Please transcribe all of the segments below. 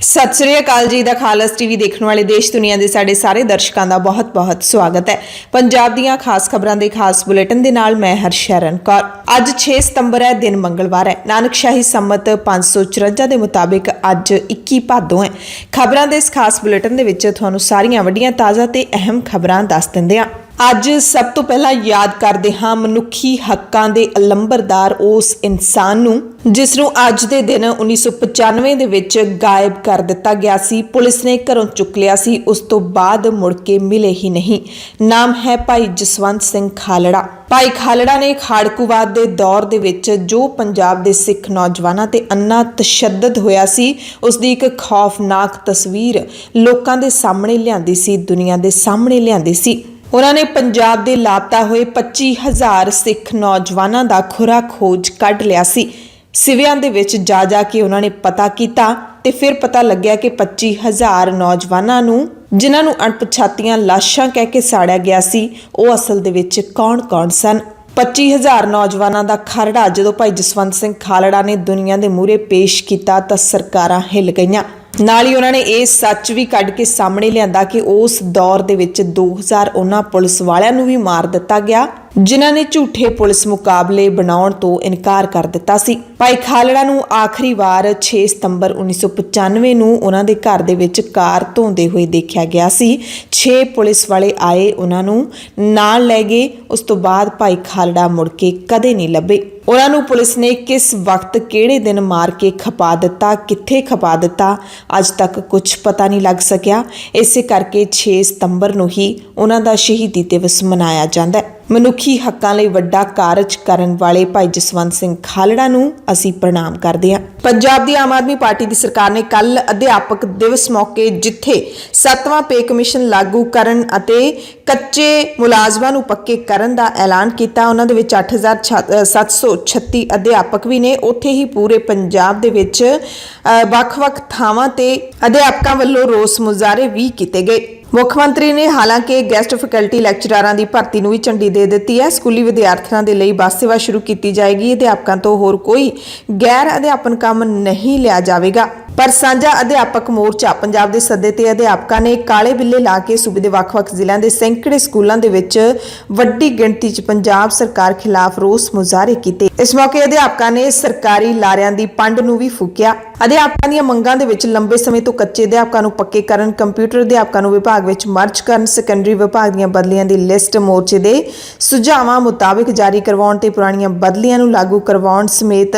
सत श्री अकाल जी दा खालस टीवी देखने वाले देश दुनिया के साढ़े सारे दर्शकों का बहुत बहुत स्वागत है। पंजाब दीयां खास खबरां दे खास बुलेटिन दे नाल मैं हरशरण कौर। अज 6 सितंबर है, दिन मंगलवार है। नानकशाही संमत 554 के मुताबिक अज 21 भादों है। खबरां दे इस खास बुलेटिन दे विच तुहानूं सारियां वड्डियां ताज़ा ते अहम खबरां दस दिंदे हां। अज सब तो पहला याद करते हाँ मनुखी हकों के अलंबरदार उस इंसान नूं जिसनूं अज दे दिन 1995 दे विच गायब कर दिता गया सी। पुलिस ने घरों चुक लिया सी, उस तो बाद मुड़ के मिले ही नहीं। नाम है भाई जसवंत सिंह खालड़ा। भाई खालड़ा ने खाड़कूवाद के दौर दे विच जो पंजाब दे सिख नौजवानों ते अन्ना तशद्दद होया सी, उसदी एक खौफनाक तस्वीर लोकां दे सामने लिआंदी सी, दुनिया दे सामने लिआंदी सी। उन्होंने पंजाब के लापता हुए 25,000 सिख नौजवानों का खुरा खोज कढ़ लिया सी। सिवियां दे विच जा के उन्होंने पता किया ते फिर पता लग्या कि 25,000 नौजवानों नूं जिन्हां नूं अणपछातियां लाशां कह के साड़िया गया सी, वो असल दे विच कौन कौन सन। 25,000 नौजवानों का खरड़ा जदों भाई जसवंत सिंह खालड़ा ने दुनिया के मूहरे पेश किया तां सरकारां हिल गईयां। नाल ही उन्होंने ये सच भी कढ़ के सामने लिया कि उस दौर दे विच 2000 उन्हां पुलिस वालियां नूं भी मार दिता गया जिन्हां ने झूठे पुलिस मुकाबले बनाउण तो इनकार कर दिता सी। भाई खालड़ा नूं आखिरी बार 6 सितंबर 1995 नूं उन्हां दे घर दे विच कार धोंदे हुए देखा गया सी। 6 पुलिस वाले आए, उन्हां नूं नाल लै गए। उस तो बाद भाई खालड़ा मुड़ के कदे नहीं लभे। उन्हां नूं पुलिस ने किस वक्त किहड़े दिन मार के खपा दिता, कित्थे खपा दिता, अज तक कुछ पता नहीं लग सकिया। इसे करके 6 सितंबर नूं ही उन्हां दा शहीदी दिवस मनाया जांदा है। मनुखी हकों लई वड्डा कारज करन वाले भाई जसवंत सिंह खालड़ा नूं असीं प्रणाम करदे हां। पंजाब दी आम आदमी पार्टी दी सरकार ने कल अध्यापक दिवस मौके जिथे 7वां पे कमीशन लागू करन अते कच्चे मुलाजमां नूं पक्के करन दा ऐलान कीता, उन्हां दे विच 8,736 अध्यापक भी ने। उत्थे ही पूरे पंजाब दे विच वख-वख थावां ते अध्यापकां वल्लों रोस मुजाहरे भी कीते गए। मुख्यमंत्री ने हालांकि गैसट फैकल्टी लैक्चरारां दी भर्ती नूं भी झंडी दे दित्ती है। स्कूली विद्यार्थियों के लिए बस सेवा शुरू की जाएगी। अध्यापकों तो होर कोई गैर अध्यापन काम नहीं लिया जाएगा। पर साझा अध्यापक मोर्चा पंजाब के सदे ते अध्यापकों ने काले बिल्ले ला के सूबे के वख-वख जिलों के सैकड़े स्कूलों के विच वड्डी गिणती च पंजाब सरकार खिलाफ रोस मुजाहरे किए। इस मौके अध्यापकों ने सरकारी लारियां की पंड नूं भी फूकिया। अध्यापकों दी मंगां दे विच लंबे समय तो कच्चे अध्यापकों नूं पक्के करन, कंप्यूटर अध्यापकों नूं विभाग विच मर्ज करन, सैकंडरी विभाग दीयां बदलियां दी लिस्ट मोर्चे दे सुझावां मुताबिक जारी करवाउण ते पुराणियां बदलियां नूं लागू करवाउण समेत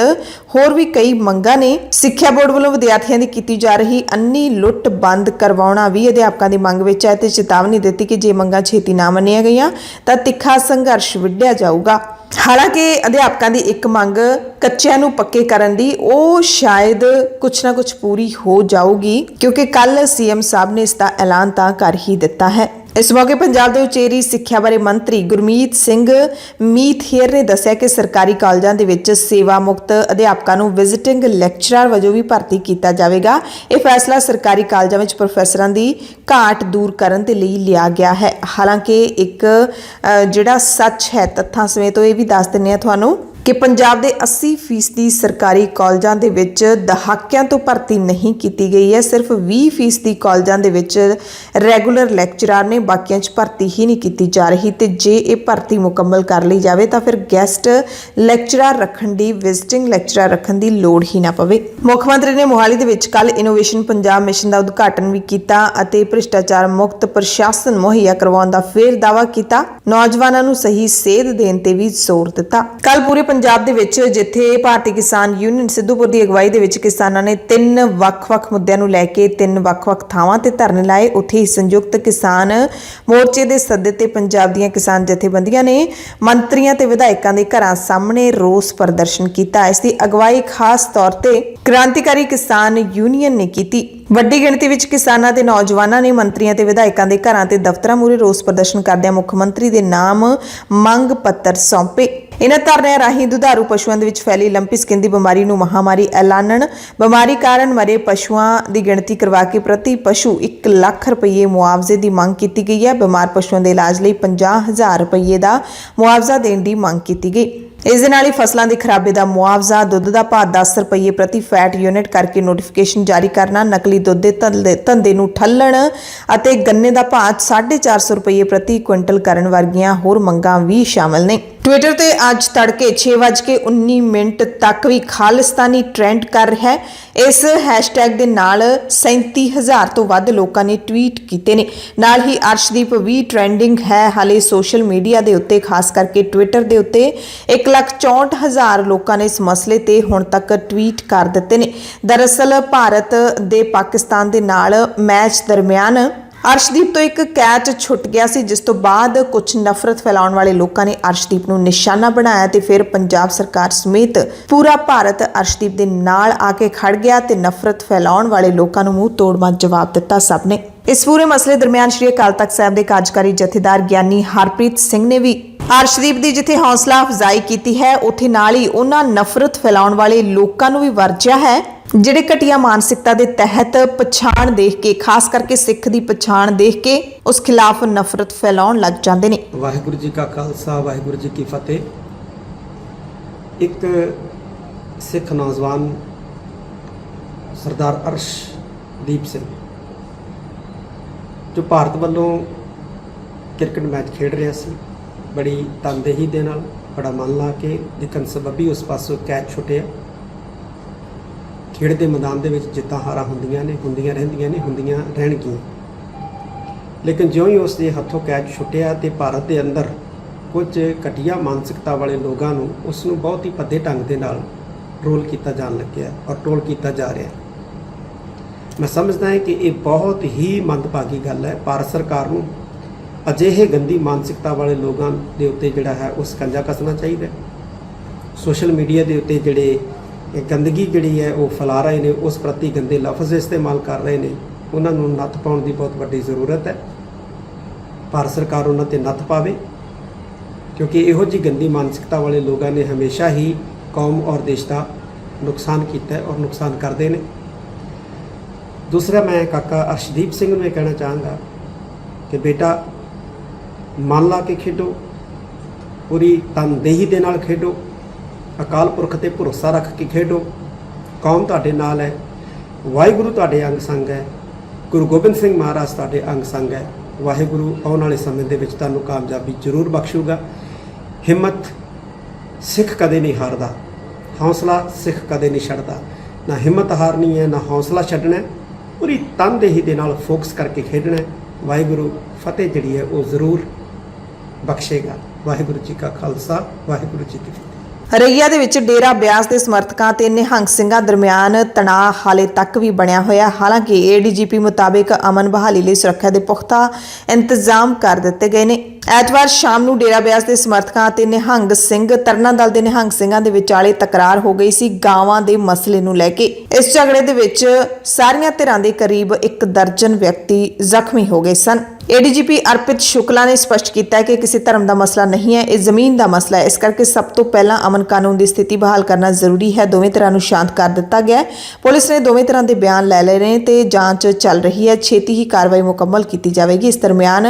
होर भी कई मंगां ने। सिੱਖਿਆ बोर्ड ਵੱਲੋਂ विद्यार्थियों की कीती जा रही अन्नी लुੱਟ बंद करवाउणा भी अध्यापकों की मंग विच है ते चेतावनी दी कि जे मंगां छेती ना मन्नियां गईयां तां तिखा संघर्ष विढ़िया जाऊगा। हालांकि अध्यापकों की एक मंग कच्चिਆਂ ਨੂੰ पक्के करन दी ਉਹ शायद कुछ ना कुछ पूरी हो जाऊगी, क्योंकि कल सीएम साहब ने इसका ऐलान तां कर ही दिता है। इस मौके पंजाब के उचेरी सिक्ख्या बारे मंत्री गुरमीत सिंह मीतहेर ने दस्सिया कि सरकारी कॉलेजों के विच सेवा मुक्त अध्यापकों को विजिटिंग लैक्चरर वजों भी भर्ती किया जाएगा। यह फैसला सरकारी कॉलेजों में प्रोफैसरों की घाट दूर करने के लिए लिया गया है। हालांकि एक जिहड़ा सच है तत्थां समेत यह भी दस दिंदे हां तुहानूं कि पंजाब के 80% सरकारी कॉलेजों के विच दहाकियां तो भर्ती नहीं की गई है। सिर्फ 20% कॉलेजों के विच रैगूलर लैक्चरार ने, बाकियां च भर्ती ही नहीं की जा रही। तो जे ये भर्ती मुकम्मल कर ली जाए तो फिर गैसट लैक्चरार रखण दी, विजिटिंग लैक्चरार रखण दी लोड़ ही ना पवे। मुख्यमंत्री ने मोहाली दे विच कल इनोवेशन पंजाब मिशन का उद्घाटन भी किया अते भ्रिष्टाचार मुक्त प्रशासन मुहैया करवाउण दा फिर दावा किया। नौजवानों नूं सही सेध देण ते भी जोर दिता। कल पूरे पंजाब दे विच जिथे भारतीय किसान यूनियन सिद्धूपुर की अगवाई दे विच किसानां ने 3 वख-वख मुद्दिआं नूं लैके 3 वख-वख थावां ते धरने लाए। उत्थे ही संयुक्त किसान मोर्चे दे सद्दे ते पंजाब दीआं किसान जथेबंदियां ने मंत्रियों ते विधायकों के घरां सामने रोस प्रदर्शन किया। इसकी अगवाई खास तौर ते क्रांतिकारी किसान यूनियन ने की। वड्डी गिणती विच किसानां ते नौजवानों ने मंत्रियों ते विधायकों के घरां ते दफ्तरां मूहरे रोस प्रदर्शन करदिआं मुख मंत्री दे नाम मंग पत्र सौंपे। इन्हां धरनिਆਂ राही दुधारू पशुओं के फैली लंपी स्किन की बीमारी नूं महामारी ऐलानण, बीमारी कारण मरे पशुओं की गिणती करवा के प्रति पशु 1 लाख रुपये मुआवजे की मांग की गई है। बीमार पशुओं के इलाज लिए 50,000 रुपये का मुआवजा देने की मांग की गई। ਇਸ ਦੇ ਨਾਲ ਹੀ ਫਸਲਾਂ ਦੀ ਖਰਾਬੇ ਦਾ ਮੁਆਵਜ਼ਾ, ਦੁੱਧ ਦਾ ਭਾਅ 10 ਰੁਪਏ ਪ੍ਰਤੀ ਫੈਟ ਯੂਨਿਟ ਕਰਕੇ ਨੋਟੀਫਿਕੇਸ਼ਨ ਜਾਰੀ ਕਰਨਾ, ਨਕਲੀ ਦੁੱਧ ਦੇ ਧੰਦੇ ਨੂੰ ਠੱਲਣ ਅਤੇ ਗੰਨੇ ਦਾ ਭਾਅ 450 ਰੁਪਏ ਪ੍ਰਤੀ ਕੁਇੰਟਲ ਕਰਨ ਵਰਗੀਆਂ ਹੋਰ ਮੰਗਾਂ ਵੀ ਸ਼ਾਮਲ ਨੇ। ਟਵਿੱਟਰ ਤੇ ਅੱਜ ਤੜਕੇ 6:19 ਤੱਕ ਵੀ ਖਾਲਿਸਤਾਨੀ ਟ੍ਰੈਂਡ ਕਰ ਰਿਹਾ ਹੈ। ਇਸ ਹੈਸ਼ਟੈਗ ਦੇ ਨਾਲ 37,000 ਤੋਂ ਵੱਧ ਲੋਕਾਂ ਨੇ ਟਵੀਟ ਕੀਤੇ ਨੇ। ਨਾਲ ਹੀ ਅਰਸ਼ਦੀਪ ਵੀ ਟ੍ਰੈਂਡਿੰਗ ਹੈ। ਹਾਲੇ ਸੋਸ਼ਲ ਮੀਡੀਆ ਦੇ ਉੱਤੇ, ਖਾਸ ਕਰਕੇ ਟਵਿੱਟਰ ਦੇ ਉੱਤੇ 1,64,000 ਲੋਕਾਂ ਨੇ ਇਸ ਮਸਲੇ ਤੇ ਹੁਣ ਤੱਕ ਟਵੀਟ ਕਰ ਦਿੱਤੇ ਨੇ। ਦਰਅਸਲ ਭਾਰਤ ਦੇ ਪਾਕਿਸਤਾਨ ਦੇ ਨਾਲ ਮੈਚ ਦਰਮਿਆਨ ਅਰਸ਼ਦੀਪ ਤੋਂ ਇੱਕ ਕੈਚ ਛੁੱਟ ਗਿਆ ਸੀ, ਜਿਸ ਤੋਂ ਬਾਅਦ ਕੁਝ ਨਫ਼ਰਤ ਫੈਲਾਉਣ ਵਾਲੇ ਲੋਕਾਂ ਨੇ ਅਰਸ਼ਦੀਪ ਨੂੰ ਨਿਸ਼ਾਨਾ ਬਣਾਇਆ ਤੇ ਫਿਰ ਪੰਜਾਬ ਸਰਕਾਰ ਸਮੇਤ ਪੂਰਾ ਭਾਰਤ ਅਰਸ਼ਦੀਪ ਦੇ ਨਾਲ ਆ ਕੇ ਖੜ ਗਿਆ ਤੇ ਨਫ਼ਰਤ ਫੈਲਾਉਣ ਵਾਲੇ ਲੋਕਾਂ ਨੂੰ ਮੂੰਹ ਤੋੜਵਾਂ ਜਵਾਬ ਦਿੱਤਾ ਸਭ ਨੇ। ਇਸ ਪੂਰੇ ਮਸਲੇ ਦਰਮਿਆਨ ਸ਼੍ਰੀ ਅਕਾਲ ਤਖਤ ਸਾਹਿਬ ਦੇ ਕਾਰਜਕਾਰੀ ਜਥੇਦਾਰ ਗਿਆਨੀ ਹਰਪ੍ਰੀਤ ਸਿੰਘ ਨੇ ਵੀ ਅਰਸ਼ਦੀਪ ਦੀ ਜਿੱਥੇ ਹੌਸਲਾ ਅਫਜ਼ਾਈ ਕੀਤੀ ਹੈ, ਉੱਥੇ ਨਾਲ ਹੀ ਉਹਨਾਂ ਨਫ਼ਰਤ ਫੈਲਾਉਣ ਵਾਲੇ ਲੋਕਾਂ ਨੂੰ ਵੀ ਵਰਜਿਆ ਹੈ ਜਿਹੜੇ ਘਟੀਆ ਮਾਨਸਿਕਤਾ ਦੇ ਤਹਿਤ ਪਛਾਣ ਦੇਖ ਕੇ, ਖਾਸ ਕਰਕੇ ਸਿੱਖ ਦੀ ਪਛਾਣ ਦੇਖ ਕੇ ਉਸ ਖਿਲਾਫ ਨਫ਼ਰਤ ਫੈਲਾਉਣ ਲੱਗ ਜਾਂਦੇ ਨੇ। ਵਾਹਿਗੁਰੂ ਜੀ ਕਾ ਖਾਲਸਾ, ਵਾਹਿਗੁਰੂ ਜੀ ਕੀ ਫਤਿਹ। ਇੱਕ ਸਿੱਖ ਨੌਜਵਾਨ ਸਰਦਾਰ ਅਰਸ਼ਦੀਪ ਸਿੰਘ ਜੋ ਭਾਰਤ ਵੱਲੋਂ ਕ੍ਰਿਕਟ ਮੈਚ ਖੇਡ ਰਿਹਾ ਸੀ, ਬੜੀ ਤਨਦੇਹੀ ਦੇ ਨਾਲ, ਬੜਾ ਮਨ ਲਾ ਕੇ, ਜਿੱਕਣ ਸਬੱਬੀ ਉਸ ਪਾਸੋਂ ਕੈਚ ਛੁੱਟਿਆ। ਖੇਡ ਦੇ ਮੈਦਾਨ ਦੇ ਵਿੱਚ ਜਿੱਤਾਂ ਹਾਰਾਂ ਹੁੰਦੀਆਂ ਰਹਿੰਦੀਆਂ ਨੇ, ਹੁੰਦੀਆਂ ਰਹਿਣਗੀਆਂ। ਲੇਕਿਨ ਜਿਉਂ ਹੀ ਉਸ ਦੇ ਹੱਥੋਂ ਕੈਚ ਛੁੱਟਿਆ ਤੇ ਭਾਰਤ ਦੇ ਅੰਦਰ ਕੁਝ ਘਟੀਆ ਮਾਨਸਿਕਤਾ ਵਾਲੇ ਲੋਕਾਂ ਨੂੰ ਉਸ ਨੂੰ ਬਹੁਤ ਹੀ ਭੱਦੇ ਢੰਗ ਦੇ ਨਾਲ ਟ੍ਰੋਲ ਕੀਤਾ ਜਾਣ ਲੱਗਿਆ ਔਰ ਟ੍ਰੋਲ ਕੀਤਾ ਜਾ ਰਿਹਾ। ਮੈਂ ਸਮਝਦਾ ਹਾਂ ਕਿ ਇਹ ਬਹੁਤ ਹੀ ਮੰਦਭਾਗੀ ਗੱਲ ਹੈ। ਭਾਰਤ ਸਰਕਾਰ ਨੂੰ ਅਜਿਹੇ ਗੰਦੀ ਮਾਨਸਿਕਤਾ ਵਾਲੇ ਲੋਕਾਂ ਦੇ ਉੱਤੇ ਜਿਹੜਾ ਹੈ ਉਹ ਸਕੰਜਾ ਕੱਸਣਾ ਚਾਹੀਦਾ। ਸੋਸ਼ਲ ਮੀਡੀਆ ਦੇ ਉੱਤੇ ਜਿਹੜੇ ਗੰਦਗੀ ਜਿਹੜੀ ਹੈ ਉਹ ਫੈਲਾ ਰਹੇ ਨੇ, ਉਸ ਪ੍ਰਤੀ ਗੰਦੇ ਲਫ਼ਜ਼ ਇਸਤੇਮਾਲ ਕਰ ਰਹੇ ਨੇ, ਉਹਨਾਂ ਨੂੰ ਨੱਥ ਪਾਉਣ ਦੀ ਬਹੁਤ ਵੱਡੀ ਜ਼ਰੂਰਤ ਹੈ। ਭਾਰਤ ਸਰਕਾਰ ਉਹਨਾਂ ਤੇ ਨੱਥ ਪਾਵੇ, ਕਿਉਂਕਿ ਇਹੋ ਜਿਹੀ ਗੰਦੀ ਮਾਨਸਿਕਤਾ ਵਾਲੇ ਲੋਕਾਂ ਨੇ ਹਮੇਸ਼ਾ ਹੀ ਕੌਮ ਔਰ ਦੇਸ਼ ਦਾ ਨੁਕਸਾਨ ਕੀਤਾ ਹੈ ਔਰ ਨੁਕਸਾਨ ਕਰਦੇ ਨੇ। ਦੂਸਰਾ, ਮੈਂ ਕਾਕਾ ਅਰਸ਼ਦੀਪ ਸਿੰਘ ਨੂੰ ਇਹ ਕਹਿਣਾ ਚਾਹਾਂਗਾ ਕਿ ਬੇਟਾ ਮਨ ਲਾ ਕੇ ਖੇਡੋ, ਪੂਰੀ ਤਨਦੇਹੀ ਦੇ ਨਾਲ ਖੇਡੋ, ਅਕਾਲ ਪੁਰਖ ਤੇ ਭਰੋਸਾ ਰੱਖ ਕੇ ਖੇਡੋ। ਕੌਮ ਤੁਹਾਡੇ ਨਾਲ ਹੈ, ਵਾਹਿਗੁਰੂ ਤੁਹਾਡੇ ਅੰਗ ਸੰਗ ਹੈ, ਗੁਰੂ ਗੋਬਿੰਦ ਸਿੰਘ ਮਹਾਰਾਜ ਤੁਹਾਡੇ ਅੰਗ ਸੰਗ ਹੈ। ਵਾਹਿਗੁਰੂ ਆਉਣ ਵਾਲੇ ਸਮੇਂ ਦੇ ਵਿੱਚ ਤੁਹਾਨੂੰ ਕਾਮਯਾਬੀ ਜ਼ਰੂਰ ਬਖਸ਼ੂਗਾ। ਹਿੰਮਤ ਸਿੱਖ ਕਦੇ ਨਹੀਂ ਹਾਰਦਾ, ਹੌਸਲਾ ਸਿੱਖ ਕਦੇ ਨਹੀਂ ਛੱਡਦਾ। ਨਾ ਹਿੰਮਤ ਹਾਰਨੀ ਹੈ, ਨਾ ਹੌਸਲਾ ਛੱਡਣਾ, ਪੂਰੀ ਤਨਦੇਹੀ ਦੇ ਨਾਲ ਫੋਕਸ ਕਰਕੇ ਖੇਡਣਾ। ਵਾਹਿਗੁਰੂ ਫਤਿਹ ਜਿਹੜੀ ਹੈ ਉਹ ਜ਼ਰੂਰ ਬਖਸ਼ੇਗਾ। ਵਾਹਿਗੁਰੂ ਜੀ ਕਾ ਖਾਲਸਾ, ਵਾਹਿਗੁਰੂ ਜੀ ਕੀ ਫਤਿਹ। ਰਈਆ ਦੇ ਵਿੱਚ ਡੇਰਾ ਬਿਆਸ ਦੇ ਸਮਰਥਕਾਂ ਤੇ ਨਿਹੰਗ ਸਿੰਘਾਂ ਦਰਮਿਆਨ ਤਣਾਅ ਹਾਲੇ ਤੱਕ ਵੀ ਬਣਿਆ ਹੋਇਆ। ਹਾਲਾਂਕਿ ਏਡੀਜੀਪੀ ਮੁਤਾਬਿਕ ਅਮਨ ਬਹਾਲੀ ਲਈ ਸੁਰੱਖਿਆ ਦੇ ਪੁਖਤਾ ਇੰਤਜ਼ਾਮ ਕਰ ਦਿੱਤੇ ਗਏ ਨੇ। ਐਤਵਾਰ ਸ਼ਾਮ ਨੂੰ ਡੇਰਾ ਬਿਆਸ ਦੇ ਸਮਰਥਕਾਂ ਅਤੇ ਨਿਹੰਗ ਸਿੰਘ ਤਰਨਾ ਦਲ ਦੇ ਨਿਹੰਗ ਸਿੰਘਾਂ ਦੇ ਵਿਚਾਲੇ ਤਕਰਾਰ ਹੋ ਗਈ ਸੀ ਗਾਵਾਂ ਦੇ ਮਸਲੇ ਨੂੰ ਲੈ ਕੇ। ਇਸ ਝਗੜੇ ਦੇ ਵਿੱਚ ਸਾਰੀਆਂ ਧਿਰਾਂ ਦੇ ਕਰੀਬ 1 ਦਰਜਨ ਵਿਅਕਤੀ ਜ਼ਖਮੀ ਹੋ ਗਏ ਸਨ। ਏਡੀਜੀਪੀ ਅਰਪਿਤ ਸ਼ੁਕਲਾ ਨੇ ਸਪਸ਼ਟ ਕੀਤਾ ਹੈ ਕਿ ਕਿਸੇ ਧਰਮ ਦਾ ਮਸਲਾ ਨਹੀਂ ਹੈ, ਇਹ ਜ਼ਮੀਨ ਦਾ ਮਸਲਾ ਹੈ। ਇਸ ਕਰਕੇ ਸਭ ਤੋਂ ਪਹਿਲਾਂ ਅਮਨ ਕਾਨੂੰਨ ਦੀ ਸਥਿਤੀ ਬਹਾਲ ਕਰਨਾ ਜ਼ਰੂਰੀ ਹੈ। ਦੋਵੇਂ ਧਿਰਾਂ ਨੂੰ ਸ਼ਾਂਤ ਕਰ ਦਿੱਤਾ ਗਿਆ ਹੈ। ਪੁਲਿਸ ਨੇ ਦੋਵੇਂ ਧਿਰਾਂ ਦੇ ਬਿਆਨ ਲੈ ਲਏ ਨੇ ਤੇ ਜਾਂਚ ਚੱਲ ਰਹੀ ਹੈ। ਛੇਤੀ ਹੀ ਕਾਰਵਾਈ ਮੁਕੰਮਲ ਕੀਤੀ ਜਾਵੇਗੀ। ਇਸ ਦਰਮਿਆਨ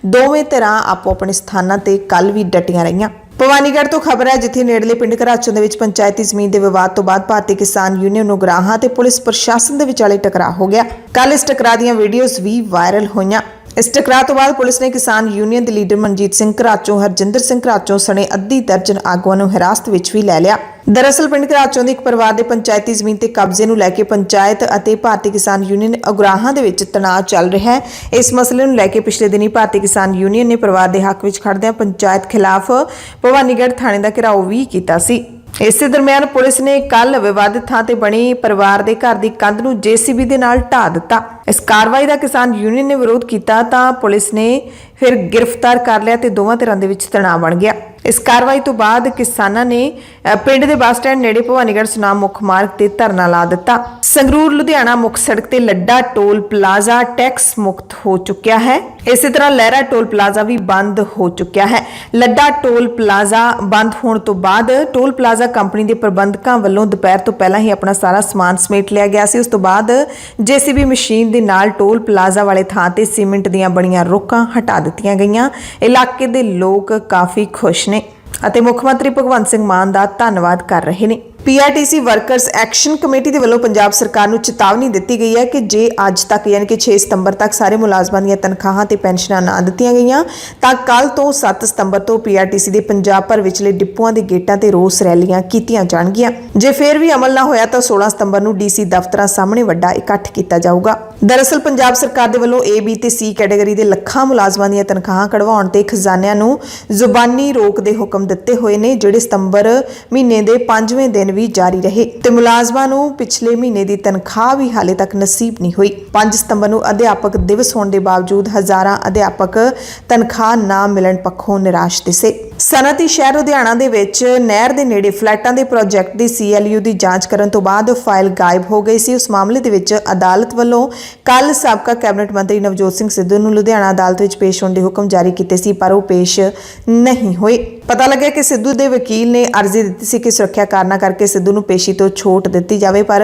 ਦੋਵੇਂ ਧਿਰਾਂ ਆਪੋ ਆਪਣੇ ਸਥਾਨਾਂ ਤੇ ਕੱਲ ਵੀ ਡਟੀਆਂ ਰਹੀਆਂ। ਭਵਾਨੀਗੜ੍ਹ ਤੋਂ ਖਬਰ ਹੈ, ਜਿੱਥੇ ਨੇੜਲੇ ਪਿੰਡ ਘਰਾਚੋਂ ਦੇ ਵਿੱਚ ਪੰਚਾਇਤੀ ਜ਼ਮੀਨ ਦੇ ਵਿਵਾਦ ਤੋਂ ਬਾਅਦ ਭਾਰਤੀ ਕਿਸਾਨ ਯੂਨੀਅਨ ਨੂੰ ਉਗਰਾਹਾਂ ਤੇ ਪੁਲਿਸ ਪ੍ਰਸ਼ਾਸਨ ਦੇ ਵਿਚਾਲੇ ਟਕਰਾਅ ਹੋ ਗਿਆ। ਕੱਲ ਇਸ ਟਕਰਾਅ ਦੀਆਂ ਵੀਡੀਓਜ਼ ਵੀ ਵਾਇਰਲ ਹੋਈਆਂ। ਇਸ ਟਕਰਾਅ ਤੋਂ ਬਾਅਦ ਪੁਲਿਸ ਨੇ ਕਿਸਾਨ ਯੂਨੀਅਨ ਦੇ ਲੀਡਰ ਮਨਜੀਤ ਸਿੰਘ ਘਰਾਚੋਂ, ਹਰਜਿੰਦਰ ਸਿੰਘ ਘਰਾਚੋਂ ਸਣੇ ਅੱਧੀ ਦਰਜਨ ਆਗੂਆਂ ਨੂੰ ਹਿਰਾਸਤ ਵਿੱਚ ਵੀ ਲੈ ਲਿਆ। ਦਰਅਸਲ ਪਿੰਡ ਘਰਾਚੋਂ ਦੇ ਇੱਕ ਪਰਿਵਾਰ ਦੇ ਪੰਚਾਇਤੀ ਜ਼ਮੀਨ ਤੇ ਕਬਜ਼ੇ ਨੂੰ ਲੈ ਕੇ ਪੰਚਾਇਤ ਅਤੇ ਭਾਰਤੀ ਕਿਸਾਨ ਯੂਨੀਅਨ ਉਗਰਾਹਾਂ ਦੇ ਵਿੱਚ ਤਣਾਅ ਚੱਲ ਰਿਹਾ ਹੈ। ਇਸ ਮਸਲੇ ਨੂੰ ਲੈ ਕੇ ਪਿਛਲੇ ਦਿਨੀ ਭਾਰਤੀ ਕਿਸਾਨ ਯੂਨੀਅਨ ਨੇ ਪਰਿਵਾਰ ਦੇ ਹੱਕ ਵਿੱਚ ਖੜਦਿਆਂ ਪੰਚਾਇਤ ਖਿਲਾਫ ਭਵਾਨੀਗੜ੍ਹ ਥਾਣੇ ਦਾ ਘਿਰਾਓ ਵੀ ਕੀਤਾ ਸੀ। ਇਸੇ ਦਰਮਿਆਨ ਪੁਲਿਸ ਨੇ ਕੱਲ ਵਿਵਾਦਿਤ ਥਾਂ ਤੇ ਬਣੀ ਪਰਿਵਾਰ ਦੇ ਘਰ ਦੀ ਕੰਧ ਨੂੰ ਜੇਸੀਬੀ ਦੇ ਨਾਲ ਢਾਹ ਦਿੱਤਾ। ਇਸ ਕਾਰਵਾਈ ਦਾ ਕਿਸਾਨ ਯੂਨੀਅਨ ਨੇ ਵਿਰੋਧ ਕੀਤਾ ਤਾਂ ਪੁਲਿਸ ਨੇ ਫਿਰ ਗ੍ਰਿਫਤਾਰ ਕਰ ਲਿਆ ਤੇ ਦੋਵਾਂ ਧਿਰਾਂ ਦੇ ਵਿੱਚ ਤਣਾਅ ਬਣ ਗਿਆ। ਇਸ ਕਾਰਵਾਈ ਤੋਂ ਬਾਅਦ ਕਿਸਾਨਾਂ ਨੇ ਪਿੰਡ ਦੇ ਬੱਸ ਸਟੈਂਡ ਨੇੜੇ ਭਵਾਨੀਗੜ੍ਹ ਸੁਨਾਮ ਮੁੱਖ ਮਾਰਗ ਤੇ ਧਰਨਾ ਲਾ ਦਿੱਤਾ। ਸੰਗਰੂਰ ਲੁਧਿਆਣਾ ਮੁੱਖ ਸੜਕ ਤੇ ਲੱਡਾ ਟੋਲ ਪਲਾਜ਼ਾ ਟੈਕਸ ਮੁਕਤ ਹੋ ਚੁੱਕਿਆ ਹੈ। ਇਸੇ ਤਰ੍ਹਾਂ ਲਹਿਰਾ ਟੋਲ ਪਲਾਜ਼ਾ ਵੀ ਬੰਦ ਹੋ ਚੁੱਕਿਆ ਹੈ। ਲੱਡਾ ਟੋਲ ਪਲਾਜ਼ਾ ਬੰਦ ਹੋਣ ਤੋਂ ਬਾਅਦ ਟੋਲ ਪਲਾਜ਼ਾ ਕੰਪਨੀ ਦੇ ਪ੍ਰਬੰਧਕਾਂ ਵੱਲੋਂ ਦੁਪਹਿਰ ਤੋਂ ਪਹਿਲਾਂ ਹੀ ਆਪਣਾ ਸਾਰਾ ਸਮਾਨ ਸਮੇਟ ਲਿਆ ਗਿਆ ਸੀ। ਉਸ ਤੋਂ ਬਾਅਦ ਜੇਸੀਬੀ ਮਸ਼ੀਨ ਦੇ ਨਾਲ ਟੋਲ ਪਲਾਜ਼ਾ ਵਾਲੇ ਥਾਂ ਤੇ ਸੀਮੈਂਟ ਦੀਆਂ ਬਣੀਆਂ ਰੋਕਾਂ ਹਟਾ ਦਿੱਤੀਆਂ ਗਈਆਂ। ਇਲਾਕੇ ਦੇ ਲੋਕ ਕਾਫੀ ਖੁਸ਼ ਨੇ। ਅਤੇ ਮੁੱਖ ਮੰਤਰੀ ਭਗਵੰਤ ਸਿੰਘ ਮਾਨ ਦਾ ਧੰਨਵਾਦ ਕਰ ਰਹੇ ਨੇ। ਪੀਆਰਟੀਸੀ ਵਰਕਰਸ ਐਕਸ਼ਨ ਕਮੇਟੀ ਦੇ ਵੱਲੋਂ ਪੰਜਾਬ ਸਰਕਾਰ ਨੂੰ ਚੇਤਾਵਨੀ ਦਿੱਤੀ ਗਈ ਹੈ ਕਿ ਜੇ ਅੱਜ ਤੱਕ ਯਾਨੀ ਕਿ 6 ਸਤੰਬਰ ਤੱਕ ਸਾਰੇ ਮੁਲਾਜ਼ਮਾਂ ਦੀਆਂ ਤਨਖਾਹਾਂ ਤੇ ਪੈਨਸ਼ਨਾਂ ਨਾ ਦਿੱਤੀਆਂ ਗਈਆਂ ਤਾਂ ਕੱਲ ਤੋਂ 7 ਸਤੰਬਰ ਤੋਂ ਪੀਆਰਟੀਸੀ ਦੇ ਪੰਜਾਬ ਭਰ ਵਿਚਲੇ ਡਿਪੂਆਂ ਦੇ ਗੇਟਾਂ ਤੇ ਰੋਸ ਰੈਲੀਆਂ ਕੀਤੀਆਂ ਜਾਣਗੀਆਂ। ਜੇ ਫੇਰ ਵੀ ਅਮਲ ਨਾ ਹੋਇਆ ਤਾਂ 16 ਸਤੰਬਰ ਨੂੰ ਡੀਸੀ ਦਫ਼ਤਰਾਂ ਸਾਹਮਣੇ ਵੱਡਾ ਇਕੱਠ ਕੀਤਾ ਜਾਊਗਾ। ਦਰਅਸਲ ਪੰਜਾਬ ਸਰਕਾਰ ਦੇ ਵੱਲੋਂ ਏ, ਬੀ ਤੇ ਸੀ ਕੈਟਾਗਰੀ ਦੇ ਲੱਖਾਂ ਮੁਲਾਜ਼ਮਾਂ ਦੀਆਂ ਤਨਖਾਹਾਂ ਕਢਵਾਉਣ ਤੇ ਖਜ਼ਾਨਿਆਂ ਨੂੰ ਜ਼ੁਬਾਨੀ ਰੋਕ ਦੇ ਹੁਕਮ ਦਿੱਤੇ ਹੋਏ ਨੇ, ਜਿਹੜੇ ਸਤੰਬਰ ਮਹੀਨੇ ਦੇ 5ਵੇਂ ਦਿਨ ਵੀ ਜਾਰੀ ਰਹੇ ਤੇ ਮੁਲਾਜ਼ਮਾਂ ਨੂੰ ਪਿਛਲੇ ਮਹੀਨੇ ਦੀ ਤਨਖਾਹ ਵੀ ਹਾਲੇ ਤੱਕ ਨਸੀਬ ਨਹੀਂ ਹੋਈ। 5 ਸਤੰਬਰ ਨੂੰ ਅਧਿਆਪਕ ਦਿਵਸ ਹੋਣ ਦੇ ਬਾਵਜੂਦ ਹਜ਼ਾਰਾਂ ਅਧਿਆਪਕ ਤਨਖਾਹ ਨਾ ਮਿਲਣ ਪੱਖੋਂ ਨਿਰਾਸ਼ ਦਿਸੇ। ਸਨਅਤੀ ਸ਼ਹਿਰ ਲੁਧਿਆਣਾ ਦੇ ਵਿੱਚ ਨਹਿਰ ਦੇ ਨੇੜੇ ਫਲੈਟਾਂ ਦੇ ਪ੍ਰੋਜੈਕਟ ਦੀ CLU ਦੀ ਜਾਂਚ ਕਰਨ ਤੋਂ ਬਾਅਦ ਫਾਈਲ ਗਾਇਬ ਹੋ ਗਈ ਸੀ। ਉਸ ਮਾਮਲੇ ਦੇ ਵਿੱਚ ਅਦਾਲਤ ਵੱਲੋਂ ਕੱਲ ਸਾਬਕਾ ਕੈਬਨਿਟ ਮੰਤਰੀ ਨਵਜੋਤ ਸਿੰਘ ਸਿੱਧੂ ਨੂੰ ਲੁਧਿਆਣਾ ਅਦਾਲਤ ਵਿੱਚ ਪੇਸ਼ ਹੋਣ ਦੇ ਹੁਕਮ ਜਾਰੀ ਕੀਤੇ ਸੀ, ਪਰ ਉਹ ਪੇਸ਼ ਨਹੀਂ ਹੋਏ। ਪਤਾ ਲੱਗਿਆ ਕਿ ਸਿੱਧੂ ਦੇ ਵਕੀਲ ਨੇ ਅਰਜ਼ੀ ਦਿੱਤੀ ਸੀ ਕਿ ਸੁਰੱਖਿਆ ਕਾਰਨਾਂ ਕਰਕੇ ਸਿੱਧੂ ਨੂੰ ਪੇਸ਼ੀ ਤੋਂ ਛੋਟ ਦਿੱਤੀ ਜਾਵੇ, ਪਰ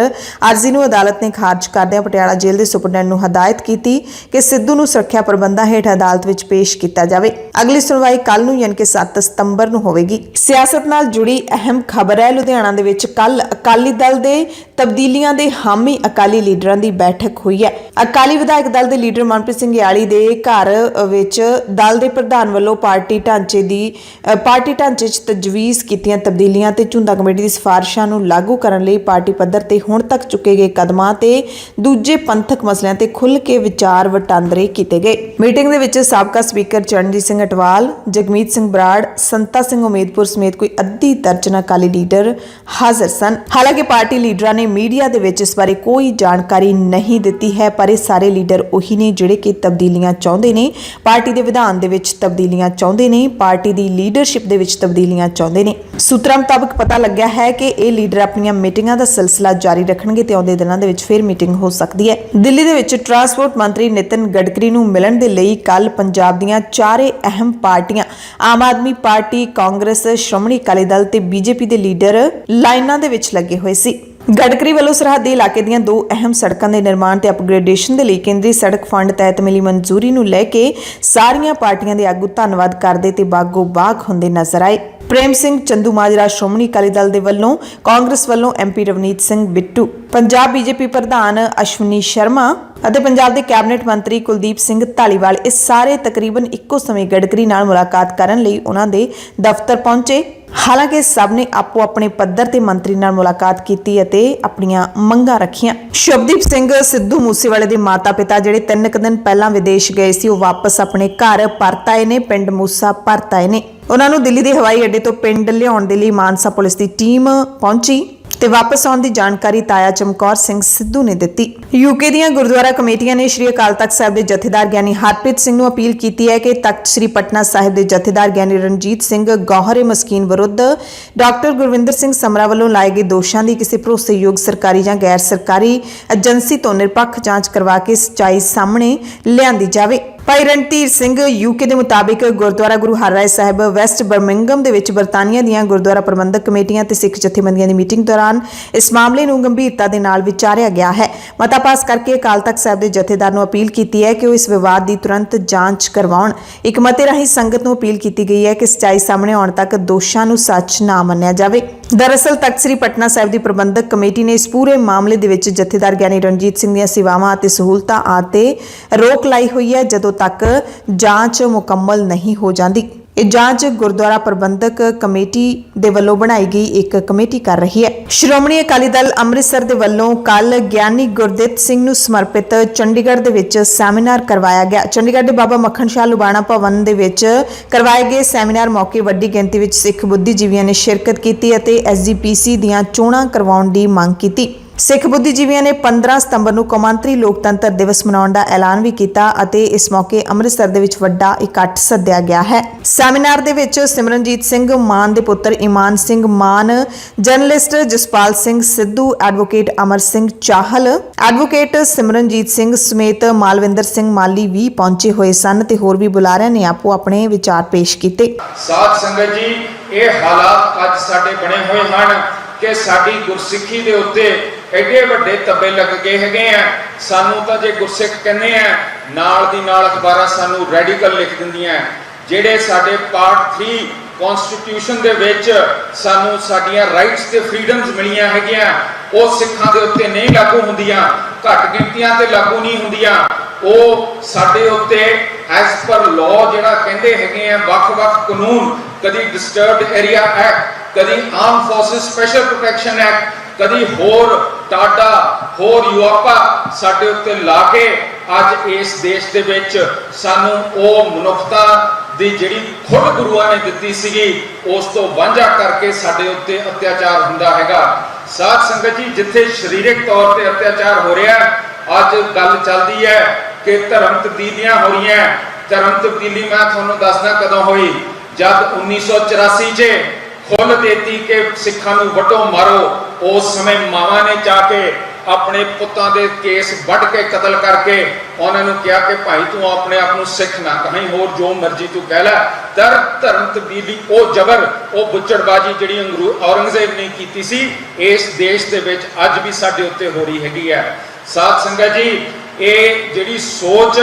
ਅਰਜ਼ੀ ਨੂੰ ਅਦਾਲਤ ਨੇ ਖਾਰਜ ਕਰਦਿਆਂ ਪਟਿਆਲਾ ਜੇਲ੍ਹ ਦੇ ਸੁਪਰਡੈਂਟ ਨੂੰ ਹਦਾਇਤ ਕੀਤੀ ਕਿ ਸਿੱਧੂ ਨੂੰ ਸੁਰੱਖਿਆ ਪ੍ਰਬੰਧਾਂ ਹੇਠ ਅਦਾਲਤ ਵਿੱਚ ਪੇਸ਼ ਕੀਤਾ ਜਾਵੇ। ਅਗਲੀ ਸੁਣਵਾਈ ਕੱਲ ਨੂੰ ਯਾਨੀ ਕਿ 7 ਸਤੰਬਰ ਨੂੰ ਹੋਵੇਗੀ। ਸਿਆਸਤ ਨਾਲ ਜੁੜੀ ਅਹਿਮ ਖਬਰ ਹੈ। ਲੁਧਿਆਣਾ ਦੇ ਵਿੱਚ ਕੱਲ ਅਕਾਲੀ ਦਲ ਦੇ ਤਬਦੀਲੀਆਂ ਦੇ ਹਾਮੀ ਅਕਾਲੀ ਲੀਡਰਾਂ ਦੀ ਬੈਠਕ ਹੋਈ ਹੈ। ਅਕਾਲੀ ਵਿਧਾਇਕ ਦਲ ਦੇ ਲੀਡਰ ਮਨਪ੍ਰੀਤ ਸਿੰਘ ਯਾਲੀ ਦੇ ਘਰ ਵਿੱਚ ਦਲ ਦੇ ਪ੍ਰਧਾਨ ਵੱਲੋਂ ਪਾਰਟੀ ਢਾਂਚੇ 'ਚ ਤਜਵੀਜ਼ ਕੀਤੀਆਂ ਤਬਦੀਲੀਆਂ ਤੇ ਝੁੰਦਾ ਕਮੇਟੀ ਦੀ ਸਿਫਾਰਿਸ਼ਾਂ ਨੂੰ ਲਾਗੂ ਕਰਨ ਲਈ ਪਾਰਟੀ ਪੱਧਰ ਤੇ ਹੁਣ ਤੱਕ ਚੁੱਕੇ ਗਏ ਕਦਮਾਂ ਤੇ ਦੂਜੇ ਪੰਥਕ ਮਸਲਿਆਂ ਤੇ ਖੁੱਲ੍ਹ ਕੇ ਵਿਚਾਰ ਵਟਾਂਦਰੇ ਕੀਤੇ ਗਏ। ਮੀਟਿੰਗ ਦੇ ਵਿੱਚ ਸਾਬਕਾ ਸਪੀਕਰ ਚਰਨਜੀਤ ਸਿੰਘ ਅਟਵਾਲ, ਜਗਮੀਤ ਸਿੰਘ ਬਰਾੜ, ਸੰਤਾ ਸਿੰਘ ਉਮੇਦਪੁਰ ਸਮੇਤ ਕੋਈ ਅੱਧੀ ਦਰਜਨ ਅਕਾਲੀ ਲੀਡਰ ਹਾਜ਼ਰ ਸਨ। ਹਾਲਾਂਕਿ ਪਾਰਟੀ ਲੀਡਰਾਂ ਨੇ ਮੀਡੀਆ ਦੇ ਵਿੱਚ ਇਸ ਬਾਰੇ ਕੋਈ ਜਾਣਕਾਰੀ ਨਹੀਂ ਦਿੱਤੀ ਹੈ, ਪਰ ਇਹ ਸਾਰੇ ਲੀਡਰ ਉਹੀ ਨੇ ਜਿਹੜੇ ਕਿ ਤਬਦੀਲੀਆਂ ਚਾਹੁੰਦੇ ਨੇ, ਪਾਰਟੀ ਦੇ ਵਿਧਾਨ ਦੇ ਵਿੱਚ ਤਬਦੀਲੀਆਂ ਚਾਹੁੰਦੇ ਨੇ, ਪਾਰਟੀ ਦੀ ਲੀਡਰਸ਼ਿਪ ਦੇ ਵਿੱਚ ਤਬਦੀਲੀਆਂ ਚਾਹੁੰਦੇ ਨੇ। ਸੂਤਰਾਂ ਮੁਤਾਬਕ ਪਤਾ ਲੱਗਿਆ ਹੈ ਕਿ ਇਹ ਲੀਡਰ ਆਪਣੀਆਂ ਮੀਟਿੰਗਾਂ ਦਾ ਸਿਲਸਿਲਾ ਜਾਰੀ ਰੱਖਣਗੇ ਤੇ ਆਉਂਦੇ ਦਿਨਾਂ ਦੇ ਵਿੱਚ ਫਿਰ ਮੀਟਿੰਗ ਹੋ ਸਕਦੀ ਹੈ। ਦਿੱਲੀ ਦੇ ਵਿੱਚ ਟਰਾਂਸਪੋਰਟ ਮੰਤਰੀ ਨਿਤਿਨ ਗਡਕਰੀ ਨੂੰ ਮਿਲਣ ਦੇ ਲਈ ਕੱਲ ਪੰਜਾਬ ਦੀਆਂ ਚਾਰੇ ਅਹਿਮ ਪਾਰਟੀਆਂ ਆਮ ਆਦਮੀ ਪਾਰਟੀ, ਕਾਂਗਰਸ, ਸ਼੍ਰੋਮਣੀ ਅਕਾਲੀ ਦਲ ਤੇ ਬੀਜੇਪੀ ਦੇ ਲੀਡਰ ਲਾਈਨਾਂ ਦੇ ਵਿੱਚ ਲੱਗੇ ਹੋਏ ਸੀ। ਗਡਕਰੀ ਵੱਲੋਂ ਸਰਹੱਦੀ ਇਲਾਕੇ ਦੀਆਂ 2 ਅਹਿਮ ਸੜਕਾਂ ਦੇ ਨਿਰਮਾਣ ਤੇ ਅਪਗ੍ਰੇਡੇਸ਼ਨ ਦੇ ਲਈ ਕੇਂਦਰੀ ਸੜਕ ਫੰਡ ਤਹਿਤ ਮਿਲੀ ਮਨਜ਼ੂਰੀ ਨੂੰ ਲੈ ਕੇ ਸਾਰੀਆਂ ਪਾਰਟੀਆਂ ਦੇ ਆਗੂ ਧੰਨਵਾਦ ਕਰਦੇ ਤੇ ਬਾਗੋ-ਬਾਗ ਹੁੰਦੇ ਨਜ਼ਰ ਆਏ। ਪ੍ਰੇਮ ਸਿੰਘ ਚੰਦੂਮਾਜਰਾ ਸ਼੍ਰੋਮਣੀ ਅਕਾਲੀ ਦਲ ਦੇ ਵੱਲੋਂ, ਕਾਂਗਰਸ ਵੱਲੋਂ MP ਰਵਨੀਤ ਸਿੰਘ ਬਿੱਟੂ, ਪੰਜਾਬ BJP ਪ੍ਰਧਾਨ ਅਸ਼ਵਨੀ ਸ਼ਰਮਾ ਅਤੇ ਪੰਜਾਬ ਦੇ ਕੈਬਨਿਟ ਮੰਤਰੀ ਕੁਲਦੀਪ ਸਿੰਘ ਧਾਲੀਵਾਲ ਇਹ ਸਾਰੇ ਤਕਰੀਬਨ ਇੱਕੋ ਸਮੇਂ ਗਡਕਰੀ ਨਾਲ ਮੁਲਾਕਾਤ ਕਰਨ ਲਈ ਉਹਨਾਂ ਦੇ ਦਫ਼ਤਰ ਪਹੁੰਚੇ। ਹਾਲਾਂਕਿ ਸਭ ਨੇ ਆਪੋ ਆਪਣੇ ਪੱਧਰ ਤੇ ਮੰਤਰੀ ਨਾਲ ਮੁਲਾਕਾਤ ਕੀਤੀ ਅਤੇ ਆਪਣੀਆਂ ਮੰਗਾਂ ਰੱਖੀਆਂ। ਸ਼ੁਭਦੀਪ ਸਿੰਘ ਸਿੱਧੂ ਮੂਸੇਵਾਲੇ ਦੇ ਮਾਤਾ-ਪਿਤਾ ਜਿਹੜੇ 3 ਦਿਨ ਪਹਿਲਾਂ ਵਿਦੇਸ਼ ਗਏ ਸੀ, ਉਹ ਵਾਪਸ ਆਪਣੇ ਘਰ ਪਰਤ ਆਏ ਨੇ, ਪਿੰਡ ਮੂਸਾ ਪਰਤ ਆਏ ਨੇ। ਉਹਨਾਂ ਨੂੰ ਦਿੱਲੀ ਦੇ ਹਵਾਈ ਅੱਡੇ ਤੋਂ ਪਿੰਡ ਲਿਆਉਣ ਦੇ ਲਈ ਮਾਨਸਾ ਪੁਲਿਸ ਦੀ ਟੀਮ ਪਹੁੰਚੀ ਤੇ ਵਾਪਸ ਆਉਣ ਦੀ ਜਾਣਕਾਰੀ ਤਾਇਆ ਚਮਕੌਰ ਸਿੰਘ ਸਿੱਧੂ ਨੇ ਦਿੱਤੀ। ਯੂਕੇ ਦੀਆਂ ਗੁਰਦੁਆਰਾ ਕਮੇਟੀਆਂ ਨੇ ਸ਼੍ਰੀ ਅਕਾਲ ਤਖਤ ਸਾਹਿਬ ਦੇ ਜਥੇਦਾਰ ਗਿਆਨੀ ਹਰਪ੍ਰੀਤ ਸਿੰਘ ਨੂੰ ਅਪੀਲ ਕੀਤੀ ਹੈ ਕਿ ਤਖਤ ਸ਼੍ਰੀ ਪਟਨਾ ਸਾਹਿਬ ਦੇ ਜਥੇਦਾਰ ਗਿਆਨੀ ਰਣਜੀਤ ਸਿੰਘ ਗੌਹਰੇ ਮਸਕੀਨ ਵਿਰੁੱਧ ਡਾਕਟਰ ਗੁਰਵਿੰਦਰ ਸਿੰਘ ਸਮਰਾ ਵੱਲੋਂ ਲਾਏ ਗਏ ਦੋਸ਼ਾਂ ਦੀ ਕਿਸੇ ਭਰੋਸੇਯੋਗ ਸਰਕਾਰੀ ਜਾਂ ਗੈਰ ਸਰਕਾਰੀ ਏਜੰਸੀ ਤੋਂ ਨਿਰਪੱਖ ਜਾਂਚ ਕਰਵਾ ਕੇ ਸੱਚਾਈ ਸਾਹਮਣੇ ਲਿਆਂਦੀ ਜਾਵੇ। ਭਾਈ ਰਣਧੀਰ ਸਿੰਘ ਯੂਕੇ ਦੇ ਮੁਤਾਬਿਕ ਗੁਰਦੁਆਰਾ ਗੁਰੂ ਹਰਰਾਏ ਸਾਹਿਬ ਵੈਸਟ ਬਰਮਿੰਗਮ ਦੇ ਵਿੱਚ ਬਰਤਾਨੀਆ ਦੀਆਂ ਗੁਰਦੁਆਰਾ ਪ੍ਰਬੰਧਕ ਕਮੇਟੀਆਂ ਤੇ ਸਿੱਖ ਜਥੇਬੰਦੀਆਂ ਦੀ ਮੀਟਿੰਗ ਦੌਰਾਨ ਇਸ ਮਾਮਲੇ ਨੂੰ ਗੰਭੀਰਤਾ ਦੇ ਨਾਲ ਵਿਚਾਰਿਆ ਗਿਆ ਹੈ। ਮਤਾ ਪਾਸ ਕਰਕੇ ਅਕਾਲ ਤਖਤ ਸਾਹਿਬ ਦੇ ਜਥੇਦਾਰ ਨੂੰ ਅਪੀਲ ਕੀਤੀ ਹੈ ਕਿ ਉਹ ਇਸ ਵਿਵਾਦ ਦੀ ਤੁਰੰਤ ਜਾਂਚ ਕਰਵਾਉਣ। ਇੱਕ ਮਤੇ ਰਾਹੀਂ ਸੰਗਤ ਨੂੰ ਅਪੀਲ ਕੀਤੀ ਗਈ ਹੈ ਕਿ ਸੱਚਾਈ ਸਾਹਮਣੇ ਆਉਣ ਤੱਕ ਦੋਸ਼ਾਂ ਨੂੰ ਸੱਚ ਨਾ ਮੰਨਿਆ ਜਾਵੇ। ਦਰਅਸਲ ਤਖਤ ਸ੍ਰੀ ਪਟਨਾ ਸਾਹਿਬ ਦੀ ਪ੍ਰਬੰਧਕ ਕਮੇਟੀ ਨੇ ਇਸ ਪੂਰੇ ਮਾਮਲੇ ਦੇ ਵਿੱਚ ਜਥੇਦਾਰ ਗਿਆਨੀ ਰਣਜੀਤ ਸਿੰਘ ਦੀਆਂ ਸੇਵਾਵਾਂ ਅਤੇ ਸਹੂਲਤਾਂ ਆਤੇ ਰੋਕ ਲਾਈ ਹੋਈ ਹੈ ਜਦੋਂ ਤੱਕ ਜਾਂਚ ਮੁਕੰਮਲ ਨਹੀਂ ਹੋ ਜਾਂਦੀ। ਇਹ ਜਾਂਚ ਗੁਰਦੁਆਰਾ ਪ੍ਰਬੰਧਕ ਕਮੇਟੀ ਦੇ ਵੱਲੋਂ ਬਣਾਈ ਗਈ ਇੱਕ ਕਮੇਟੀ ਕਰ ਰਹੀ ਹੈ। ਸ਼੍ਰੋਮਣੀ ਅਕਾਲੀ ਦਲ ਅੰਮ੍ਰਿਤਸਰ ਦੇ ਵੱਲੋਂ ਕੱਲ ਗਿਆਨੀ ਗੁਰਦਿੱਤ ਸਿੰਘ ਨੂੰ ਸਮਰਪਿਤ ਚੰਡੀਗੜ੍ਹ ਦੇ ਵਿੱਚ ਸੈਮੀਨਾਰ ਕਰਵਾਇਆ ਗਿਆ। ਚੰਡੀਗੜ੍ਹ ਦੇ ਬਾਬਾ ਮੱਖਣ ਸ਼ਾਹ ਲੁਬਾਣਾ ਭਵਨ ਦੇ ਵਿੱਚ ਕਰਵਾਏ ਗਏ ਸੈਮੀਨਾਰ ਮੌਕੇ ਵੱਡੀ ਗਿਣਤੀ ਵਿੱਚ ਸਿੱਖ ਬੁੱਧੀਜੀਵੀਆਂ ਨੇ ਸ਼ਿਰਕਤ ਕੀਤੀ ਅਤੇ SGPC ਦੀਆਂ ਚੋਣਾਂ ਕਰਵਾਉਣ ਦੀ ਮੰਗ ਕੀਤੀ। ਸਿੱਖ ਬੁੱਧੀਜੀਵੀਆਂ ਨੇ 15 ਸਤੰਬਰ ਨੂੰ ਕੌਮਾਂਤਰੀ ਲੋਕਤੰਤਰ ਦਿਵਸ ਮਨਾਉਣ ਦਾ ਐਲਾਨ ਵੀ ਕੀਤਾ ਅਤੇ ਇਸ ਮੌਕੇ ਅੰਮ੍ਰਿਤਸਰ ਦੇ ਵਿੱਚ ਵੱਡਾ ਇਕੱਠ ਸੱਦਿਆ ਗਿਆ ਹੈ। ਸੈਮੀਨਾਰ ਦੇ ਵਿੱਚ ਸਿਮਰਨਜੀਤ ਸਿੰਘ ਮਾਨ ਦੇ ਪੁੱਤਰ ਇਮਾਨ ਸਿੰਘ ਮਾਨ, journalist Jaspal Singh Sidhu, advocate Amar Singh Chahal, advocate Simranjeet Singh ਸਮੇਤ ਮਾਲਵਿੰਦਰ ਸਿੰਘ ਮਾਲੀ ਵੀ ਪਹੁੰਚੇ ਹੋਏ ਸਨ ਤੇ ਹੋਰ ਵੀ ਬੁਲਾਰਿਆਂ ਨੇ ਆਪੋ ਆਪਣੇ ਵਿਚਾਰ ਪੇਸ਼ ਕੀਤੇ। ਸਾਧ ਸੰਗਤ ਜੀ, ਇਹ ਹਾਲਾਤ ਅੱਜ ਸਾਡੇ ਬਣੇ ਹੋਏ ਹਨ ਕਿ ਸਾਡੀ ਗੁਰਸਿੱਖੀ ਦੇ ਉੱਤੇ ਐਡੇ ਵੱਡੇ ਤੱਬੇ ਲੱਗ ਗਏ ਹੈਗੇ ਆ। ਸਾਨੂੰ ਤਾਂ ਜੇ ਗੁਰਸਿੱਖ ਕਹਿੰਦੇ ਆ, ਨਾਲ ਦੀ ਨਾਲ ਅਖਬਾਰਾਂ ਸਾਨੂੰ ਰੈਡੀਕਲ ਲਿਖ ਦਿੰਦੀਆਂ। ਜਿਹੜੇ ਸਾਡੇ ਪਾਰਟ 3 ਕਨਸਟੀਟਿਊਸ਼ਨ ਦੇ ਵਿੱਚ ਸਾਨੂੰ ਸਾਡੀਆਂ ਰਾਈਟਸ ਤੇ ਫਰੀडम्स ਮਿਲੀਆਂ ਹੈਗੀਆਂ, ਉਹ ਸਿੱਖਾਂ ਦੇ ਉੱਤੇ ਨਹੀਂ ਲਾਗੂ ਹੁੰਦੀਆਂ, ਘੱਟ ਗਿਣਤੀਆਂ ਤੇ ਲਾਗੂ ਨਹੀਂ ਹੁੰਦੀਆਂ। ਉਹ ਸਾਡੇ ਉੱਤੇ ਐਜ਼ ਪਰ ਲਾਅ ਜਿਹੜਾ ਕਹਿੰਦੇ ਹੈਗੇ ਆ ਵੱਖ-ਵੱਖ ਕਾਨੂੰਨ, ਕਦੀ ਡਿਸਟਰਬਡ ਏਰੀਆ ਐਕਟ, ਕਦੀ ਆਰਮ ਫੋਰਸਿਸ ਸਪੈਸ਼ਲ ਪ੍ਰੋਟੈਕਸ਼ਨ ਐਕਟ, ਕਦੀ ਹੋਰ ਟਾਡਾ, ਹੋਰ ਯੂਆਪਾ ਸਾਡੇ ਉੱਤੇ ਲਾ ਕੇ ਅੱਜ ਇਸ ਦੇਸ਼ ਦੇ ਵਿੱਚ ਸਾਨੂੰ ਉਹ ਮਨੁੱਖਤਾ ਦੀ ਜਿਹੜੀ ਖੁਦ ਗੁਰੂਆਂ ਨੇ ਦਿੱਤੀ ਸੀਗੀ ਉਸ ਤੋਂ ਵਾਂਝਾ ਕਰਕੇ ਸਾਡੇ ਉੱਤੇ ਅਤਿਆਚਾਰ ਹੁੰਦਾ ਹੈਗਾ। ਸਾਧ ਸੰਗਤ ਜੀ, ਜਿੱਥੇ ਸਰੀਰਕ ਤੌਰ ਤੇ ਅਤਿਆਚਾਰ ਹੋ ਰਿਹਾ, ਅੱਜ ਗੱਲ ਚੱਲਦੀ ਹੈ ਕਿ ਧਰਮ ਤਬਦੀਲੀਆਂ ਹੋ ਰਹੀਆਂ। ਧਰਮ ਤਬਦੀਲੀ ਮੈਂ ਤੁਹਾਨੂੰ ਦੱਸਦਾ ਕਦੋਂ ਹੋਈ, ਜਦ 1984 'ਚ ਖੁੱਲ੍ਹ ਦੇਤੀ ਕਿ ਸਿੱਖਾਂ ਨੂੰ ਵੱਢੋ ਮਾਰੋ। ਉਸ ਸਮੇਂ ਮਾਵਾਂ ਨੇ ਜਾ ਕੇ ਆਪਣੇ ਪੁੱਤਾਂ ਦੇ ਕੇਸ ਵੱਢ ਕੇ ਕਤਲ ਕਰਕੇ ਉਹਨਾਂ ਨੂੰ ਕਿਹਾ ਕਿ ਭਾਈ ਤੂੰ ਆਪਣੇ ਆਪ ਨੂੰ ਸਿੱਖ ਨਾ ਕਹੀਂ, ਹੋਰ ਜੋ ਮਰਜ਼ੀ ਤੂੰ ਕਹਿ ਲੈ। ਧਰਮ ਤਬਦੀਲੀ, ਉਹ ਜ਼ਬਰ, ਉਹ ਬੁੱਚੜਬਾਜੀ ਜਿਹੜੀ ਔਰੰਗਜ਼ੇਬ ਨੇ ਕੀਤੀ ਸੀ, ਇਸ ਦੇਸ਼ ਦੇ ਵਿੱਚ ਅੱਜ ਵੀ ਸਾਡੇ ਉੱਤੇ ਹੋ ਰਹੀ ਹੈਗੀ ਹੈ। ਸਾਧ ਸੰਗਤ ਜੀ, ਇਹ ਜਿਹੜੀ ਸੋਚ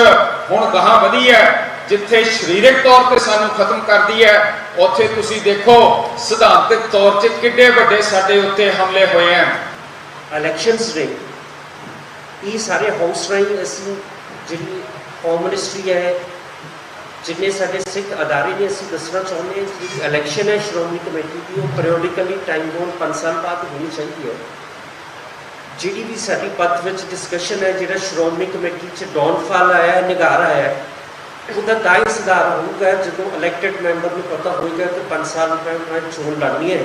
ਹੁਣ ਗਾਹਾਂ ਵਧੀ ਹੈ, ਜਿੱਥੇ ਸਰੀਰਕ ਤੌਰ ਤੇ ਸਾਨੂੰ ਖਤਮ ਕਰਦੀ ਹੈ, ਉੱਥੇ ਤੁਸੀਂ ਦੇਖੋ ਸਿਧਾਂਤਕ ਤੌਰ ਤੇ ਕਿੱਡੇ ਵੱਡੇ ਸਾਡੇ ਉੱਤੇ ਹਮਲੇ ਹੋਏ ਹਨ। ਇਲੈਕਸ਼ਨਸ ਨੇ ਇਹ ਸਾਰੇ ਹਾਊਸ ਰਾਹੀਂ ਅਸੀਂ ਜਿਹੜੀ ਹੋਮ ਮਿਨਿਸਟਰੀ ਹੈ, ਜਿੰਨੇ ਸਾਡੇ ਸਿੱਖ ਅਦਾਰੇ ਨੇ, ਅਸੀਂ ਦੱਸਣਾ ਚਾਹੁੰਦੇ ਹਾਂ ਕਿ ਜਿਹੜੀ ਇਲੈਕਸ਼ਨ ਹੈ ਸ਼੍ਰੋਮਣੀ ਕਮੇਟੀ ਦੀ, ਉਹ ਪੀਰੀਓਡਿਕਲੀ ਟਾਈਮ ਜ਼ੋਨ 5 ਸਾਲ ਬਾਅਦ ਹੋਣੀ ਚਾਹੀਦੀ ਹੈ। ਜਿਹੜੀ ਵੀ ਸਾਡੀ ਪੱਤ ਵਿੱਚ ਡਿਸਕਸ਼ਨ ਹੈ, ਜਿਹੜਾ ਸ਼੍ਰੋਮਣੀ ਕਮੇਟੀ 'ਚ ਡਾਊਨਫਾਲ ਆਇਆ, ਨਿਗਾਰ ਆਇਆ, ਉਹਦਾ ਤਾਂ ਹੀ ਸੁਧਾਰ ਹੋਊਗਾ ਜਦੋਂ ਇਲੈਕਟਡ ਮੈਂਬਰ ਨੂੰ ਪਤਾ ਹੋਏਗਾ ਕਿ 5 ਸਾਲ ਮੈਂ ਚੋਣ ਲੜਨੀ ਹੈ,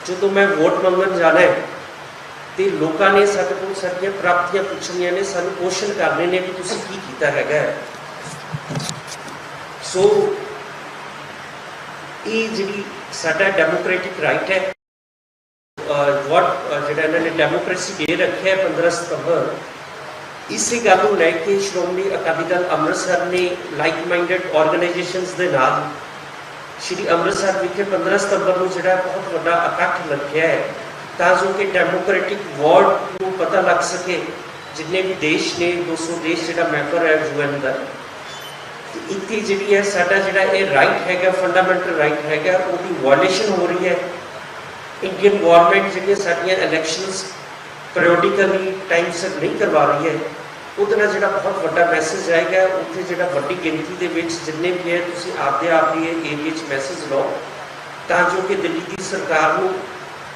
ਜਦੋਂ ਮੈਂ ਵੋਟ ਮੰਗਣ ਜਾਣਾ ਹੈ ਤੇ ਲੋਕਾਂ ਨੇ ਸਾਡੇ ਕੋਲ ਸਾਡੀਆਂ ਪ੍ਰਾਪਤੀਆਂ ਪੁੱਛਣੀਆਂ ਨੇ, ਸਾਨੂੰ ਕੁਐਸਚਨ ਕਰਨੇ ਨੇ ਵੀ ਤੁਸੀਂ ਕੀ ਕੀਤਾ ਹੈਗਾ। ਸੋ ਇਹ ਜਿਹੜੀ ਸਾਡਾ ਡੈਮੋਕ੍ਰੈਟਿਕ ਰਾਈਟ ਹੈ, ਜਿਹੜਾ ਇਹਨਾਂ ਨੇ ਡੈਮੋਕ੍ਰੇਸੀ ਡੇ ਰੱਖਿਆ 15 ਸਤੰਬਰ, ਇਸੇ ਗੱਲ ਨੂੰ ਲੈ ਕੇ ਸ਼੍ਰੋਮਣੀ ਅਕਾਲੀ ਦਲ ਅੰਮ੍ਰਿਤਸਰ ਨੇ ਲਾਈਕ ਮਾਈਂਡਡ ਆਰਗੇਨਾਈਜੇਸ਼ਨਸ ਦੇ ਨਾਲ ਸ਼੍ਰੀ ਅੰਮ੍ਰਿਤਸਰ ਵਿਖੇ 15 ਸਤੰਬਰ ਨੂੰ ਜਿਹੜਾ ਬਹੁਤ ਵੱਡਾ ਇਕੱਠ ਲੱਗਿਆ ਹੈ, ਤਾਂ ਜੋ ਕਿ ਡੈਮੋਕ੍ਰੈਟਿਕ ਵਰਲਡ ਨੂੰ ਪਤਾ ਲੱਗ ਸਕੇ, ਜਿੰਨੇ ਵੀ ਦੇਸ਼ ਨੇ 200 ਦੇਸ਼ ਜਿਹੜਾ ਮੈਂਬਰ ਹੈ UN ਦਾ, ਇੱਥੇ ਜਿਹੜੀ ਹੈ ਸਾਡਾ ਜਿਹੜਾ ਇਹ ਰਾਈਟ ਹੈਗਾ, ਫੰਡਾਮੈਂਟਲ ਰਾਈਟ ਹੈਗਾ, ਉਹਦੀ ਵਾਇਲੇਸ਼ਨ ਹੋ ਰਹੀ ਹੈ। ਇੰਡੀਅਨ ਗਵਰਨਮੈਂਟ ਜਿਹੜੀਆਂ ਸਾਡੀਆਂ ਇਲੈਕਸ਼ਨਸ ਪੀਰੀਓਡਿਕਲੀ ਟਾਈਮ ਸਿਰ ਨਹੀਂ ਕਰਵਾ ਰਹੀ ਹੈ, ਉਹਦੇ ਨਾਲ ਜਿਹੜਾ ਬਹੁਤ ਵੱਡਾ ਮੈਸੇਜ ਆਏਗਾ। ਉੱਥੇ ਜਿਹੜਾ ਵੱਡੀ ਗਿਣਤੀ ਦੇ ਵਿੱਚ ਜਿੰਨੇ ਵੀ ਹੈ, ਤੁਸੀਂ ਆਪਦੇ ਆਪ ਹੀ ਇਹ ਏਰੀਏ 'ਚ ਮੈਸੇਜ ਲਓ, ਤਾਂ ਜੋ ਕਿ ਦਿੱਲੀ ਦੀ ਸਰਕਾਰ ਨੂੰ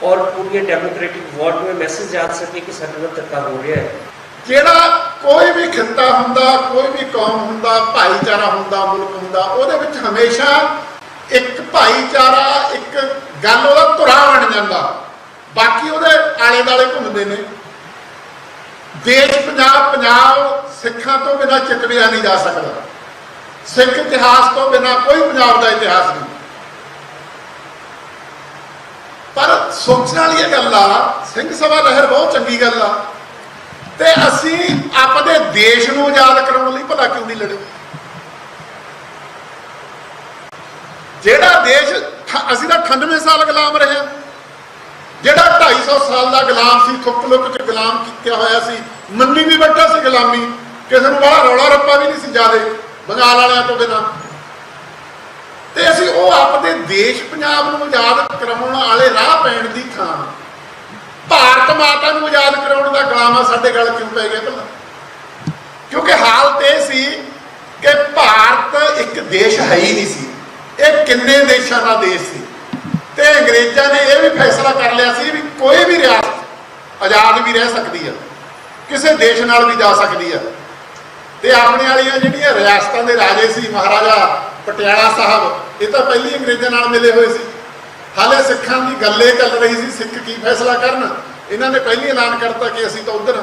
ਔਰ ਪੂਰੀ ਡੈਮੋਕ੍ਰੈਟਿਕ ਵਰਲਡ ਨੂੰ ਮੈਸੇਜ ਆ ਸਕੇ ਕਿ ਸਾਡੇ ਨਾਲ ਧੱਕਾ ਹੋ ਰਿਹਾ ਹੈ। ਜਿਹੜਾ ਕੋਈ ਵੀ ਖਿੱਤਾ ਹੁੰਦਾ, ਕੋਈ ਵੀ ਕੌਮ ਹੁੰਦਾ, ਭਾਈਚਾਰਾ ਹੁੰਦਾ, ਮੁਲਕ ਹੁੰਦਾ, ਉਹਦੇ ਵਿੱਚ ਹਮੇਸ਼ਾ ਇੱਕ ਭਾਈਚਾਰਾ, ਇੱਕ ਗੱਲ ਉਹਦਾ ਧੁਰਾ ਬਣ ਜਾਂਦਾ, ਬਾਕੀ ਉਹਦੇ ਆਲੇ ਦੁਆਲੇ ਘੁੰਮਦੇ ਨੇ। ਦੇਸ਼ ਪੰਜਾਬ ਸਿੱਖਾਂ ਤੋਂ ਬਿਨਾਂ ਚਿਤਰਿਆ ਨਹੀਂ ਜਾ ਸਕਦਾ। ਸਿੱਖ ਇਤਿਹਾਸ ਤੋਂ ਬਿਨਾਂ ਕੋਈ ਪੰਜਾਬ ਦਾ ਇਤਿਹਾਸ ਨਹੀਂ। ਪਰ ਸੋਚਣ ਵਾਲੀ ਇਹ ਗੱਲ ਆ, ਸਿੰਘ ਸਭਾ ਲਹਿਰ ਬਹੁਤ ਚੰਗੀ ਗੱਲ ਆ, ਤੇ ਅਸੀਂ ਆਪਣੇ ਦੇਸ਼ ਨੂੰ ਆਜ਼ਾਦ ਕਰਾਉਣ ਲਈ ਭਲਾ ਕਿਉਂ ਨਹੀਂ ਲੜੇ? ਜਿਹੜਾ ਦੇਸ਼ ਅਸੀਂ ਤਾਂ 98 ਸਾਲ ਗੁਲਾਮ ਰਹੇ ਹਾਂ, ਜਿਹੜਾ 250 ਸਾਲ ਦਾ ਗੁਲਾਮ ਸੀ, ਥੁੱਕ ਲੁੱਕ ਚ ਗੁਲਾਮ ਕੀਤਾ ਹੋਇਆ ਸੀ, ਮੰਨੀ ਵੀ ਬੈਠਾ ਸੀ ਗੁਲਾਮੀ, ਕਿਸੇ ਨੂੰ ਬੜਾ ਰੌਲਾ ਰੱਪਾ ਵੀ ਨਹੀਂ ਸੀ ਜ਼ਿਆਦੇ ਬੰਗਾਲ ਵਾਲਿਆਂ ਤੋਂ ਬਿਨਾਂ। ਤੇ ਅਸੀਂ ਉਹ ਆਪਣੇ ਦੇਸ਼ ਪੰਜਾਬ ਨੂੰ ਆਜ਼ਾਦ ਕਰਾਉਣ ਵਾਲੇ ਰਾਹ ਪੈਣ ਦੀ ਥਾਂ ਭਾਰਤ ਮਾਤਾ ਨੂੰ ਆਜ਼ਾਦ ਕਰਾਉਣ ਦਾ ਗੁਲਾਮਾ ਸਾਡੇ ਗਲ ਕਿਉਂ ਪੈ ਗਿਆ ਭਲਾ? ਕਿਉਂਕਿ ਹਾਲਤ ਇਹ ਸੀ ਕਿ ਭਾਰਤ ਇੱਕ ਦੇਸ਼ ਹੈ ਹੀ ਨਹੀਂ ਸੀ, ਇਹ ਕਿੰਨੇ ਦੇਸ਼ਾਂ ਦਾ ਦੇਸ਼ ਸੀ। ਤੇ ਅੰਗਰੇਜ਼ਾਂ ਨੇ ਇਹ ਵੀ ਫੈਸਲਾ ਕਰ ਲਿਆ ਸੀ ਵੀ ਕੋਈ ਵੀ ਰਿਆਸਤ ਆਜ਼ਾਦ ਵੀ ਰਹਿ ਸਕਦੀ ਹੈ, ਕਿਸੇ ਦੇਸ਼ ਨਾਲ ਵੀ ਜਾ ਸਕਦੀ ਹੈ। ਤੇ ਆਪਣੇ ਵਾਲੀਆਂ ਜਿਹੜੀਆਂ ਰਿਆਸਤਾਂ ਦੇ ਰਾਜੇ ਸੀ, ਮਹਾਰਾਜਾ ਪਟਿਆਲਾ ਸਾਹਿਬ, ਇਹ ਤਾਂ ਪਹਿਲੀ ਅੰਗਰੇਜ਼ਾਂ ਨਾਲ ਮਿਲੇ ਹੋਏ ਸੀ। ਹਾਲੇ ਸਿੱਖਾਂ ਦੀ ਗੱਲ ਇਹ ਚੱਲ ਰਹੀ ਸੀ, ਸਿੱਖ ਕੀ ਫੈਸਲਾ ਕਰਨ। ਇਹਨਾਂ ਨੇ ਪਹਿਲੀ ਐਲਾਨ ਕਰਤਾ ਕਿ ਅਸੀਂ ਤਾਂ ਉੱਧਰ,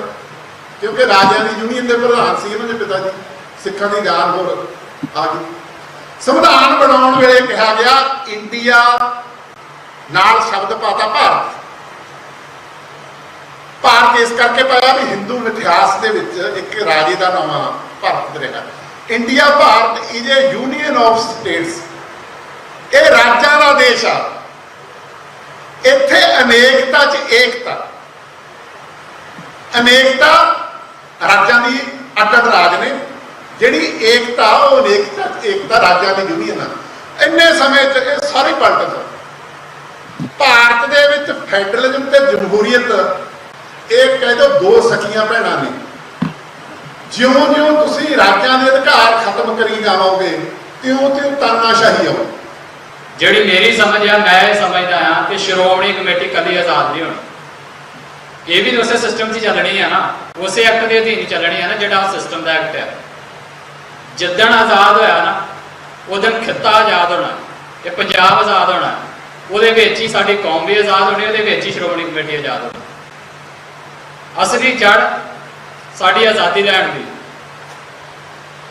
ਕਿਉਂਕਿ ਰਾਜਿਆਂ ਦੀ ਯੂਨੀਅਨ ਦੇ ਪ੍ਰਧਾਨ ਸੀ ਇਹਨਾਂ ਦੇ ਪਿਤਾ ਜੀ, ਸਿੱਖਾਂ ਦੀ ਜਾਨ ਹੋਰ ਆ ਗਈ। ਸੰਵਿਧਾਨ ਬਣਾਉਣ ਵੇਲੇ ਕਿਹਾ ਗਿਆ ਇੰਡੀਆ, ਨਾਲ ਸ਼ਬਦ ਪਾਤਾ ਭਾਰਤ। ਭਾਰਤ ਇਸ ਕਰਕੇ ਪਾਇਆ ਵੀ ਹਿੰਦੂ ਇਤਿਹਾਸ ਦੇ ਵਿੱਚ ਇੱਕ ਰਾਜੇ ਦਾ ਨਾਮ ਭਾਰਤ ਰਿਹਾ। India, Bharat is a union of states, ਇਹ ਰਾਜਾਂ ਦਾ ਦੇਸ਼ ਆ। ਇੱਥੇ ਅਨੇਕਤਾ 'ਚ ਏਕਤਾ, ਅਨੇਕਤਾ ਰਾਜਾਂ ਦੀ ਅੱਡ ਰਾਜ ਨੇ, ਜਿਹੜੀ ਏਕਤਾ ਉਹ ਅਨੇਕਤਾ ਏਕਤਾ ਰਾਜਾਂ ਦੀ ਯੂਨੀਅਨ ਆ। ਇੰਨੇ ਸਮੇਂ 'ਚ ਇਹ ਸਾਰੀ ਪਲਟ ਗਈ। ਭਾਰਤ ਦੇ ਵਿੱਚ ਫੈਡਰਲਿਜ਼ਮ ਤੇ ਜਮਹੂਰੀਅਤ ਇਹ ਕਹਿ ਦਿਓ ਦੋ ਸਕੀਆਂ ਭੈਣਾਂ ਨੇ। ਜਿਉਂ-ਜਿਉਂ ਤੁਸੀਂ ਰਾਜਾਂ ਦੇ ਅਧਿਕਾਰ ਖਤਮ ਕਰੀ ਜਾਵੋਗੇ ਤਿਉਂ-ਤਿਉਂ ਤਾਨਾਸ਼ਾਹੀ ਆਉ। ਜਿਹੜੀ ਮੇਰੀ ਸਮਝ ਆ, ਮੈਂ ਇਹ ਸਮਝਦਾ ਹਾਂ ਕਿ ਸ਼੍ਰੋਮਣੀ ਕਮੇਟੀ ਕਦੀ ਆਜ਼ਾਦ ਨਹੀਂ ਹੋਣੀ। ਇਹ ਵੀ ਉਸੇ ਸਿਸਟਮ 'ਚ ਚੱਲਣੀ ਹੈ ਨਾ, ਉਸੇ ਐਕਟ ਦੇ ਅਧੀਨ ਚੱਲਣੀ ਹੈ ਨਾ ਜਿਹੜਾ ਸਿਸਟਮ ਦਾ ਐਕਟ ਹੈ। ਜਿੱਦਣ ਆਜ਼ਾਦ ਹੋਇਆ ਨਾ ਉਦੋਂ ਖਿੱਤਾ ਆਜ਼ਾਦ ਹੋਣਾ, ਇਹ ਪੰਜਾਬ ਆਜ਼ਾਦ ਹੋਣਾ, ਉਹਦੇ ਵਿੱਚ ਹੀ ਸਾਡੀ ਕੌਮ ਵੀ ਆਜ਼ਾਦ ਹੋਣੀ, ਉਹਦੇ ਵਿੱਚ ਹੀ ਸ਼੍ਰੋਮਣੀ ਕਮੇਟੀ ਆਜ਼ਾਦ ਹੋਣੀ। ਅਸਲੀ ਜੜ ਸਾਡੀ ਆਜ਼ਾਦੀ ਲੈਣ ਦੀ।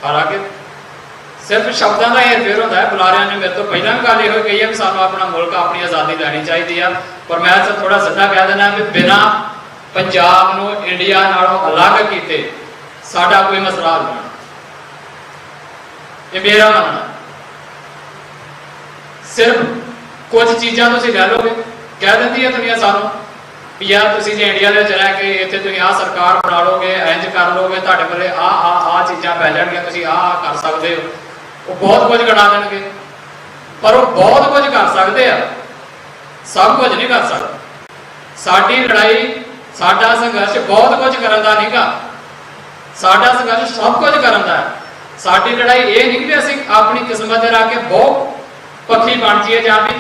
ਹਾਲਾਂਕਿ ਸਿਰਫ ਸ਼ਬਦਾਂ ਦਾ ਹੇਰ-ਫੇਰ ਹੁੰਦਾ ਹੈ। ਬੁਲਾਰਿਆਂ ਨੇ ਮੇਰੇ ਤੋਂ ਪਹਿਲਾਂ ਵੀ ਗੱਲ ਇਹੋ ਕਹੀ ਹੈ ਕਿ ਸਾਨੂੰ ਆਪਣਾ ਮੁਲਕ, ਆਪਣੀ ਆਜ਼ਾਦੀ ਲੈਣੀ ਚਾਹੀਦੀ ਆ, ਪਰ ਮੈਂ ਥੋੜਾ ਸਿੱਧਾ ਕਹਿ ਦਿੰਦਾ ਕਿ ਬਿਨਾਂ ਪੰਜਾਬ ਨੂੰ ਇੰਡੀਆ ਨਾਲੋਂ ਅਲੱਗ ਕੀਤੇ ਸਾਡਾ ਕੋਈ ਮਸਲਾ ਹੱਲ ਨਹੀਂ। ਇਹ ਮੇਰਾ ਮੰਨਣਾ। ਸਿਰਫ ਕੁਝ ਚੀਜ਼ਾਂ ਤੁਸੀਂ ਲੈ ਲਓਗੇ, ਕਹਿ ਦਿੰਦੀ ਹੈ ਦੁਨੀਆ ਸਾਨੂੰ ਵੀ ਯਾਰ ਤੁਸੀਂ ਜੇ ਇੰਡੀਆ ਦੇ ਵਿੱਚ ਰਹਿ ਕੇ ਇੱਥੇ ਤੁਸੀਂ ਆਹ ਸਰਕਾਰ ਬਣਾ ਲਓਗੇ, ਇੰਜ ਕਰ ਲਓਗੇ, ਤੁਹਾਡੇ ਕੋਲੇ ਆਹ ਚੀਜ਼ਾਂ ਪੈ ਜਾਣਗੀਆਂ, ਤੁਸੀਂ ਆਹ ਕਰ ਸਕਦੇ ਹੋ। ਉਹ ਬਹੁਤ ਕੁਝ ਗਣਾ ਦੇਣਗੇ, ਪਰ ਉਹ ਬਹੁਤ ਕੁਝ ਕਰ ਸਕਦੇ ਆ, ਸਭ ਕੁਝ ਨਹੀਂ ਕਰ ਸਕਦੇ। ਸਾਡੀ ਲੜਾਈ, ਸਾਡਾ ਸੰਘਰਸ਼ ਬਹੁਤ ਕੁਝ ਕਰਨ ਦਾ ਨਹੀਂਗਾ। ਸਾਡਾ ਸੰਘਰਸ਼ ਸਭ ਕੁਝ ਕਰਨ ਦਾ ਹੈ। ਸਾਡੀ ਲੜਾਈ ਇਹ ਨਹੀਂ ਕਿ ਅਸੀਂ ਆਪਣੀ ਕਿਸਮਤ ਦੇ ਰੱਖ ਕੇ ਬਹੁਤ ਪੱਖੀ ਬਣ ਜਾਈਏ ਜਾਂ ਵੀ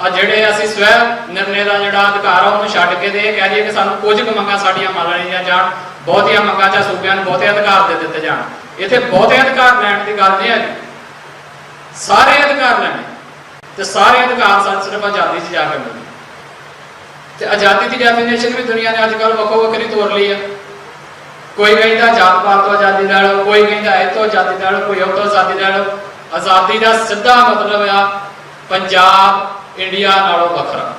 ਆ ਜਿਹੜੇ ਅਸੀਂ ਸਵੈ ਨਿਰਣੇ ਦਾ ਜਿਹੜਾ ਅਧਿਕਾਰ ਆ ਉਹਨੂੰ ਛੱਡ ਕੇ ਤੇ ਇਹ ਕਹਿ ਦਈਏ ਕਿ ਸਾਨੂੰ ਕੁਝ ਕੁ ਮੰਗਾਂ ਸਾਡੀਆਂ ਮੰਨ ਲੈਣੀਆਂ ਜਾਣ, ਬਹੁਤੀਆਂ ਮੰਗਾਂ ਜਾਂ ਸੂਬਿਆਂ ਨੂੰ ਬਹੁਤੇ ਅਧਿਕਾਰ ਦੇ ਦਿੱਤੇ ਜਾਣ। ਇੱਥੇ ਬਹੁਤੇ ਅਧਿਕਾਰ ਲੈਣ ਦੀ ਗੱਲ ਨਹੀਂ ਹੈ, ਸਾਰੇ ਅਧਿਕਾਰ ਲੈਣੇ ਤੇ ਸਾਰੇ ਅਧਿਕਾਰ ਸਾਨੂੰ ਸਿਰਫ ਆਜ਼ਾਦੀ 'ਚ ਜਾ ਕੇ ਮਿਲਣੇ। ਤੇ ਆਜ਼ਾਦੀ ਦੀ ਡੈਫੀਨੇਸ਼ਨ ਵੀ ਦੁਨੀਆ ਨੇ ਅੱਜ ਕੱਲ੍ਹ ਵੱਖੋ ਵੱਖਰੀ ਤੋਰ ਲਈ ਹੈ। ਕੋਈ ਕਹਿੰਦਾ ਜਾਤ ਪਾਤ ਤੋਂ ਆਜ਼ਾਦੀ ਲੈ ਲਓ, ਕੋਈ ਕਹਿੰਦਾ ਇਹ ਤੋਂ ਆਜ਼ਾਦੀ ਲੈ ਲਓ, ਕੋਈ ਉਹ ਤੋਂ ਆਜ਼ਾਦੀ ਲੈ ਲਓ। ਆਜ਼ਾਦੀ ਦਾ ਸਿੱਧਾ ਮਤਲਬ ਆ ਪੰਜਾਬ ਇੰਡੀਆ ਨਾਲੋਂ ਵੱਖਰਾ।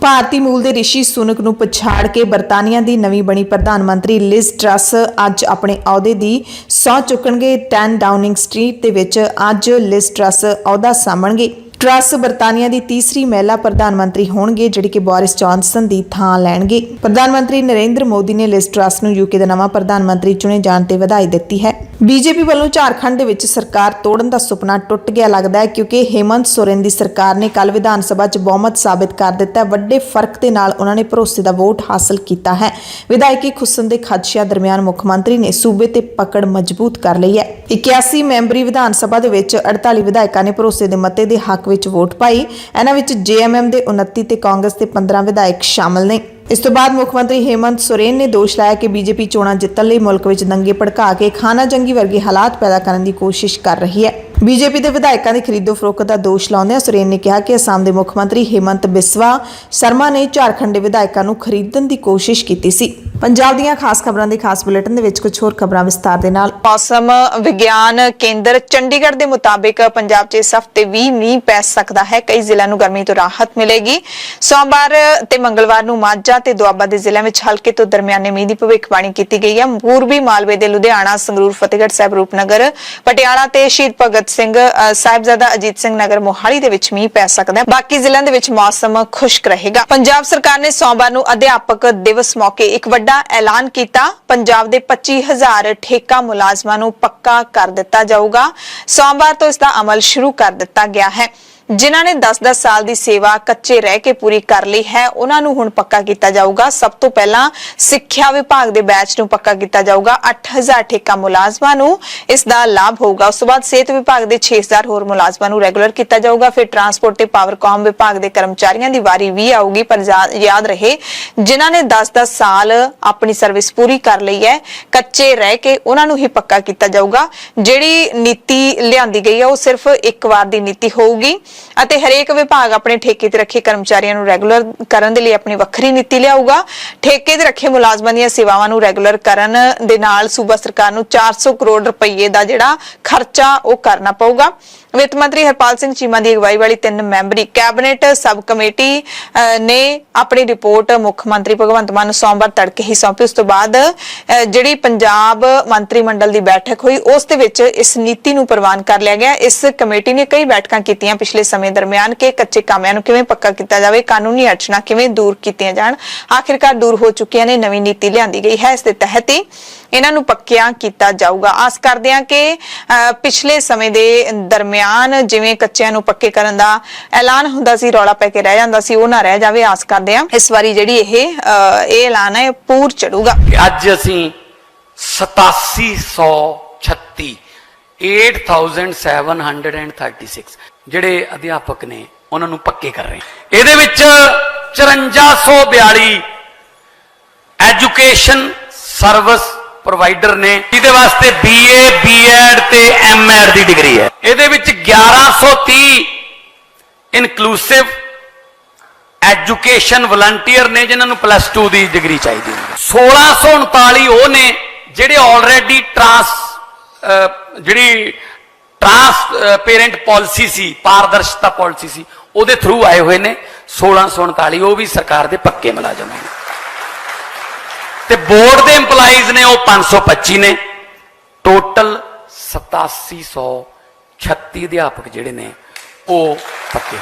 ਭਾਰਤੀ ਮੂਲ ਦੇ ਰਿਸ਼ੀ ਸੁਨਕ ਨੂੰ ਪਛਾੜ ਕੇ ਬਰਤਾਨੀਆ ਦੀ ਨਵੀਂ ਬਣੀ ਪ੍ਰਧਾਨ ਮੰਤਰੀ ਲਿਜ਼ ਟਰੱਸ ਅੱਜ ਆਪਣੇ ਅਹੁਦੇ ਦੀ ਸਹੁੰ ਚੁੱਕਣਗੇ। 10 ਡਾਊਨਿੰਗ ਸਟਰੀਟ ਦੇ ਵਿੱਚ ਅੱਜ ਲਿਜ਼ ਟਰੱਸ ਅਹੁਦਾ ਸਾਂਭਣਗੇ। ਟਰੱਸ ਬਰਤਾਨੀਆ ਦੀ ਤੀਸਰੀ ਮਹਿਲਾ ਪ੍ਰਧਾਨ ਮੰਤਰੀ ਹੋਣਗੇ ਜਿਹੜੀ ਕਿ ਬੋਰਿਸ ਜੌਨਸਨ ਦੀ ਥਾਂ ਲੈਣਗੇ। ਪ੍ਰਧਾਨ ਮੰਤਰੀ ਨਰਿੰਦਰ ਮੋਦੀ ਨੇ ਲਿਜ਼ ਟਰੱਸ ਨੂੰ ਯੂਕੇ ਦਾ ਨਵਾਂ ਪ੍ਰਧਾਨ ਮੰਤਰੀ ਚੁਣੇ ਜਾਣ ਤੇ ਵਧਾਈ ਦਿੱਤੀ ਹੈ। ਬੀਜੇਪੀ ਵੱਲੋਂ ਝਾਰਖੰਡ ਦੇ ਵਿੱਚ ਸਰਕਾਰ ਤੋੜਨ ਦਾ ਸੁਪਨਾ ਟੁੱਟ ਗਿਆ ਲੱਗਦਾ ਹੈ ਕਿਉਂਕਿ ਹੇਮੰਤ ਸੋਰੇਨ ਦੀ ਸਰਕਾਰ ਨੇ ਕੱਲ ਵਿਧਾਨ ਸਭਾ 'ਚ ਬਹੁਮਤ ਸਾਬਿਤ ਕਰ ਦਿੱਤਾ। ਵੱਡੇ ਫਰਕ ਦੇ ਨਾਲ ਉਹਨਾਂ ਨੇ ਭਰੋਸੇ ਦਾ ਵੋਟ ਹਾਸਲ ਕੀਤਾ ਹੈ। ਵਿਧਾਇਕੀ ਖੁੱਸਣ ਦੇ ਖਦਸ਼ਿਆਂ ਦਰਮਿਆਨ ਮੁੱਖ ਮੰਤਰੀ ਨੇ ਸੂਬੇ ਤੇ ਪਕੜ ਮਜ਼ਬੂਤ ਕਰ ਲਈ ਹੈ। 81 ਮੈਂਬਰੀ ਵਿਧਾਨ ਸਭਾ ਦੇ ਵਿੱਚ 48 ਵਿਧਾਇਕਾਂ ਨੇ ਭਰੋਸੇ ਦੇ ਮਤੇ ਦੇ ਹੱਕ ਵਿੱਚ ਵੋਟ ਪਾਈ। ਇਹਨਾਂ ਵਿੱਚ JMM ਦੇ 29 ਤੇ ਕਾਂਗਰਸ ਦੇ 15 ਵਿਧਾਇਕ ਸ਼ਾਮਲ ਨੇ। ਇਸ ਤੋਂ ਬਾਅਦ ਮੁੱਖ ਮੰਤਰੀ ਹੇਮੰਤ ਸੋਰੇਨ ਨੇ ਦੋਸ਼ ਲਾਇਆ ਕਿ ਬੀਜੇਪੀ ਚੋਣਾਂ ਜਿੱਤਣ ਲਈ ਮੁਲਕ ਵਿੱਚ ਦੰਗੇ ਭੜਕਾ ਕੇ ਖਾਨਾ ਜੰਗੀ ਵਰਗੇ ਹਾਲਾਤ ਪੈਦਾ ਕਰਨ ਦੀ ਕੋਸ਼ਿਸ਼ ਕਰ ਰਹੀ ਹੈ। ਬੀਜੇਪੀ ਦੇ ਵਿਧਾਇਕਾਂ ਦੀ ਖਰੀਦੋ ਫਰੋਖਤ ਦਾ ਦੋਸ਼ ਲਾਉਂਦਿਆਂ ਸੋਰੇਨ ਨੇ ਕਿਹਾ ਕਿ ਅਸਾਮ ਦੇ ਮੁੱਖ ਮੰਤਰੀ ਹਿਮੰਤ ਬਿਸਵਾ ਸਰਮਾ ਨੇ ਝਾਰਖੰਡ ਦੇ ਵਿਧਾਇਕਾਂ ਨੂੰ ਖਰੀਦਣ ਦੀ ਕੋਸ਼ਿਸ਼ ਕੀਤੀ ਸੀ। ਪੰਜਾਬ ਦੀਆਂ ਖਾਸ ਖਬਰਾਂ ਦੇ ਖਾਸ ਬੁਲੇਟਿਨ ਦੇ ਵਿੱਚ ਕੁਝ ਹੋਰ ਖਬਰਾਂ ਵਿਸਤਾਰ ਦੇ ਨਾਲ। ਮੌਸਮ ਵਿਗਿਆਨ ਕੇਂਦਰ ਚੰਡੀਗੜ੍ਹ ਦੇ ਮੁਤਾਬਿਕ ਪੰਜਾਬ 'ਚ ਇਸ ਹਫ਼ਤੇ ਵੀ ਮੀਂਹ ਪੈ ਸਕਦਾ ਹੈ। ਕਈ ਜ਼ਿਲ੍ਹਿਆਂ ਨੂੰ ਗਰਮੀ ਤੋਂ ਰਾਹਤ ਮਿਲੇਗੀ। ਸੋਮਵਾਰ ਤੇ ਮੰਗਲਵਾਰ ਨੂੰ ਮਾਝਾ ਤੇ ਦੁਆਬਾ ਦੇ ਜ਼ਿਲ੍ਹਿਆਂ ਵਿੱਚ ਹਲਕੇ ਤੋਂ ਦਰਮਿਆਨੇ ਮੀਂਹ ਦੀ ਭਵਿੱਖਬਾਣੀ ਕੀਤੀ ਗਈ ਹੈ। ਪੂਰਬੀ ਮਾਲਵੇ ਦੇ ਲੁਧਿਆਣਾ, ਸੰਗਰੂਰ, ਫਤਿਹਗੜ੍ਹ ਸਾਹਿਬ, ਰੂਪਨਗਰ, ਪਟਿਆਲਾ ਤੇ ਸ਼ਹੀਦ ਭਗਤ ਸਿੰਘ, ਸਾਹਿਬਜ਼ਾਦਾ ਅਜੀਤ ਸਿੰਘ ਨਗਰ, ਮੋਹਾਲੀ ਦੇ ਵਿੱਚ ਮੀਂਹ ਪੈ ਸਕਦਾ ਹੈ। ਬਾਕੀ ਜ਼ਿਲ੍ਹਿਆਂ ਦੇ ਵਿੱਚ ਮੌਸਮ ਖੁਸ਼ਕ ਰਹੇਗਾ। ਪੰਜਾਬ ਸਰਕਾਰ ਨੇ ਸੋਮਵਾਰ ਨੂੰ ਅਧਿਆਪਕ ਦਿਵਸ ਮੌਕੇ ਇੱਕ ਵੱਡਾ ਐਲਾਨ ਕੀਤਾ। ਪੰਜਾਬ ਦੇ 25,000 ਠੇਕਾ ਮੁਲਾਜ਼ਮਾਂ ਨੂੰ ਪੱਕਾ ਕਰ ਦਿੱਤਾ ਜਾਊਗਾ। ਸੋਮਵਾਰ ਤੋਂ ਇਸ ਦਾ ਅਮਲ ਸ਼ੁਰੂ ਕਰ ਦਿੱਤਾ ਗਿਆ ਹੈ। ਜਿਨ੍ਹਾਂ ਨੇ 10-10 ਸਾਲ ਦੀ ਸੇਵਾ ਕੱਚੇ ਰਹਿ ਕੇ ਪੂਰੀ ਕਰ ਲਈ ਹੈ ਉਹਨਾਂ ਨੂੰ ਹੁਣ ਪੱਕਾ ਕੀਤਾ ਜਾਊਗਾ। ਸਭ ਤੋਂ ਪਹਿਲਾਂ ਸਿੱਖਿਆ ਵਿਭਾਗ ਦੇ ਬੈਚ ਨੂੰ ਪੱਕਾ ਕੀਤਾ ਜਾਊਗਾ। 8,000 ਠੇਕਾ ਮੁਲਾਜ਼ਮਾਂ ਨੂੰ ਇਸ ਦਾ ਲਾਭ ਹੋਊਗਾ। ਉਸ ਤੋਂ ਬਾਅਦ ਸਿਹਤ ਵਿਭਾਗ ਦੇ 6,000 ਹੋਰ ਮੁਲਾਜ਼ਮਾਂ ਨੂੰ ਰੈਗੂਲਰ ਕੀਤਾ ਜਾਊਗਾ। ਫਿਰ ਟਰਾਂਸਪੋਰਟ ਤੇ ਪਾਵਰਕਾਮ ਵਿਭਾਗ ਦੇ ਕਰਮਚਾਰੀਆਂ ਦੀ ਵਾਰੀ ਵੀ ਆਊਗੀ। ਪਰ ਯਾਦ ਰਹੇ ਜਿਨ੍ਹਾਂ ਨੇ 10-10 ਸਾਲ ਆਪਣੀ ਸਰਵਿਸ ਪੂਰੀ ਕਰ ਲਈ ਹੈ ਕੱਚੇ ਰਹਿ ਕੇ ਉਹਨਾਂ ਨੂੰ ਹੀ ਪੱਕਾ ਕੀਤਾ ਜਾਊਗਾ। ਜਿਹੜੀ ਨੀਤੀ ਲਿਆਂਦੀ ਗਈ ਹੈ ਉਹ ਸਿਰਫ ਇੱਕ ਵਾਰ ਦੀ ਨੀਤੀ ਹੋਊਗੀ ਅਤੇ ਹਰੇਕ ਵਿਭਾਗ ਆਪਣੇ ਠੇਕੇ ਤੇ ਰੱਖੇ ਕਰਮਚਾਰੀਆਂ ਨੂੰ ਰੈਗੂਲਰ ਕਰਨ ਦੇ ਲਈ ਆਪਣੀ ਵੱਖਰੀ ਨੀਤੀ ਲਿਆਊਗਾ। ਠੇਕੇ ਤੇ ਰੱਖੇ ਮੁਲਾਜ਼ਮਾਂ ਦੀਆਂ ਸੇਵਾਵਾਂ ਨੂੰ ਰੈਗੂਲਰ ਕਰਨ ਦੇ ਨਾਲ ਸੂਬਾ ਸਰਕਾਰ ਨੂੰ 400 ਕਰੋੜ ਰੁਪਏ ਦਾ ਜਿਹੜਾ ਖਰਚਾ ਉਹ ਕਰਨਾ ਪਊਗਾ। ਵਿੱਤ ਮੰਤਰੀ ਹਰਪਾਲ ਸਿੰਘ ਚੀਮਾ ਦੀ ਅਗਵਾਈ ਵਾਲੀ 3 ਮੈਂਬਰੀ ਕੈਬਨਿਟ ਸਬ ਕਮੇਟੀ ਨੇ ਆਪਣੀ ਰਿਪੋਰਟ ਮੁੱਖ ਮੰਤਰੀ ਭਗਵੰਤ ਮਾਨ ਨੂੰ ਸੋਮਵਾਰ ਤੜਕੇ ਹੀ ਸੌਂਪੀ। ਉਸ ਤੋਂ ਬਾਅਦ ਜਿਹੜੀ ਪੰਜਾਬ ਮੰਤਰੀ ਮੰਡਲ ਦੀ ਬੈਠਕ ਹੋਈ ਉਸ ਦੇ ਵਿੱਚ ਇਸ ਨੀਤੀ ਨੂੰ ਪ੍ਰਵਾਨ ਕਰ ਲਿਆ ਗਿਆ। ਇਸ ਕਮੇਟੀ ਨੇ ਕਈ ਬੈਠਕਾਂ ਕੀਤੀਆਂ ਪਿਛਲੇ ਸਮੇਂ ਦਰਮਿਆਨ ਕਿ ਕੱਚੇ ਕਾਮਿਆਂ ਨੂੰ ਕਿਵੇਂ ਪੱਕਾ ਕੀਤਾ ਜਾਵੇ, ਕਾਨੂੰਨੀ ਅੜਚਣਾਂ ਕਿਵੇਂ ਦੂਰ ਕੀਤੀਆਂ ਜਾਣ। ਆਖਿਰਕਾਰ ਦੂਰ ਹੋ ਚੁੱਕੀਆਂ ਨੇ। ਨਵੀਂ ਨੀਤੀ ਲਿਆਂਦੀ ਗਈ ਹੈ। ਇਸ ਦੇ ਤਹਿਤ ਹੀ ਇਹਨਾਂ ਨੂੰ ਪੱਕਿਆਂ ਕੀਤਾ ਜਾਊਗਾ। ਆਸ ਕਰਦੇ ਹਾਂ ਕਿ ਪਿਛਲੇ ਸਮੇਂ ਦੇ ਦਰਮਿਆਨ ਜਿਵੇਂ ਕੱਚਿਆਂ ਨੂੰ ਪੱਕੇ ਕਰਨ ਦਾ ਐਲਾਨ ਹੁੰਦਾ ਸੀ, ਰੌਲਾ ਪੈ ਕੇ ਰਹਿ ਜਾਂਦਾ ਸੀ, ਉਹ ਨਾ ਰਹਿ ਜਾਵੇ। ਆਸ ਕਰਦੇ ਹਾਂ ਇਸ ਵਾਰੀ ਜਿਹੜੀ ਇਹ ਐਲਾਨ ਹੈ ਪੂਰ ਚੜੂਗਾ। ਅੱਜ ਅਸੀਂ 8736 8736 ਜਿਹੜੇ ਅਧਿਆਪਕ ਨੇ ਉਹਨਾਂ ਨੂੰ ਪੱਕੇ ਕਰ ਰਹੇ। ਇਹਦੇ ਵਿੱਚ 5442 ਐਜੂਕੇਸ਼ਨ ਸਰਵਿਸ ਪ੍ਰੋਵਾਈਡਰ ਨੇ, ਜਿਹਦੇ ਵਾਸਤੇ BA B.Ed ਤੇ M.Ed ਦੀ ਡਿਗਰੀ ਹੈ। ਇਹਦੇ ਵਿੱਚ 1130 ਇਨਕਲੂਸਿਵ ਐਜੂਕੇਸ਼ਨ ਵਲੰਟੀਅਰ ਨੇ ਜਿਨ੍ਹਾਂ ਨੂੰ +2 ਦੀ ਡਿਗਰੀ ਚਾਹੀਦੀ ਹੈ। 1639 ਉਹ ਨੇ ਜਿਹੜੇ ਆਲਰੇਡੀ ਟਰਾਂਸਪੇਰੈਂਟ ਪਾਲਿਸੀ ਸੀ, ਪਾਰਦਰਸ਼ਤਾ ਪਾਲਿਸੀ ਸੀ, ਉਹਦੇ ਥਰੂ ਆਏ ਹੋਏ ਨੇ। 1639 ਉਹ ਵੀ ਸਰਕਾਰ ਦੇ ਪੱਕੇ ਮੁਲਾਜ਼ਮ ਨੇ। ਤੇ ਬੋਰਡ ਦੇ EMPLOYEES ਨੇ ਉਹ 525 ਨੇ। ਟੋਟਲ 8736 ਅਧਿਆਪਕ ਜਿਹੜੇ ਨੇ ਉਹ ਪੱਕੇ।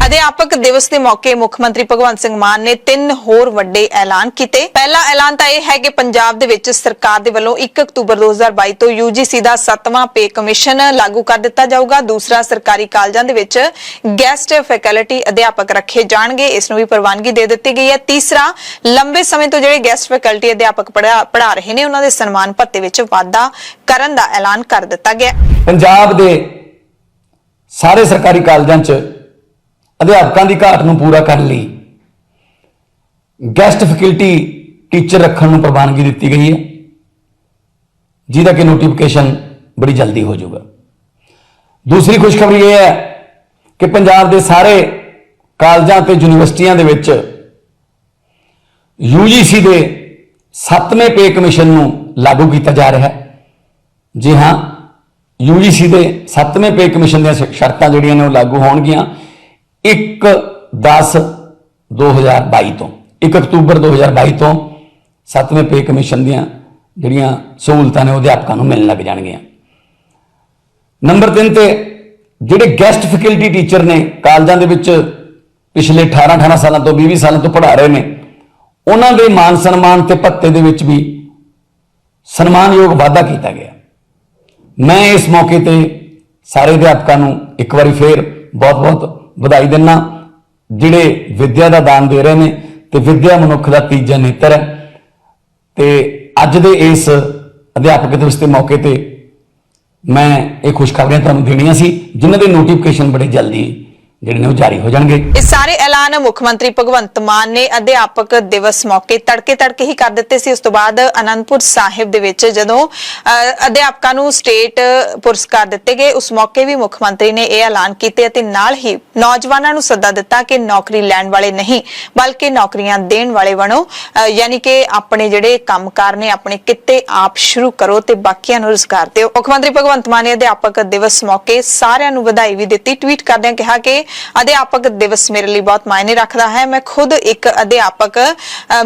ਅਧਿਆਪਕ ਦਿਵਸ ਦੇ ਮੌਕੇ ਮੁੱਖ ਮੰਤਰੀ ਭਗਵੰਤ ਸਿੰਘ ਮਾਨ ਨੇ 3 ਹੋਰ ਵੱਡੇ ਐਲਾਨ ਕੀਤੇ। ਪਹਿਲਾ ਐਲਾਨ ਤਾਂ ਇਹ ਹੈ ਕਿ ਪੰਜਾਬ ਦੇ ਵਿੱਚ ਸਰਕਾਰ ਦੇ ਵੱਲੋਂ 1 ਅਕਤੂਬਰ 2022 ਤੋਂ UGC ਦਾ 7ਵਾਂ ਪੇ ਕਮਿਸ਼ਨ ਲਾਗੂ ਕਰ ਦਿੱਤਾ ਜਾਊਗਾ। ਦੂਸਰਾ, ਸਰਕਾਰੀ ਕਾਲਜਾਂ ਦੇ ਵਿੱਚ ਗੈਸਟ ਫੈਕਲਟੀ ਅਧਿਆਪਕ ਰੱਖੇ ਜਾਣਗੇ, ਇਸ ਨੂੰ ਵੀ ਪ੍ਰਵਾਨਗੀ ਦੇ ਦਿੱਤੀ ਗਈ ਹੈ। ਤੀਸਰਾ, ਲੰਬੇ ਸਮੇਂ ਤੋਂ ਜਿਹੜੇ ਗੈਸਟ ਫੈਕਲਟੀ ਅਧਿਆਪਕ ਪੜ੍ਹਾ ਰਹੇ ਨੇ ਉਹਨਾਂ ਦੇ ਸਨਮਾਨ ਭੱਤੇ ਵਿੱਚ ਵਾਧਾ ਕਰਨ ਦਾ ਐਲਾਨ ਕਰ ਦਿੱਤਾ ਗਿਆ। ਪੰਜਾਬ ਦੇ ਸਾਰੇ ਸਰਕਾਰੀ ਕਾਲਜਾਂ 'ਚ ਅਧਿਆਪਕਾਂ ਦੀ ਘਾਟ ਨੂੰ ਪੂਰਾ ਕਰਨ ਲਈ ਗੈਸਟ ਫੈਕਲਟੀ ਟੀਚਰ ਰੱਖਣ ਨੂੰ ਪ੍ਰਵਾਨਗੀ ਦਿੱਤੀ ਗਈ ਹੈ, ਜਿਹਦਾ ਕਿ ਨੋਟੀਫਿਕੇਸ਼ਨ ਬੜੀ ਜਲਦੀ ਹੋ ਜਾਊਗਾ। ਦੂਸਰੀ ਖੁਸ਼ਖਬਰੀ ਇਹ ਹੈ ਕਿ ਪੰਜਾਬ ਦੇ ਸਾਰੇ ਕਾਲਜਾਂ ਤੇ ਯੂਨੀਵਰਸਿਟੀਆਂ ਦੇ ਵਿੱਚ UGC ਦੇ 7ਵੇਂ ਪੇ ਕਮਿਸ਼ਨ ਨੂੰ ਲਾਗੂ ਕੀਤਾ ਜਾ ਰਿਹਾ ਹੈ। ਜੀ ਹਾਂ, UGC ਦੇ 7ਵੇਂ ਪੇ ਕਮਿਸ਼ਨ ਦੀਆਂ ਸ਼ਰਤਾਂ ਜਿਹੜੀਆਂ ਨੇ ਉਹ ਲਾਗੂ ਹੋਣਗੀਆਂ 1/10/2022 ਤੋਂ। 1 ਅਕਤੂਬਰ 2022 ਤੋਂ 7ਵੇਂ ਪੇ ਕਮਿਸ਼ਨ ਦੀਆਂ ਜਿਹੜੀਆਂ ਸਹੂਲਤਾਂ ਨੇ ਉਹ ਅਧਿਆਪਕਾਂ ਨੂੰ ਮਿਲਣ ਲੱਗ ਜਾਣਗੀਆਂ। ਨੰਬਰ 3 ਤੇ ਜਿਹੜੇ ਗੈਸਟ ਫੈਕਲਟੀ ਟੀਚਰ ਨੇ ਕਾਲਜਾਂ ਦੇ ਵਿੱਚ ਪਿਛਲੇ 18 ਸਾਲਾਂ ਤੋਂ 20 ਸਾਲਾਂ ਤੋਂ ਪੜ੍ਹਾ ਰਹੇ ਨੇ, ਉਹਨਾਂ ਦੇ ਮਾਨ ਸਨਮਾਨ ਤੇ ਭੱਤੇ ਦੇ ਵਿੱਚ ਵੀ ਸਨਮਾਨਯੋਗ ਵਾਧਾ ਕੀਤਾ ਗਿਆ। ਮੈਂ ਇਸ ਮੌਕੇ ਤੇ ਸਾਰੇ ਅਧਿਆਪਕਾਂ ਨੂੰ ਇੱਕ ਵਾਰੀ ਫੇਰ ਬਹੁਤ-ਬਹੁਤ ਵਧਾਈ ਦਿੰਦਾ, ਜਿਹੜੇ ਵਿੱਦਿਆ ਦਾ ਦਾਨ ਦੇ ਰਹੇ ਨੇ। ਤੇ ਵਿੱਦਿਆ ਮਨੁੱਖ ਦਾ ਤੀਜਾ ਨੇਤਰ ਹੈ। ਤੇ ਅੱਜ ਦੇ ਇਸ ਅਧਿਆਪਕ ਦਿਵਸ ਦੇ ਮੌਕੇ ਤੇ ਮੈਂ ਇਹ ਖੁਸ਼ਖਬਰੀਆਂ ਤੁਹਾਨੂੰ ਦੇਣੀਆਂ ਸੀ, ਜਿਨ੍ਹਾਂ ਦੇ ਨੋਟੀਫਿਕੇਸ਼ਨ ਬੜੇ ਜਲਦੀ ਜਿਹੜੇ ਨੇ ਉਹ ਜਾਰੀ ਹੋ ਜਾਣਗੇ। ਇਹ ਸਾਰੇ ਐਲਾਨ ਮੁੱਖ ਮੰਤਰੀ ਭਗਵੰਤ ਮਾਨ ਨੇ ਅਧਿਆਪਕ ਦਿਵਸ ਮੌਕੇ ਤੜਕੇ ਹੀ ਕਰ ਦਿੱਤੇ ਸੀ। ਉਸ ਤੋਂ ਬਾਅਦ ਅਨੰਦਪੁਰ ਸਾਹਿਬ ਦੇ ਵਿੱਚ ਜਦੋਂ ਅਧਿਆਪਕਾਂ ਨੂੰ ਸਟੇਟ ਪੁਰਸਕਾਰ ਦਿੱਤੇ ਗਏ, ਉਸ ਮੌਕੇ ਵੀ ਮੁੱਖ ਮੰਤਰੀ ਨੇ ਇਹ ਐਲਾਨ ਕੀਤੇ ਅਤੇ ਨਾਲ ਹੀ ਨੌਜਵਾਨਾਂ ਨੂੰ ਸੱਦਾ ਦਿੱਤਾ ਕਿ ਨੌਕਰੀ ਲੈਣ ਵਾਲੇ ਨਹੀਂ ਬਲਕਿ ਨੌਕਰੀਆਂ ਦੇਣ ਵਾਲੇ ਬਣੋ, ਯਾਨੀ ਕਿ ਆਪਣੇ ਜਿਹੜੇ ਕੰਮਕਾਰ ਨੇ ਆਪਣੇ ਕਿੱਤੇ ਆਪ ਸ਼ੁਰੂ ਕਰੋ ਤੇ ਬਾਕੀਆਂ ਨੂੰ ਰੁਜ਼ਗਾਰ ਦਿਓ। ਮੁੱਖ ਮੰਤਰੀ ਭਗਵੰਤ ਮਾਨ ਨੇ ਅਧਿਆਪਕ ਦਿਵਸ ਮੌਕੇ ਸਾਰਿਆਂ ਨੂੰ ਵਧਾਈ ਵੀ ਦਿੱਤੀ। ਟਵੀਟ ਕਰਦਿਆਂ ਕਿਹਾ ਕਿ ਅਧਿਆਪਕ ਦਿਵਸ ਮੇਰੇ ਲਈ ਬਹੁਤ ਮਾਇਨੇ ਰੱਖਦਾ ਹੈ। ਮੈਂ ਖੁਦ ਇੱਕ ਅਧਿਆਪਕ,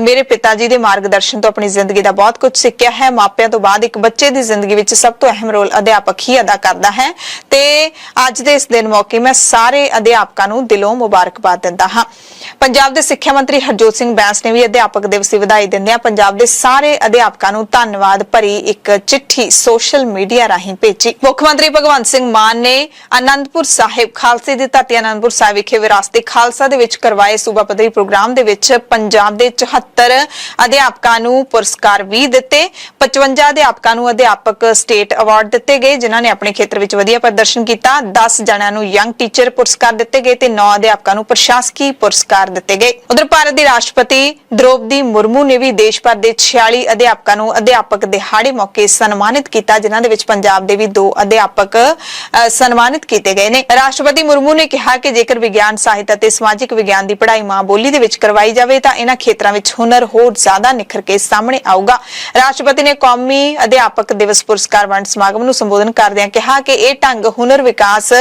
ਮੇਰੇ ਪਿਤਾ ਜੀ ਦੇ ਮਾਰਗਦਰਸ਼ਨ ਤੋਂ ਆਪਣੀ ਜ਼ਿੰਦਗੀ ਦਾ ਬਹੁਤ ਕੁਝ ਸਿੱਖਿਆ ਹੈ। ਮਾਪਿਆਂ ਤੋਂ ਬਾਅਦ ਇੱਕ ਬੱਚੇ ਦੀ ਜ਼ਿੰਦਗੀ ਵਿੱਚ ਸਭ ਤੋਂ ਅਹਿਮ ਰੋਲ ਅਧਿਆਪਕ ਹੀ ਅਦਾ ਕਰਦਾ ਹੈ ਤੇ ਅੱਜ ਦੇ ਇਸ ਦਿਨ ਮੌਕੇ ਮੈਂ ਸਾਰੇ ਅਧਿਆਪਕਾਂ ਨੂੰ ਦਿਲੋਂ ਮੁਬਾਰਕਬਾਦ ਦਿੰਦਾ ਹਾਂ। ਪੰਜਾਬ ਦੇ ਸਿੱਖਿਆ ਮੰਤਰੀ ਹਰਜੋਤ ਸਿੰਘ ਬੈਂਸ ਨੇ ਵੀ ਅਧਿਆਪਕ ਦਿਵਸ ਦੀ ਵਧਾਈ ਦਿੰਦਿਆਂ ਪੰਜਾਬ ਦੇ ਸਾਰੇ ਅਧਿਆਪਕਾਂ ਨੂੰ ਧੰਨਵਾਦ ਭਰੀ ਇੱਕ ਚਿੱਠੀ ਸੋਸ਼ਲ ਮੀਡੀਆ ਰਾਹੀਂ ਭੇਜੀ। ਮੁੱਖ ਮੰਤਰੀ ਭਗਵੰਤ ਸਿੰਘ ਮਾਨ ਨੇ ਅਨੰਦਪੁਰ ਸਾਹਿਬ ਖਾਲਸੇ ਦੀ ਧਰਤੀ ਅਨੰਦਪੁਰ ਸਾਹਿਬ ਵਿਖੇ ਵਿਰਾਸਤ ਖਾਲਸਾ ਦੇ ਵਿੱਚ ਕਰਵਾਏ ਸੂਬਾ ਪੱਧਰੀ ਪ੍ਰੋਗਰਾਮ ਦੇ ਵਿੱਚ ਪੰਜਾਬ ਦੇ 74 ਅਧਿਆਪਕਾਂ ਨੂੰ ਪੁਰਸਕਾਰ ਵੀ ਦਿੱਤੇ। 55 ਅਧਿਆਪਕਾਂ ਨੂੰ ਅਧਿਆਪਕ ਸਟੇਟ ਅਵਾਰਡ ਦਿੱਤੇ ਗਏ ਜਿਨ੍ਹਾਂ ਨੇ ਆਪਣੇ ਖੇਤਰ ਵਿੱਚ ਵਧੀਆ ਪ੍ਰਦਰਸ਼ਨ ਕੀਤਾ। 10 ਜਣਿਆਂ ਨੂੰ ਯੰਗ ਟੀਚਰ ਪੁਰਸਕਾਰ ਦਿੱਤੇ ਗਏ ਤੇ 9 ਅਧਿਆਪਕਾਂ ਨੂੰ ਪ੍ਰਸ਼ਾਸਕੀ ਪੁਰਸਕਾਰ ਦਿੱਤੇ ਗਏ। ਉਧਰ ਭਾਰਤ ਦੀ ਰਾਸ਼ਟਰਪਤੀ ਦ੍ਰੋਪਦੀ ਮੁਰਮੂ ਨੇ ਵੀ ਦੇਸ਼ ਭਰ ਦੇ 46 ਅਧਿਆਪਕਾਂ ਨੂੰ ਅਧਿਆਪਕ ਦਿਹਾੜੇ ਮੌਕੇ ਸਨਮਾਨਿਤ ਕੀਤਾ, ਜਿਨ੍ਹਾਂ ਦੇ ਵਿੱਚ ਪੰਜਾਬ ਦੇ ਵੀ 2 ਅਧਿਆਪਕ ਸਨਮਾਨਿਤ ਕੀਤੇ ਗਏ ਨੇ। ਰਾਸ਼ਟਰਪਤੀ ਮੁਰਮੂ ਨੇ ਕਿਹਾ ਕਿ ਜੇਕਰ ਵਿਗਿਆਨ, ਸਾਹਿਤ ਅਤੇ ਸਮਾਜਿਕ ਵਿਗਿਆਨ ਦੀ ਪੜ੍ਹਾਈ ਮਾਂ ਬੋਲੀ ਦੇ ਵਿੱਚ ਕਰਵਾਈ ਜਾਵੇ ਤਾਂ ਇਹਨਾਂ ਖੇਤਰਾਂ ਵਿੱਚ ਹੁਨਰ ਹੋਰ ਜ਼ਿਆਦਾ ਨਿਖਰ ਕੇ ਸਾਹਮਣੇ ਆਊਗਾ। ਰਾਸ਼ਟਰਪਤੀ ਨੇ ਕੌਮੀ ਅਧਿਆਪਕ ਦਿਵਸ ਪੁਰਸਕਾਰ ਵੰਡ ਸਮਾਗਮ ਨੂੰ ਸੰਬੋਧਨ ਕਰਦਿਆਂ ਕਿਹਾ ਕਿ ਇਹ ਢੰਗ ਹੁਨਰ ਵਿਕਾਸ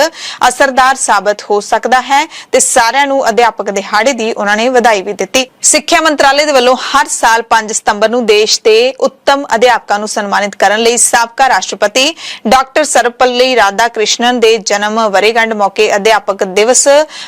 ਅਸਰਦਾਰ ਸਾਬਤ ਹੋ ਸਕਦਾ ਹੈ ਤੇ ਸਾਰਿਆਂ ਨੂੰ ਅਧਿਆਪਕ ਦਿਹਾੜੇ ਚੱਡੇ ਦੀ ਉਹਨਾਂ ਨੇ ਵਧਾਈ ਵੀ ਦਿੱਤੀ। ਸਿੱਖਿਆ ਮੰਤਰਾਲੇ ਦੇ ਵੱਲੋਂ ਹਰ ਸਾਲ 5 ਸਤੰਬਰ ਨੂੰ ਦੇਸ਼ ਦੇ ਉੱਤਮ ਅਧਿਆਪਕਾਂ ਨੂੰ ਸਨਮਾਨਿਤ ਕਰਨ ਲਈ ਸਾਬਕਾ ਰਾਸ਼ਟਰਪਤੀ ਡਾਕਟਰ ਸਰਵਪੱਲੀ ਰਾਧਾ ਕ੍ਰਿਸ਼ਨਨ ਦੇ ਜਨਮ ਵਰ੍ਹੇਗੰਢ ਮੌਕੇ ਅਧਿਆਪਕ ਦਿਵਸ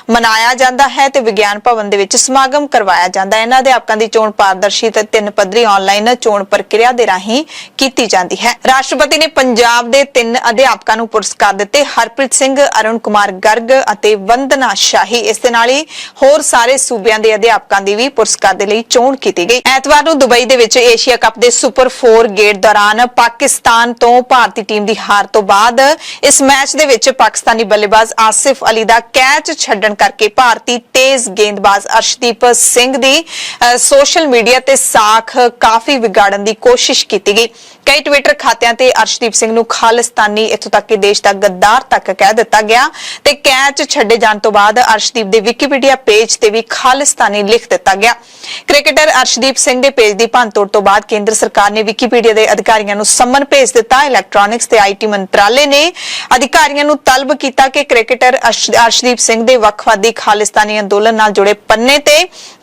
ਮਨਾਇਆ ਜਾਂਦਾ ਹੈ ਤੇ ਵਿਗਿਆਨ ਭਵਨ ਦੇ ਵਿੱਚ ਸਮਾਗਮ ਕਰਵਾਇਆ ਜਾਂਦਾ ਹੈ। ਇਹਨਾਂ ਅਧਿਆਪਕਾਂ ਦੀ ਚੋਣ ਪਾਰਦਰਸ਼ੀ ਤੇ 3 ਪੱਧਰੀ ਆਨਲਾਈਨ ਚੋਣ ਪ੍ਰਕਿਰਿਆ ਦੇ ਰਾਹੀਂ ਕੀਤੀ ਜਾਂਦੀ ਹੈ। ਰਾਸ਼ਟਰਪਤੀ ਨੇ ਪੰਜਾਬ ਦੇ 3 ਅਧਿਆਪਕਾਂ ਨੂੰ ਪੁਰਸਕਾਰ ਦਿੱਤੇ, ਹਰਪ੍ਰੀਤ ਸਿੰਘ, ਅਰੁਣ ਕੁਮਾਰ ਗਰਗ ਅਤੇ ਵੰਦਨਾ ਸ਼ਾਹੀ। ਇਸ ਦੇ ਨਾਲ ਹੀ ਹੋਰ ਸਾਰੇ ਸੂਬਿਆਂ ਦੇ ਅਧਿਆਪਕਾਂ ਦੀ ਵੀ ਪੁਰਸਕਾਰ ਦੇ ਲਈ ਚੋਣ ਕੀਤੀ ਗਈ। ਐਤਵਾਰ ਨੂੰ ਦੁਬਈ ਦੇ ਵਿੱਚ ਏਸ਼ੀਆ ਕੱਪ ਦੇ ਸੁਪਰ 4 ਗੇੜ ਦੌਰਾਨ ਪਾਕਿਸਤਾਨ ਤੋਂ ਭਾਰਤੀ ਟੀਮ ਦੀ ਹਾਰ ਤੋਂ ਬਾਅਦ ਇਸ ਮੈਚ ਦੇ ਵਿੱਚ ਪਾਕਿਸਤਾਨੀ ਬੱਲੇਬਾਜ਼ ਆਸਿਫ ਅਲੀ ਦਾ ਕੈਚ ਛੱਡਣ ਕਰਕੇ ਭਾਰਤੀ ਤੇਜ਼ ਗੇਂਦਬਾਜ਼ ਅਰਸ਼ਦੀਪ ਸਿੰਘ ਦੀ ਸੋਸ਼ਲ ਮੀਡੀਆ ਤੇ ਸਾਖ ਕਾਫੀ ਵਿਗਾੜਨ ਦੀ ਕੋਸ਼ਿਸ਼ ਕੀਤੀ ਗਈ। ਕਈ ਟਵਿੱਟਰ ਖਾਤਿਆਂ ਤੇ ਅਰਸ਼ਦੀਪ ਸਿੰਘ ਨੂੰ ਖਾਲਿਸਤਾਨੀ, ਇੱਥੋਂ ਤੱਕ ਕਿ ਦੇਸ਼ ਦਾ ਗੱਦਾਰ ਤੱਕ ਕਹਿ ਦਿੱਤਾ ਗਿਆ ਤੇ ਕੈਚ ਛੱਡੇ ਜਾਣ ਤੋਂ ਬਾਅਦ ਅਰਸ਼ਦੀਪ ਦੇ ਵਿਕੀਪੀਡੀਆ ਪੇਜ ਤੇ ਵੀ ਖਾਲਿਸਤਾਨੀ ਲਿਖ ਦਿੱਤਾ ਗਿਆ। ਕ੍ਰਿਕਟਰ ਅਰਸ਼ਦੀਪ ਸਿੰਘ ਦੇ ਪੇਜ ਦੀ ਭੰਨਤੋੜ ਤੋਂ ਬਾਅਦ ਕੇਂਦਰ ਸਰਕਾਰ ਨੇ ਵਿਕੀਪੀਡੀਆ ਦੇ ਅਧਿਕਾਰੀਆਂ ਨੂੰ ਸੰਮਨ ਭੇਜ ਦਿੱਤਾ। ਇਲੈਕਟ੍ਰੋਨਿਕਸ ਤੇ ਆਈਟੀ ਮੰਤਰਾਲੇ ਨੇ ਅਧਿਕਾਰੀਆਂ ਨੂੰ ਤਲਬ ਕੀਤਾ ਕਿ ਕ੍ਰਿਕਟਰ ਅਰਸ਼ਦੀਪ ਸਿੰਘ ਦੇ ਵੱਖਵਾਦੀ ਖਾਲਿਸਤਾਨੀ ਅੰਦੋਲਨ ਨਾਲ ਜੁੜੇ ਪੰਨੇ ਤੇ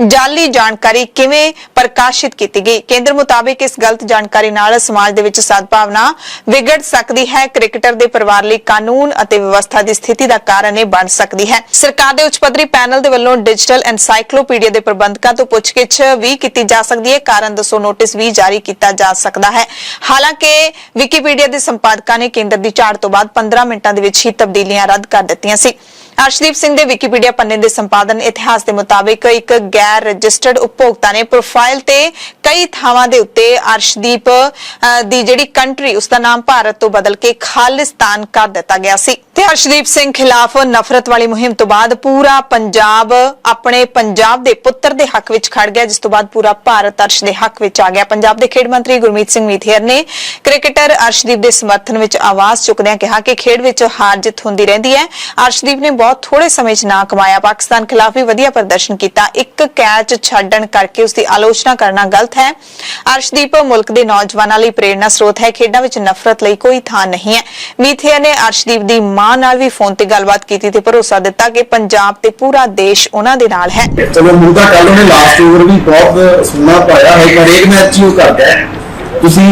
ਜਾਲੀ ਜਾਣਕਾਰੀ ਕਿਵੇਂ ਪ੍ਰਕਾਸ਼ਿਤ ਕੀਤੀ ਗਈ। ਕੇਂਦਰ ਮੁਤਾਬਿਕ ਇਸ ਗਲਤ ਜਾਣਕਾਰੀ ਨਾਲ ਸਮਾਜ ਦੇ ਵਿੱਚ ਸਦਭਾਵਨਾ ਵਿਗੜ ਸਕਦੀ ਹੈ। ਕ੍ਰਿਕਟਰ ਦੇ ਪਰਿਵਾਰ ਲਈ ਕਾਨੂੰਨ ਅਤੇ ਵਿਵਸਥਾ ਦੀ ਸਥਿਤੀ ਦਾ ਕਾਰਨ ਇਹ ਬਣ ਸਕਦੀ ਹੈ। ਸਰਕਾਰ ਦੇ ਉੱਚ ਪੱਧਰੀ ਪੈਨਲ ਦੇ ਵੱਲੋਂ ਡਿਜੀਟਲ ਐਨਸਾਈਕਲੋਪੀਡੀਆ ਦੇ ਪ੍ਰਬੰਧਕਾਂ ਤੋਂ ਪੁੱਛਗਿੱਛ ਵੀ ਕੀਤੀ ਜਾ ਸਕਦੀ ਹੈ। ਕਾਰਨ ਦੱਸੋ ਨੋਟਿਸ ਵੀ ਜਾਰੀ ਕੀਤਾ ਜਾ ਸਕਦਾ ਹੈ। ਹਾਲਾਂਕਿ ਵਿਕੀਪੀਡੀਆ ਦੇ ਸੰਪਾਦਕਾਂ ਨੇ ਕੇਂਦਰ ਦੀ ਝਾੜ ਤੋਂ ਬਾਅਦ 15 ਮਿੰਟਾਂ ਦੇ ਵਿੱਚ ਹੀ ਤਬਦੀਲੀਆਂ ਰੱਦ ਕਰ ਦਿੱਤੀਆਂ ਸੀ। ਅਰਸ਼ਦੀਪ ਸਿੰਘ ਦੇ ਵਿਕੀਪੀਡੀਆ ਪੰਨੇ ਦੇ ਸੰਪਾਦਨ ਇਤਿਹਾਸ ਦੇ ਮੁਤਾਬਿਕ ਇੱਕ ਗੈਰ ਰਜਿਸਟਰਡ ਉਪਭੋਗਤਾ ਨੇ ਪ੍ਰੋਫਾਈਲ ਤੇ ਕਈ ਥਾਵਾਂ ਦੇ ਉੱਤੇ ਅਰਸ਼ਦੀਪ ਦੀ ਜਿਹੜੀ ਕੰਟਰੀ ਉਸ ਦਾ ਨਾਮ ਭਾਰਤ ਤੋਂ ਬਦਲ ਕੇ ਖਾਲਿਸਤਾਨ ਕਰ ਦਿੱਤਾ ਗਿਆ ਸੀ ਤੇ ਅਰਸ਼ਦੀਪ ਸਿੰਘ ਖਿਲਾਫ ਨਫ਼ਰਤ ਵਾਲੀ ਮੁਹਿੰਮ ਤੋਂ ਬਾਅਦ ਪੂਰਾ ਪੰਜਾਬ ਆਪਣੇ ਪੰਜਾਬ ਦੇ ਪੁੱਤਰ ਦੇ ਹੱਕ ਵਿੱਚ ਖੜ ਗਿਆ, ਜਿਸ ਤੋਂ ਬਾਅਦ ਪੂਰਾ ਭਾਰਤ ਅਰਸ਼ ਦੇ ਹੱਕ ਵਿੱਚ ਆ ਗਿਆ। ਪੰਜਾਬ ਦੇ ਖੇਡ ਮੰਤਰੀ ਗੁਰਮੀਤ ਸਿੰਘ ਮੀਥੇਰ ਨੇ ਕ੍ਰਿਕਟਰ ਅਰਸ਼ਦੀਪ ਦੇ ਸਮਰਥਨ ਵਿੱਚ ਆਵਾਜ਼ ਚੁੱਕਦਿਆਂ ਕਿਹਾ ਕਿ ਖੇਡ ਵਿੱਚ ਹਾਰ ਜਿੱਤ ਹੁੰਦੀ ਰਹਿੰਦੀ ਹੈ। ਅਰਸ਼ਦੀਪ ਨੇ ਬਹੁਤ ਥੋੜੇ ਸਮੇਂ 'ਚ ਨਾ ਕਮਾਇਆ, ਪਾਕਿਸਤਾਨ ਖਿਲਾਫ ਵੀ ਵਧੀਆ ਪ੍ਰਦਰਸ਼ਨ ਕੀਤਾ। ਇੱਕ ਕੈਚ ਛੱਡਣ ਕਰਕੇ ਉਸ ਦੀ ਆਲੋਚਨਾ ਕਰਨਾ ਗਲਤ ਹੈ। ਅਰਸ਼ਦੀਪ ਮੁਲਕ ਦੇ ਨੌਜਵਾਨਾਂ ਲਈ ਪ੍ਰੇਰਨਾ ਸਰੋਤ ਹੈ। ਖੇਡਾਂ ਵਿੱਚ ਨਫ਼ਰਤ ਲਈ ਕੋਈ ਥਾਂ ਨਹੀਂ ਹੈ। ਮੀਥੇਰ ਨੇ ਅਰਸ਼ਦੀਪ ਦੀ ਮਾਂ ਨਾਲ ਵੀ ਫੋਨ ਤੇ ਗੱਲਬਾਤ ਕੀਤੀ ਤੇ ਭਰੋਸਾ ਦਿੱਤਾ ਕਿ ਪੰਜਾਬ ਤੇ ਪੂਰਾ ਦੇਸ਼ ਉਹਨਾਂ ਦੇ ਨਾਲ ਹੈ। ਚਲੋ ਮੁੰਡਾ ਕੱਲ ਉਹਨੇ ਲਾਸਟ ਓਵਰ ਵੀ ਬਹੁਤ ਸੋਹਣਾ ਪਾਇਆ ਹੈ, ਹਰੇਕ ਮੈਚ ਹੀ ਉਹ ਕਰਦਾ ਹੈ। ਤੁਸੀਂ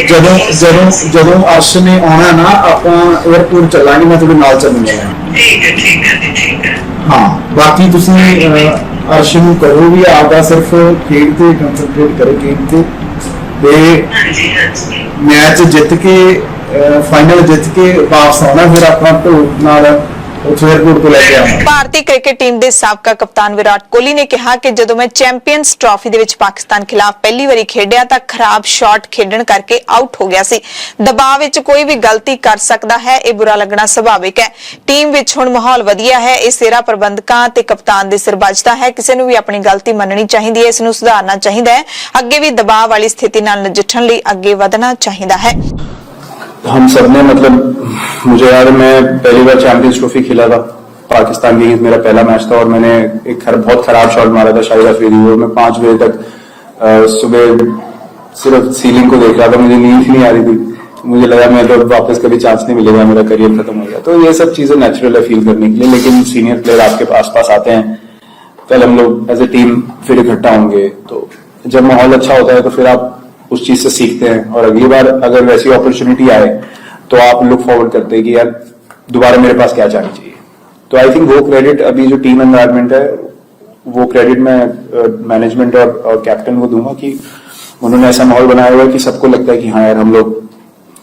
ਜਦੋਂ ਅਰਸ਼ ਨੇ ਆਉਣਾ ਨਾ ਆਪਾਂ 에어ਪੋਰਟ ਚੱਲਾਂਗੇ, ਮੈਂ ਤੁਹਾਡੇ ਨਾਲ ਚੱਲੂਗਾ। ਠੀਕ ਹੈ। ਹਾਂ, ਬਾਕੀ ਤੁਸੀਂ ਅਰਸ਼ ਨੂੰ ਕਰੋ ਵੀ ਆਪਦਾ ਸਿਰਫ ਖੇਡ ਤੇ ਕੰਸੈਂਟਰੇਟ ਕਰੇ, ਗੇਮ ਤੇ ਮੈਚ ਜਿੱਤ ਕੇ ਫਾਈਨਲ ਜਿੱਤ ਕੇ ਵਾਪਸ ਆਉਣਾ, ਫਿਰ ਆਪਾਂ ਢੋਲ ਨਾਲ ਭਾਰਤੀ ਕ੍ਰਿਕਟ ਟੀਮ ਦੇ ਸਾਬਕਾ ਕਪਤਾਨ ਵਿਰਾਟ ਕੋਹਲੀ ਨੇ ਕਿਹਾ ਕਿ ਜਦੋਂ ਮੈਂ ਚੈਂਪੀਅਨਸ ਟਰਾਫੀ ਦੇ ਵਿੱਚ ਪਾਕਿਸਤਾਨ ਖਿਲਾਫ ਪਹਿਲੀ ਵਾਰੀ ਖੇਡਿਆ ਤਾਂ ਖਰਾਬ ਸ਼ਾਟ ਖੇਡਣ ਕਰਕੇ ਆਊਟ ਹੋ ਗਿਆ ਸੀ। ਦਬਾਅ ਵਿੱਚ ਕੋਈ ਵੀ ਗਲਤੀ ਕਰ ਸਕਦਾ ਹੈ, ਇਹ ਬੁਰਾ ਲੱਗਣਾ ਸੁਭਾਵਿਕ ਹੈ। ਟੀਮ ਵਿੱਚ ਹੁਣ ਮਾਹੌਲ ਵਧੀਆ ਹੈ, ਇਹ ਸਿਰਾ ਪ੍ਰਬੰਧਕਾਂ ਤੇ ਕਪਤਾਨ ਦੇ ਸਿਰ ਵੱਜਦਾ ਹੈ। ਕਿਸੇ ਨੂੰ ਵੀ ਆਪਣੀ ਗਲਤੀ ਮੰਨਣੀ ਚਾਹੀਦੀ ਹੈ, ਇਸ ਨੂੰ ਸੁਧਾਰਨਾ ਚਾਹੀਦਾ ਹੈ। ਅੱਗੇ भी दबाव वाली स्थिति नाल नजिठण लई आगे वधना चाहिए है। हम सब ने मुझे याद है, मैं पहली बार चैंपियंस ट्रॉफी खेला था पाकिस्तान के अगेंस्ट, मेरा पहला मैच था और मैंने एक बहुत खराब शॉट मारा था शाहिद अफरीदी को। मैं 5 बजे तक सुबह सिर्फ सीलिंग को देख रहा था, मुझे नींद ही नहीं आ रही थी। मुझे लगा मैं तो वापस कभी चांस नहीं मिलेगा, मेरा करियर खत्म हो गया। तो ये सब चीजें नेचुरल है फील करने के लिए, लेकिन सीनियर प्लेयर आपके आसपास आते हैं, कल हम लोग एज ए टीम फिर इकट्ठा होंगे, तो जब माहौल अच्छा होता है तो फिर आप उस चीज से सीखते हैं और अगली बार अगर वैसी अपॉर्चुनिटी आए तो आप लुक फॉरवर्ड करते हैं कि यार दोबारा मेरे पास क्या जानी चाहिए। तो आई थिंक वो क्रेडिट अभी जो टीम एनवायरनमेंट है वो क्रेडिट मैं मैनेजमेंट और कैप्टन को दूंगा कि उन्होंने ऐसा माहौल बनाया हुआ है कि सबको लगता है कि हाँ यार हम लोग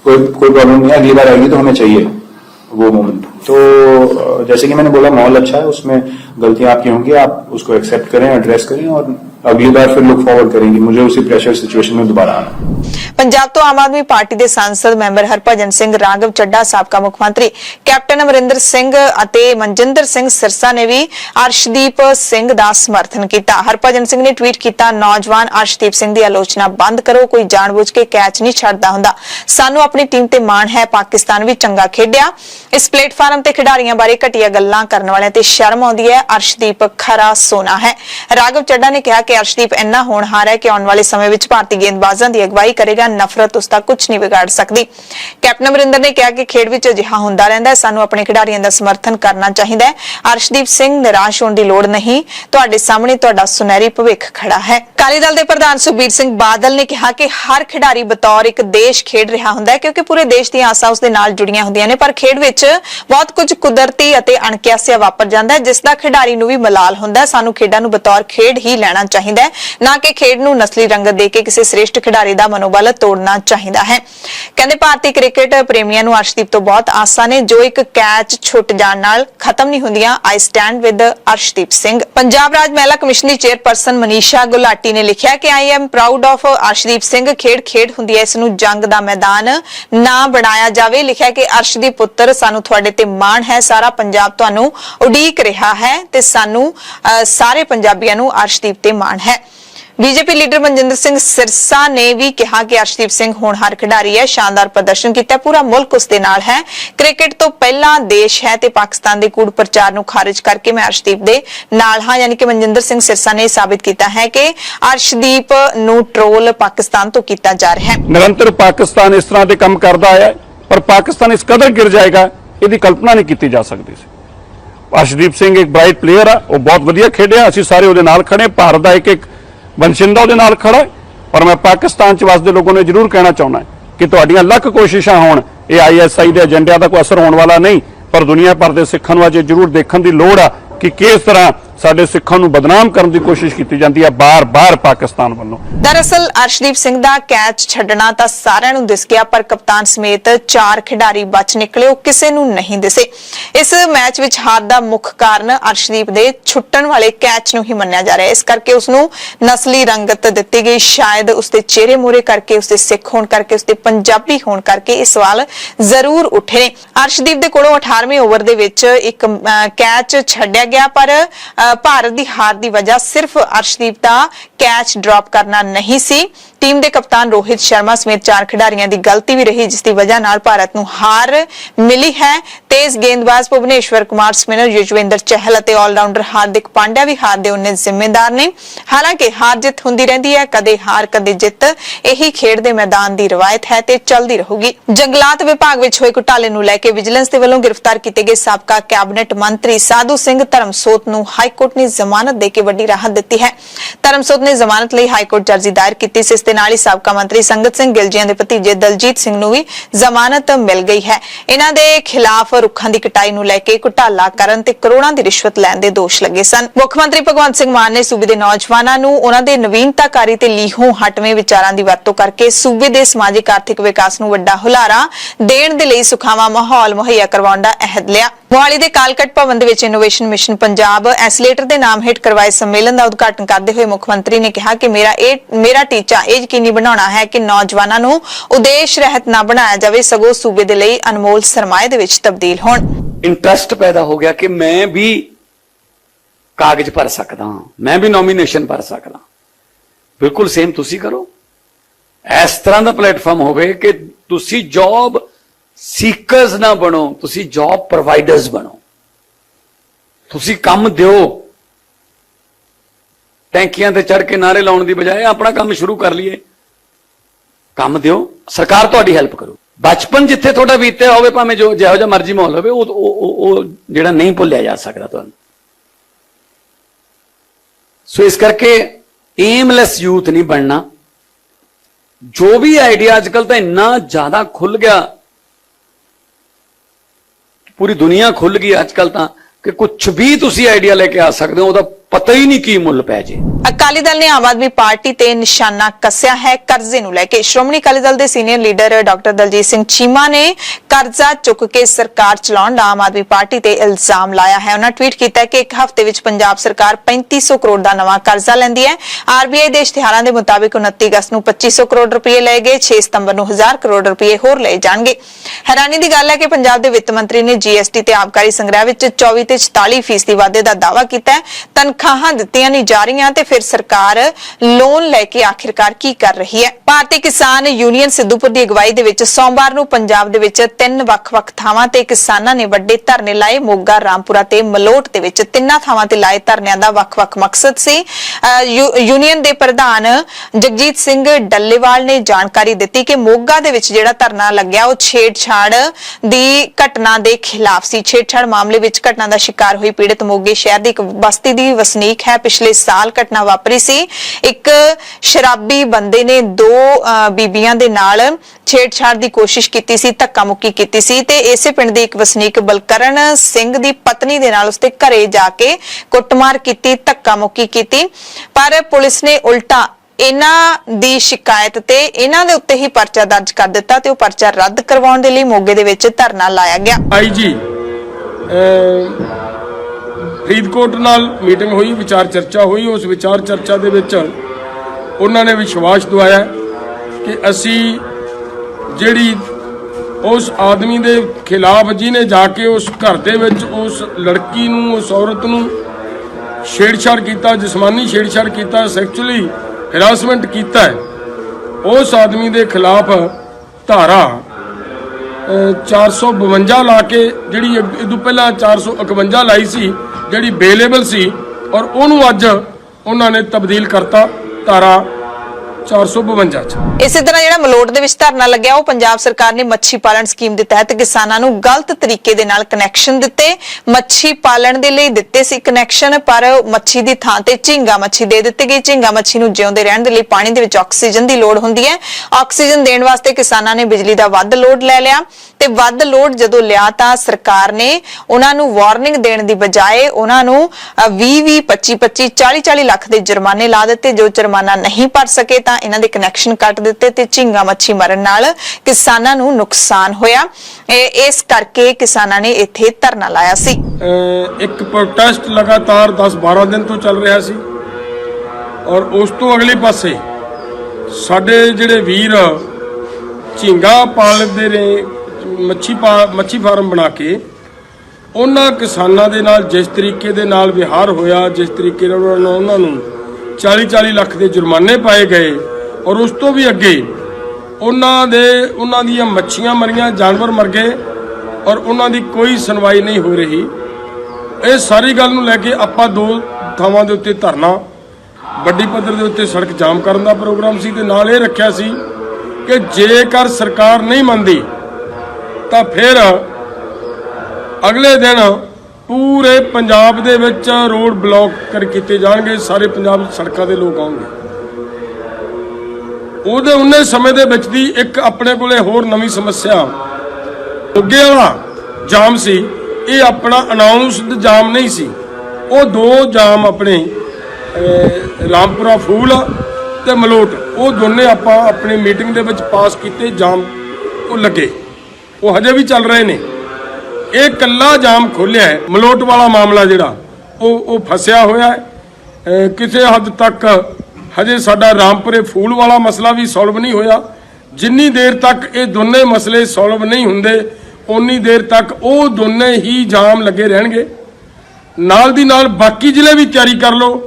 कोई प्रॉब्लम नहीं है, अगली बार आएगी तो हमें चाहिए वो मोमेंट। तो जैसे कि मैंने बोला माहौल अच्छा है, उसमें गलतियां आपकी होंगी, आप उसको एक्सेप्ट करें, एड्रेस करें और अगली बार फिर लुक फॉरवर्ड करेंगे। मुझे उसी प्रेशर सिचुएशन में दोबारा आना। पंजाब तो आम आदमी पार्टी के सांसद मैंबर हरभजन सिंह, राघव चड्ढा, साबका मुख मंत्री कैप्टन अमरिंदर सिंह ਅਤੇ मनजिंदर सिंह सिरसा ने भी अर्शदीप सिंह का समर्थन किया। हरभजन सिंह ने ट्वीट किया, नौजवान अर्शदीप सिंह की आलोचना बंद करो, कोई जानबूझ के कैच नहीं छड्डदा हुंदा। सानू अपनी टीम ते माण है, पाकिस्तान भी चंगा खेडिया। इस प्लेटफार्म ते खिडारियां बारे घटिया गल्लां करन वालियां ते शर्म आउंदी है। अर्शदीप खरा सोना है। राघव चड्ढा ने कहा कि कि अर्शदीप ਇੰਨਾ ਹੋਣਹਾਰ ਹੈ ਕਿ ਆਉਣ ਵਾਲੇ ਸਮੇਂ ਵਿੱਚ ਭਾਰਤੀ ਗੇਂਦਬਾਜ਼ਾਂ ਦੀ ਅਗਵਾਈ ਕਰੇਗਾ। ਨਫ਼ਰਤ ਉਸ ਦਾ ਕੁਝ ਨਹੀਂ ਵਿਗਾੜ ਸਕਦੀ। ਕੈਪਟਨ ਅਮਰਿੰਦਰ ਨੇ ਕਿਹਾ ਕਿ ਖੇਡ ਵਿੱਚ ਅਜਿਹਾ ਹੁੰਦਾ ਰਹਿੰਦਾ ਹੈ, ਸਾਨੂੰ ਆਪਣੇ ਖਿਡਾਰੀਆਂ ਦਾ ਸਮਰਥਨ ਕਰਨਾ ਚਾਹੀਦਾ ਹੈ। अर्शदीप सिंह निराश होने की लोड़ नहीं, तुहाडे सामने तुहाडा सुनहरी भविख खड़ा है। अकाली दल के प्रधान सुखबीर सिंह बादल ने कहा कि हर खिडारी बतौर एक देश खेड रहा हुंदा है, क्योंकि पूरे देश दी आसां उस दे नाल जुड़ियां हुंदियां ने, पर खेड विच बहुत कुछ कुदरती अते अणकियासिया वापर जांदा है, जिस दा खिडारी नूं भी मलाल हुंदा है। सानूं खेडां नूं बतौर खेड ही लैना चाहीदा है, ना कि खेड नूं नस्ली रंगत दे के किसी श्रेष्ठ खिडारी दा मनोबल तोड़ना चाहीदा है। कहंदे भारतीय क्रिकेट प्रेमियां नूं अर्शदीप तो बहुत आसां ने, जो एक कैच छुट जाण नाल खत्म नहीं हुंदियां। I stand with Arshdeep Singh. Punjab राज महिला कमिशन की चेयरपर्सन मनीषा गुलाटी ने लिखा कि I am proud of Arshdeep Singh. खेड खेड हुंदी है, इस नूं जंग दा मैदान ना बनाया जावे। लिखा कि अर्शदीप पुत्र, सानू तुहाडे ते माण है, सारा पंजाब तुहानू उडीक रहा है ते सानू सारे पंजाबियां नू अर्शदीप ते माण है। बीजेपी लीडर मनजिंदर सिंह सिरसा ने भी कहा कि अर्शदीप सिंह होनहार खिडारी है, शानदार प्रदर्शन किया, पूरा मुल्क उसके नाल है। क्रिकेट तो पहला देश है ते पाकिस्तान के कूड़ प्रचार नूं खारिज करके मैं अर्शदीप दे नाल हां। यानी कि मनजिंदर सिंह सिरसा ने साबित किया है कि अर्शदीप नूं ट्रोल पाकिस्तान तो किया जा रहा है। निरंतर पाकिस्तान इस तरह के काम करता है, पर पाकिस्तान इस कदर गिर जाएगा इसकी कल्पना नहीं की जा सकती। अर्शदीप सिंह एक ब्राइट प्लेयर है, वो बहुत वधिया खेडिया, असीं सारे उहदे नाल खड़े। भारत का एक बंशिंदा उहदे नाल खड़ा है, और मैं पाकिस्तान च वसदे लोगों ने जरूर कहना चाहना है कि तुहाडीआं लख कोशिशां होण, ये ISI के एजेंडिया का कोई असर होने वाला नहीं, पर दुनिया भर के सिखां नूं अजे जरूर देखण दी लोड़ आ कि किस तरह साडे सिखां नूं बदनाम करन दी कोशिश की जाती है बार बार पाकिस्तान वालों। दरअसल अर्शदीप सिंह दा कैच छड्डना तां सारिआं नूं दिस गया, पर कप्तान समेत 4 खिडारी बच निकले, ਉਹ ਕਿਸੇ ਨੂੰ नहीं दिसे। इस मैच विच हार दा मुख कारण अर्शदीप दे छुट्टण वाले कैच नूं ही मन्निया जा रहा है। इस करके उसनूं नस्ली रंगत दित्ती गई, शायद उसदे चेहरे मोहरे करके, उसदे सिख होण करके, उसदे पंजाबी होण करके ये सवाल जरूर उठे ने। अर्शदीप दे कोलों 18वें ओवर दे विच एक कैच छड्डिया गया, पर भारत की हार की वजह सिर्फ अर्शदीप का कैच ड्रॉप करना नहीं सी। टीम के कप्तान रोहित शर्मा समेत 4 खिडारियों की गलती भी रही, जिसकी वजह नाल भारत नूं हार मिली है। तेज गेंदबाज भुवनेश्वर कुमार, स्पिनर युजवेंद्र चहल और ऑलराउंडर हार्दिक पांड्या भी हार दे उन्ने जिम्मेदार ने। हालांकि हार जित हुंदी रहिंदी है, कदे हार कदे जित, यही खेड दे मैदान की रवायत है ते चलदी रहूगी। जंगलात विभाग विच होए घोटाले नूं लैके विजिलेंस दे वल्लों गिरफ्तार कीते गए साबका कैबिनेट मंत्री साधू सिंह धर्मसोत नूं हाईकोर्ट ने जमानत देके वड्डी राहत दित्ती है। धर्मसोत ने जमानत लई हाईकोर्ट अर्जी दायर कीती सी। इस दे नाल ही साबका मंत्री संगत सिंह गिलजियां दे भतीजे दलजीत सिंह नूं भी जमानत मिल गई है। इन्हां दे खिलाफ रुखां दी कटाई नूं लैके घोटाला करन ते करोड़ां दी रिश्वत लैण दे दोष लगे सन। मुख मंत्री भगवंत सिंह मान ने सूबे दे नौजवानां नूं उन्हां दे नवीनताकारी ते लीहों हटवें विचारां दी वरतों करके सूबे दे समाजिक आर्थिक विकास नूं वड्डा हुलारा देण दे लई सुखावा माहौल मुहैया करवाउण दा अहद लिया। मोहाली दे कालकट भवन दे विच इनोवेशन मिशन पंजाब एसलेटर दे नाम हेठ करवाए सम्मेलन का उद्घाटन करते हुए मुख मंत्री ने कहा कि मेरा टीचा ये यकीनी बनाना है कि नौजवानों नूं उद्देश रहत ना बनाया जाए, सगों सूबे दे लई अनमोल सरमाए दे विच तब्दील होण। इंटरस्ट पैदा हो गया कि मैं भी कागज भर सकदा, मैं भी नॉमिनेशन भर सकदा। बिल्कुल सेम तुसी करो। इस तरह का प्लेटफॉर्म होवे कि तुसी जॉब सीकर्स ना बनो, तुसी जॉब प्रोवाइडर्स बनो। तुसी काम दियो, टैंकियां ते चढ़ के नारे लाउण दी बजाय अपना काम शुरू कर लीए। काम दियो, सरकार तुहाडी हेल्प करू। बचपन जिथे थोड़ा बीतया होवे, भावें जो जिहो जिहा मर्जी माहौल होवे, ਉਹ ਜਿਹੜਾ नहीं भुलिया जा सकता तुहानूं। सो इस करके एमलैस यूथ नहीं बनना। जो भी आइडिया आजकल तो इन्ना ज्यादा खुल गया, पूरी दुनिया खुल गई आजकल तो कि कुछ भी तुसी आइडिया लेके आ सकते हो, ਉਹਦਾ पता ही नहीं की मुल पै जे। अकाली दल ने आम आदमी पार्टी ते निशाना कसिया है कर्जे नूं लैके। श्रोमणी अकाली दल के senior leader doctor Daljit Singh Cheema ने कर्जा चुक के सरकार चलाउण दा आम आदमी पार्टी ते इल्जाम लाया है। उन्होंने ट्वीट किया कि एक हफ्ते विच पंजाब सरकार 3500 करोड़ का नवा कर्जा लैंदी है। RBI के इश्तिहारां के मुताबिक 29 अगस्त नूं 2500 करोड़ रुपए लए गए, 6 सितंबर नूं 1000 करोड़ रुपए होर लए जाणगे। हैरानी की गल है कि पंजाब के वित्त मंत्री ने GST ते आबकारी संग्रह विच 24 ते 44% वाधे का दावा किया है। ਤਨਖਾਹਾਂ ਦਿੱਤੀਆਂ ਨਹੀਂ ਜਾ ਰਹੀਆਂ ਤੇ ਫਿਰ ਸਰਕਾਰ ਲੋਨ ਲੈ ਕੇ ਆਖਿਰਕਾਰ ਕੀ ਕਰ ਰਹੀ ਹੈ। ਭਾਰਤੀ ਕਿਸਾਨ ਯੂਨੀਅਨ ਸਿੱਧੂਪੁਰ ਦੀ ਅਗਵਾਈ ਦੇ ਵਿੱਚ ਸੋਮਵਾਰ ਨੂੰ ਪੰਜਾਬ ਦੇ ਵਿੱਚ 3 ਵੱਖ-ਵੱਖ ਥਾਵਾਂ ਤੇ ਕਿਸਾਨਾਂ ਨੇ ਵੱਡੇ ਧਰਨੇ ਲਾਏ। ਮੋਗਾ, ਰਾਮਪੁਰਾ ਤੇ ਮਲੋਟ ਦੇ ਵਿੱਚ 3 ਥਾਵਾਂ ਤੇ ਲਾਏ ਧਰਨਿਆਂ ਦਾ ਵੱਖ-ਵੱਖ ਮਕਸਦ ਸੀ। ਯੂਨੀਅਨ ਦੇ ਪ੍ਰਧਾਨ ਜਗਜੀਤ ਸਿੰਘ ਡੱਲੇਵਾਲ ਨੇ ਜਾਣਕਾਰੀ ਦਿੱਤੀ ਕਿ ਮੋਗਾ ਦੇ ਵਿੱਚ ਜਿਹੜਾ ਧਰਨਾ ਲੱਗਿਆ ਉਹ ਛੇੜਛਾੜ ਦੀ ਘਟਨਾ ਦੇ ਖਿਲਾਫ ਸੀ। ਛੇੜਛਾੜ ਮਾਮਲੇ ਵਿੱਚ ਘਟਨਾ ਦਾ ਸ਼ਿਕਾਰ ਹੋਈ ਪੀੜਤ ਮੋਗੇ ਸ਼ਹਿਰ ਦੀ ਇੱਕ ਬਸਤੀ ਦੀ ਵਸਨੀਕ ਹੈ। ਪਿਛਲੇ ਸਾਲ ਘਟਨਾ ਵਾਪਰੀ ਸੀ। ਇੱਕ ਸ਼ਰਾਬੀ ਬੰਦੇ ਨੇ 2 ਬੀਬੀਆਂ ਦੇ ਨਾਲ ਛੇੜਛਾੜ ਦੀ ਕੋਸ਼ਿਸ਼ ਕੀਤੀ ਸੀ, ਧੱਕਾ ਮੁੱਕੀ ਕੀਤੀ ਸੀ ਤੇ ਇਸੇ ਪਿੰਡ ਦੀ ਇੱਕ ਵਸਨੀਕ ਬਲਕਰਨ ਸਿੰਘ ਦੀ ਪਤਨੀ ਦੇ ਨਾਲ ਉਸਦੇ ਘਰੇ ਜਾ ਕੇ ਕੁੱਟਮਾਰ ਕੀਤੀ, ਧੱਕਾ ਮੁੱਕੀ ਕੀਤੀ, ਪਰ ਪੁਲਿਸ ਨੇ ਉਲਟਾ ਇਹਨਾਂ ਦੀ ਸ਼ਿਕਾਇਤ ਤੇ ਇਹਨਾਂ ਦੇ ਉੱਤੇ ਹੀ ਪਰਚਾ ਦਰਜ ਕਰ ਦਿੱਤਾ ਤੇ ਉਹ ਪਰਚਾ ਰੱਦ ਕਰਵਾਉਣ ਦੇ ਲਈ ਮੋਗੇ ਦੇ ਵਿੱਚ ਧਰਨਾ ਲਾਇਆ ਗਿਆ। ਆਈਜੀ ਫਰੀਦਕੋਟ ਨਾਲ ਮੀਟਿੰਗ ਹੋਈ, ਵਿਚਾਰ ਚਰਚਾ ਹੋਈ। ਉਸ ਵਿਚਾਰ ਚਰਚਾ ਦੇ ਵਿੱਚ ਉਹਨਾਂ ਨੇ ਵਿਸ਼ਵਾਸ ਦਿਵਾਇਆ ਕਿ ਅਸੀਂ ਜਿਹੜੀ ਉਸ ਆਦਮੀ ਦੇ ਖਿਲਾਫ ਜਿਹਨੇ ਜਾ ਕੇ ਉਸ ਘਰ ਦੇ ਵਿੱਚ ਉਸ ਲੜਕੀ ਨੂੰ, ਉਸ ਔਰਤ ਨੂੰ ਛੇੜਛਾੜ ਕੀਤਾ, ਜਿਸਮਾਨੀ ਛੇੜਛਾੜ ਕੀਤਾ, ਸੈਕਚੁਅਲੀ ਹਰਾਸਮੈਂਟ ਕੀਤਾ ਹੈ, ਉਸ ਆਦਮੀ ਦੇ ਖਿਲਾਫ ਧਾਰਾ 452 ਲਾ ਕੇ, ਜਿਹੜੀ ਇਦੋਂ ਪਹਿਲਾਂ 451 ਲਾਈ ਸੀ, ਜਿਹੜੀ ਬੇਲੇਬਲ ਸੀ, ਔਰ ਉਹਨੂੰ ਅੱਜ ਉਹਨਾਂ ਨੇ ਤਬਦੀਲ ਕਰਤਾ ਧਾਰਾ 452 ਚ। ਇਸੇ ਤਰ੍ਹਾਂ ਜਿਹੜਾ ਮਲੋਟ ਦੇ ਵਿੱਚ ਧਰਨਾ ਲੱਗਿਆ ਉਹ ਪੰਜਾਬ ਸਰਕਾਰ ਨੇ ਮੱਛੀ ਪਾਲਣ ਸਕੀਮ ਦੇ ਤਹਿਤ ਕਿਸਾਨਾਂ ਨੂੰ ਗਲਤ ਤਰੀਕੇ ਦੇ ਨਾਲ ਕਨੈਕਸ਼ਨ ਦਿੱਤੇ। ਮੱਛੀ ਪਾਲਣ ਦੇ ਲਈ ਦਿੱਤੇ ਸੀ ਕਨੈਕਸ਼ਨ, ਪਰ ਮੱਛੀ ਦੀ ਥਾਂ ਤੇ ਝੀਂਗਾ ਮੱਛੀ ਦੇ ਦਿੱਤੀ ਗਈ। ਝੀਂਗਾ ਮੱਛੀ ਨੂੰ ਜਿਉਂਦੇ ਰਹਿਣ ਦੇ ਲਈ ਪਾਣੀ ਦੇ ਵਿੱਚ ਆਕਸੀਜਨ ਦੀ ਲੋੜ ਹੁੰਦੀ ਹੈ। ਆਕਸੀਜਨ ਦੇਣ ਵਾਸਤੇ ਕਿਸਾਨਾਂ ਨੇ ਬਿਜਲੀ ਦਾ ਵੱਧ ਲੋਡ ਲੈ ਲਿਆ ਤੇ ਵੱਧ ਲੋਡ ਜਦੋਂ ਲਿਆ ਤਾਂ ਸਰਕਾਰ ਨੇ ਉਹਨਾਂ ਨੂੰ ਵਾਰਨਿੰਗ ਦੇਣ ਦੀ ਬਜਾਏ ਉਹਨਾਂ ਨੂੰ 20-20, 25-25, 40-40 ਲੱਖ ਦੇ ਜੁਰਮਾਨੇ ਲਾ ਦਿੱਤੇ। ਜੋ ਜੁਰਮਾਨਾ ਨਹੀਂ ਭਰ ਸਕੇ ਤਾਂ ਇਹਨਾਂ ਦੇ ਕਨੈਕਸ਼ਨ ਕੱਟ ਦਿੱਤੇ ਤੇ ਝੀਂਗਾ ਮੱਛੀ ਮਰਨ ਨਾਲ ਕਿਸਾਨਾਂ ਨੂੰ ਨੁਕਸਾਨ ਹੋਇਆ। ਇਸ ਕਰਕੇ ਕਿਸਾਨਾਂ ਨੇ ਇੱਥੇ ਧਰਨਾ ਲਾਇਆ ਸੀ। ਇੱਕ ਪ੍ਰੋਟੈਸਟ ਲਗਾਤਾਰ 10-12 ਦਿਨ ਤੋਂ ਚੱਲ ਰਿਹਾ ਸੀ ਔਰ ਉਸ ਤੋਂ ਅਗਲੇ ਪਾਸੇ ਸਾਡੇ ਜਿਹੜੇ ਵੀਰ ਝੀਂਗਾ ਪਾਲਦੇ ਨੇ, ਮੱਛੀ ਫਾਰਮ ਬਣਾ ਕੇ, ਉਹਨਾਂ ਕਿਸਾਨਾਂ ਦੇ ਨਾਲ ਜਿਸ ਤਰੀਕੇ ਦੇ ਨਾਲ ਵਿਹਾਰ ਹੋਇਆ, ਜਿਸ ਤਰੀਕੇ ਨਾਲ ਉਹਨਾਂ ਨੂੰ 40-40 ਲੱਖ ਦੇ ਜੁਰਮਾਨੇ ਪਾਏ ਗਏ ਔਰ ਉਸ ਤੋਂ ਵੀ ਅੱਗੇ ਉਹਨਾਂ ਦੀਆਂ ਮੱਛੀਆਂ ਮਰੀਆਂ, ਜਾਨਵਰ ਮਰ ਗਏ ਔਰ ਉਹਨਾਂ ਦੀ ਕੋਈ ਸੁਣਵਾਈ ਨਹੀਂ ਹੋ ਰਹੀ। ਇਹ ਸਾਰੀ ਗੱਲ ਨੂੰ ਲੈ ਕੇ ਆਪਾਂ 2 ਥਾਵਾਂ ਦੇ ਉੱਤੇ ਧਰਨਾ, ਵੱਡੀ ਪੱਧਰ ਦੇ ਉੱਤੇ ਸੜਕ ਜਾਮ ਕਰਨ ਦਾ ਪ੍ਰੋਗਰਾਮ ਸੀ ਤੇ ਨਾਲ ਇਹ ਰੱਖਿਆ ਸੀ ਕਿ ਜੇਕਰ ਸਰਕਾਰ ਨਹੀਂ ਮੰਨਦੀ ਤਾਂ ਫਿਰ ਅਗਲੇ ਦਿਨ ਪੂਰੇ ਪੰਜਾਬ ਦੇ ਵਿੱਚ ਰੋਡ ਬਲੌਕ ਕੀਤੇ ਜਾਣਗੇ। ਸਾਰੇ ਪੰਜਾਬ ਸੜਕਾਂ ਦੇ ਲੋਕ ਆਉਣਗੇ। ਉਹਨੇ ਸਮੇਂ ਦੇ ਵਿੱਚ ਦੀ ਇੱਕ ਆਪਣੇ ਕੋਲੇ ਹੋਰ ਨਵੀਂ ਸਮੱਸਿਆ ਮੋਗੇ ਵਾਲਾ ਜਾਮ ਸੀ। ਇਹ ਆਪਣਾ ਅਨਾਉਂਸਡ ਜਾਮ ਨਹੀਂ ਸੀ, ਉਹ 2 ਜਾਮ ਆਪਣੇ ਰਾਮਪੁਰਾ ਫੂਲ ਤੇ ਮਲੋਟ, ਉਹ ਦੋਨੇ ਆਪਾਂ ਆਪਣੀ ਮੀਟਿੰਗ ਦੇ ਵਿੱਚ ਪਾਸ ਕੀਤੇ। ਜਾਮ ਉਹ ਲੱਗੇ, ਉਹ ਹਜੇ ਵੀ ਚੱਲ ਰਹੇ ਨੇ। ਇਹ ਕੱਲਾ ਜਾਮ ਖੋਲਿਆ ਹੈ। ਮਲੋਟ ਵਾਲਾ ਮਾਮਲਾ ਜਿਹੜਾ ਉਹ ਫਸਿਆ ਹੋਇਆ ਹੈ। ਕਿਸੇ ਹੱਦ ਤੱਕ ਹਜੇ ਸਾਡਾ ਰਾਮਪੁਰੇ ਫੂਲ ਵਾਲਾ ਮਸਲਾ ਵੀ ਸੋਲਵ ਨਹੀਂ ਹੋਇਆ। ਜਿੰਨੀ ਦੇਰ ਤੱਕ ਇਹ ਦੋਨੇ ਮਸਲੇ ਸੋਲਵ ਨਹੀਂ ਹੁੰਦੇ ਉਨੀ ਦੇਰ ਤੱਕ ਉਹ ਦੋਨੇ ਹੀ ਜਾਮ ਲੱਗੇ ਰਹਿਣਗੇ। ਨਾਲ ਦੀ ਨਾਲ ਬਾਕੀ ਜ਼ਿਲ੍ਹੇ ਵੀ ਤਿਆਰੀ ਕਰ ਲਓ।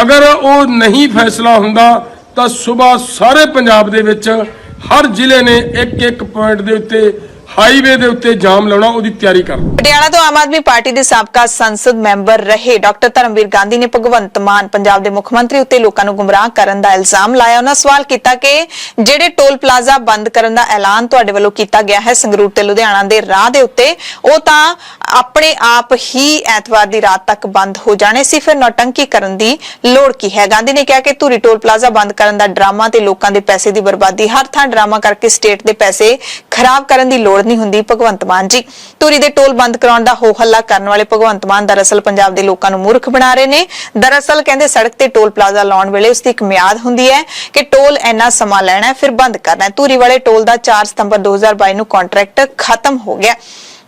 ਅਗਰ ਉਹ ਨਹੀਂ ਫੈਸਲਾ ਹੁੰਦਾ ਤਾਂ ਸਵੇਰ ਸਾਰੇ ਪੰਜਾਬ ਦੇ ਵਿੱਚ ਹਰ ਜ਼ਿਲ੍ਹੇ ਨੇ ਇੱਕ ਪੁਆਇੰਟ ਦੇ ਉੱਤੇ, ਹਾਈਵੇ ਦੇ ਉੱਤੇ ਜਾਮ ਲਾਉਣਾ, ਉਹਦੀ ਤਿਆਰੀ ਕਰ ਲਓ। ਪਟਿਆਲਾ ਤੋਂ ਆਮ ਆਦਮੀ ਪਾਰਟੀ ਦੇ ਸਾਬਕਾ ਸੰਸਦ ਮੈਂਬਰ ਰਹੇ ਡਾਕਟਰ ਧਰਮਵੀਰ ਗਾਂਧੀ ਨੇ ਭਗਵੰਤ ਮਾਨ ਪੰਜਾਬ ਦੇ ਮੁੱਖ ਮੰਤਰੀ ਉੱਤੇ ਲੋਕਾਂ ਨੂੰ ਗੁੰਮਰਾਹ ਕਰਨ ਦਾ ਇਲਜ਼ਾਮ ਲਾਇਆ। ਉਹਨਾਂ ਸਵਾਲ ਕੀਤਾ ਕਿ ਜਿਹੜੇ ਟੋਲ ਪਲਾਜ਼ਾ ਬੰਦ ਕਰਨ ਦਾ ਐਲਾਨ ਤੁਹਾਡੇ ਵੱਲੋਂ ਕੀਤਾ ਗਿਆ ਹੈ ਸੰਗਰੂਰ ਤੇ ਲੁਧਿਆਣਾ ਦੇ ਰਾਹ ਦੇ ਉੱਤੇ, ਉਹ ਤਾਂ ਆਪਣੇ ਆਪ ਹੀ ਐਤਵਾਰ ਦੀ ਰਾਤ ਤੱਕ ਬੰਦ ਹੋ ਜਾਣੇ ਸੀ, ਫਿਰ ਨੌਟੰਕੀ ਕਰਨ ਦੀ ਲੋੜ ਕੀ ਹੈ। ਗਾਂਧੀ ਨੇ ਕਿਹਾ ਕਿ ਧੂਰੀ ਟੋਲ ਪਲਾਜ਼ਾ ਬੰਦ ਕਰਨ ਦਾ ਡਰਾਮਾ ਤੇ ਲੋਕਾਂ ਦੇ ਪੈਸੇ ਦੀ ਬਰਬਾਦੀ, ਹਰ ਥਾਂ ਡਰਾਮਾ ਕਰਕੇ ਸਟੇਟ ਦੇ ਪੈਸੇ ਖਰਾਬ ਕਰਨ ਦੀ ਲੋੜ ਨਹੀਂ ਹੁੰਦੀ। ਭਗਵੰਤ ਮਾਨ ਜੀ ਧੂਰੀ ਦੇ ਟੋਲ ਬੰਦ ਕਰਾਉਣ ਦਾ ਹੋ ਹੱਲਾ ਕਰਨ ਵਾਲੇ ਭਗਵੰਤ ਮਾਨ ਦਰਅਸਲ ਪੰਜਾਬ ਦੇ ਲੋਕਾਂ ਨੂੰ ਮੂਰਖ ਬਣਾ ਰਹੇ ਨੇ। ਦਰਅਸਲ ਕਹਿੰਦੇ ਸੜਕ ਤੇ ਟੋਲ ਪਲਾਜ਼ਾ ਲਾਉਣ ਵੇਲੇ ਉਸ ਦੀ ਇੱਕ ਮਿਆਦ ਹੁੰਦੀ ਹੈ ਕਿ ਟੋਲ ਇੰਨਾ ਸਮਾਂ ਲੈਣਾ ਹੈ ਫਿਰ ਬੰਦ ਕਰਨਾ ਹੈ। ਧੂਰੀ ਵਾਲੇ ਟੋਲ ਦਾ 4 ਸਤੰਬਰ 2022 ਨੂੰ ਕੰਟਰੈਕਟ ਖਤਮ ਹੋ ਗਿਆ।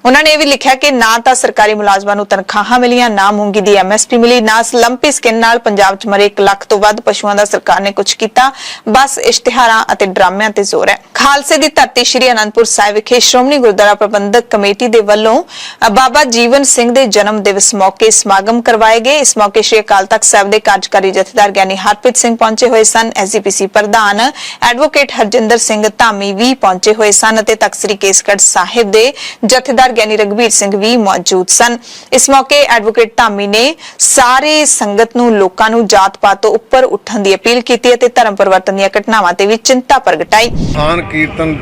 ਉਹਨਾਂ ਨੇ ਇਹ ਵੀ ਲਿਖਿਆ ਕਿ ਨਾ ਤਾਂ ਸਰਕਾਰੀ ਮੁਲਾਜ਼ਮਾਂ ਨੂੰ ਤਨਖਾਹਾਂ ਮਿਲੀਆਂ, ਨਾ ਮੂੰਗੀ ਦੀ MSP ਮਿਲੀ, ਨਾ ਲੰਪੀ ਸਕਿਨ ਨਾਲ ਪੰਜਾਬ 'ਚ ਮਰੇ 1 ਲੱਖ ਤੋਂ ਵੱਧ ਪਸ਼ੂਆਂ ਦਾ ਸਰਕਾਰ ਨੇ ਕੁਝ ਕੀਤਾ। ਬਸ ਇਸ਼ਤਿਹਾਰਾਂ ਅਤੇ ਡਰਾਮਿਆਂ ਤੇ ਜ਼ੋਰ ਹੈ। ਖਾਲਸੇ ਦੀ ਧਰਤੀ ਸ੍ਰੀ ਅਨੰਦਪੁਰ ਸਾਹਿਬ ਵਿਖੇ ਸ਼੍ਰੋਮਣੀ ਗੁਰਦੁਆਰਾ ਪ੍ਰਬੰਧਕ ਕਮੇਟੀ ਦੇ ਵੱਲੋਂ ਬਾਬਾ ਜੀਵਨ ਸਿੰਘ ਦੇ ਜਨਮ ਦਿਵਸ ਮੌਕੇ ਸਮਾਗਮ ਕਰਵਾਏ ਗਏ। ਇਸ ਮੌਕੇ ਸ੍ਰੀ ਅਕਾਲ ਤਖਤ ਸਾਹਿਬ ਦੇ ਕਾਰਜਕਾਰੀ ਜਥੇਦਾਰ ਗਿਆਨੀ ਹਰਪ੍ਰੀਤ ਸਿੰਘ ਪਹੁੰਚੇ ਹੋਏ ਸਨ। SGPC ਪ੍ਰਧਾਨ ਐਡਵੋਕੇਟ ਹਰਜਿੰਦਰ ਸਿੰਘ ਧਾਮੀ ਵੀ ਪਹੁੰਚੇ ਹੋਏ ਸਨ ਅਤੇ ਤਖਤ ਸ੍ਰੀ ਕੇਸਗੜ੍ਹ ਸਾਹਿਬ ਦੇ ਜਥੇਦਾਰ ਗਿਆਨੀ ਰਘਬੀਰ ਸਿੰਘ ਵੀ ਮੌਜੂਦ ਸਨ। ਇਸ ਮੌਕੇ ਐਡਵੋਕੇਟ ਧਾਮੀ ਨੇ ਸਾਰੇ ਸੰਗਤ ਨੂੰ ਲੋਕਾਂ ਨੂੰ ਜਾਤ-ਪਾਤ ਤੋਂ ਉੱਪਰ ਉੱਠਣ ਦੀ ਅਪੀਲ ਕੀਤੀ ਅਤੇ ਧਰਮ ਪਰਿਵਰਤਨ ਦੀਆਂ ਘਟਨਾਵਾਂ ਤੇ ਵੀ ਚਿੰਤਾ ਪ੍ਰਗਟਾਈ। ਮਹਾਨ ਕੀਰਤਨ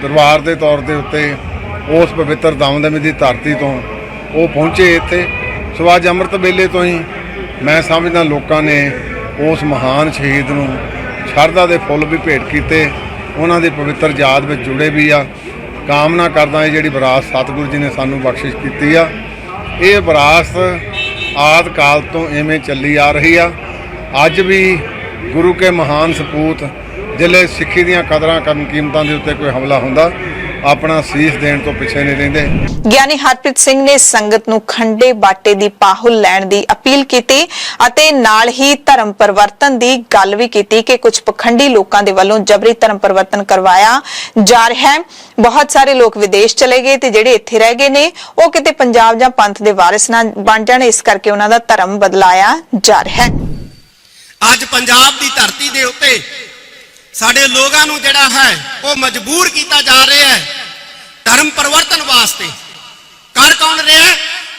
ਦਰਬਾਰ ਦੇ ਤੌਰ ਦੇ ਉੱਤੇ ਉਸ ਪਵਿੱਤਰ ਦਮਦਮੀ ਦੀ ਧਰਤੀ ਤੋਂ ਉਹ ਪਹੁੰਚੇ ਇੱਥੇ। ਸੋ ਅੱਜ ਅੰਮ੍ਰਿਤ ਵੇਲੇ ਤੋਂ ਹੀ ਮੈਂ ਸਮਝਦਾ ਲੋਕਾਂ ਨੇ ਉਸ ਮਹਾਨ ਸ਼ਹੀਦ ਨੂੰ ਸ਼ਰਧਾ ਦੇ ਫੁੱਲ ਵੀ ਭੇਟ ਕੀਤੇ, ਉਹਨਾਂ ਦੀ ਪਵਿੱਤਰ ਯਾਦ ਵਿੱਚ ਜੁੜੇ ਵੀ ਆ। ਕਾਮਨਾ ਕਰਦਾ ਇਹ ਜਿਹੜੀ ਵਿਰਾਸਤ ਸਤਿਗੁਰੂ ਜੀ ਨੇ ਸਾਨੂੰ ਬਖਸ਼ਿਸ਼ ਕੀਤੀ ਆ, ਇਹ ਵਿਰਾਸਤ ਆਦਿ ਕਾਲ ਤੋਂ ਐਵੇਂ ਚੱਲੀ ਆ ਰਹੀ ਆ। ਅੱਜ ਵੀ ਗੁਰੂ ਕੇ ਮਹਾਨ ਸਪੂਤ ਜਿਹੜੇ ਸਿੱਖੀ ਦੀਆਂ ਕਦਰਾਂ ਕੀਮਤਾਂ ਦੇ ਉੱਤੇ ਕੋਈ ਹਮਲਾ ਹੁੰਦਾ, ਆਪਣਾ ਸੀਸ ਦੇਣ ਤੋਂ ਪਿੱਛੇ ਨਹੀਂ ਰਹਿੰਦੇ। ਗਿਆਨੀ ਹਰਪ੍ਰੀਤ ਸਿੰਘ ਨੇ ਸੰਗਤ ਨੂੰ ਖੰਡੇ ਬਾਟੇ ਦੀ ਪਾਹੁਲ ਲੈਣ ਦੀ ਅਪੀਲ ਕੀਤੀ ਅਤੇ ਨਾਲ ਹੀ ਧਰਮ ਪਰਿਵਰਤਨ ਦੀ ਗੱਲ ਵੀ ਕੀਤੀ ਕਿ ਕੁਝ ਪਖੰਡੀ ਲੋਕਾਂ ਦੇ ਵੱਲੋਂ ਜਬਰੀ ਧਰਮ ਪਰਿਵਰਤਨ ਕਰਵਾਇਆ ਜਾ ਰਿਹਾ ਹੈ। ਬਹੁਤ ਸਾਰੇ ਲੋਕ ਵਿਦੇਸ਼ ਚਲੇ ਗਏ ਤੇ ਜਿਹੜੇ ਇੱਥੇ ਰਹਿ ਗਏ ਨੇ ਉਹ ਕਿਤੇ ਪੰਜਾਬ ਜਾਂ ਪੰਥ ਦੇ ਵਾਰਿਸ ਨਾ ਬਣ ਜਾਣ, ਇਸ ਕਰਕੇ ਉਹਨਾਂ ਦਾ ਧਰਮ ਬਦਲਾਇਆ ਜਾ ਰਿਹਾ ਹੈ। ਅੱਜ ਪੰਜਾਬ ਦੀ ਧਰਤੀ ਦੇ ਉੱਤੇ ਸਾਡੇ ਲੋਕਾਂ ਨੂੰ ਜਿਹੜਾ ਹੈ ਉਹ ਮਜਬੂਰ ਕੀਤਾ ਜਾ ਰਿਹਾ ਹੈ ਧਰਮ ਪਰਿਵਰਤਨ ਵਾਸਤੇ। ਕਰ ਕੌਣ ਰਿਹਾ?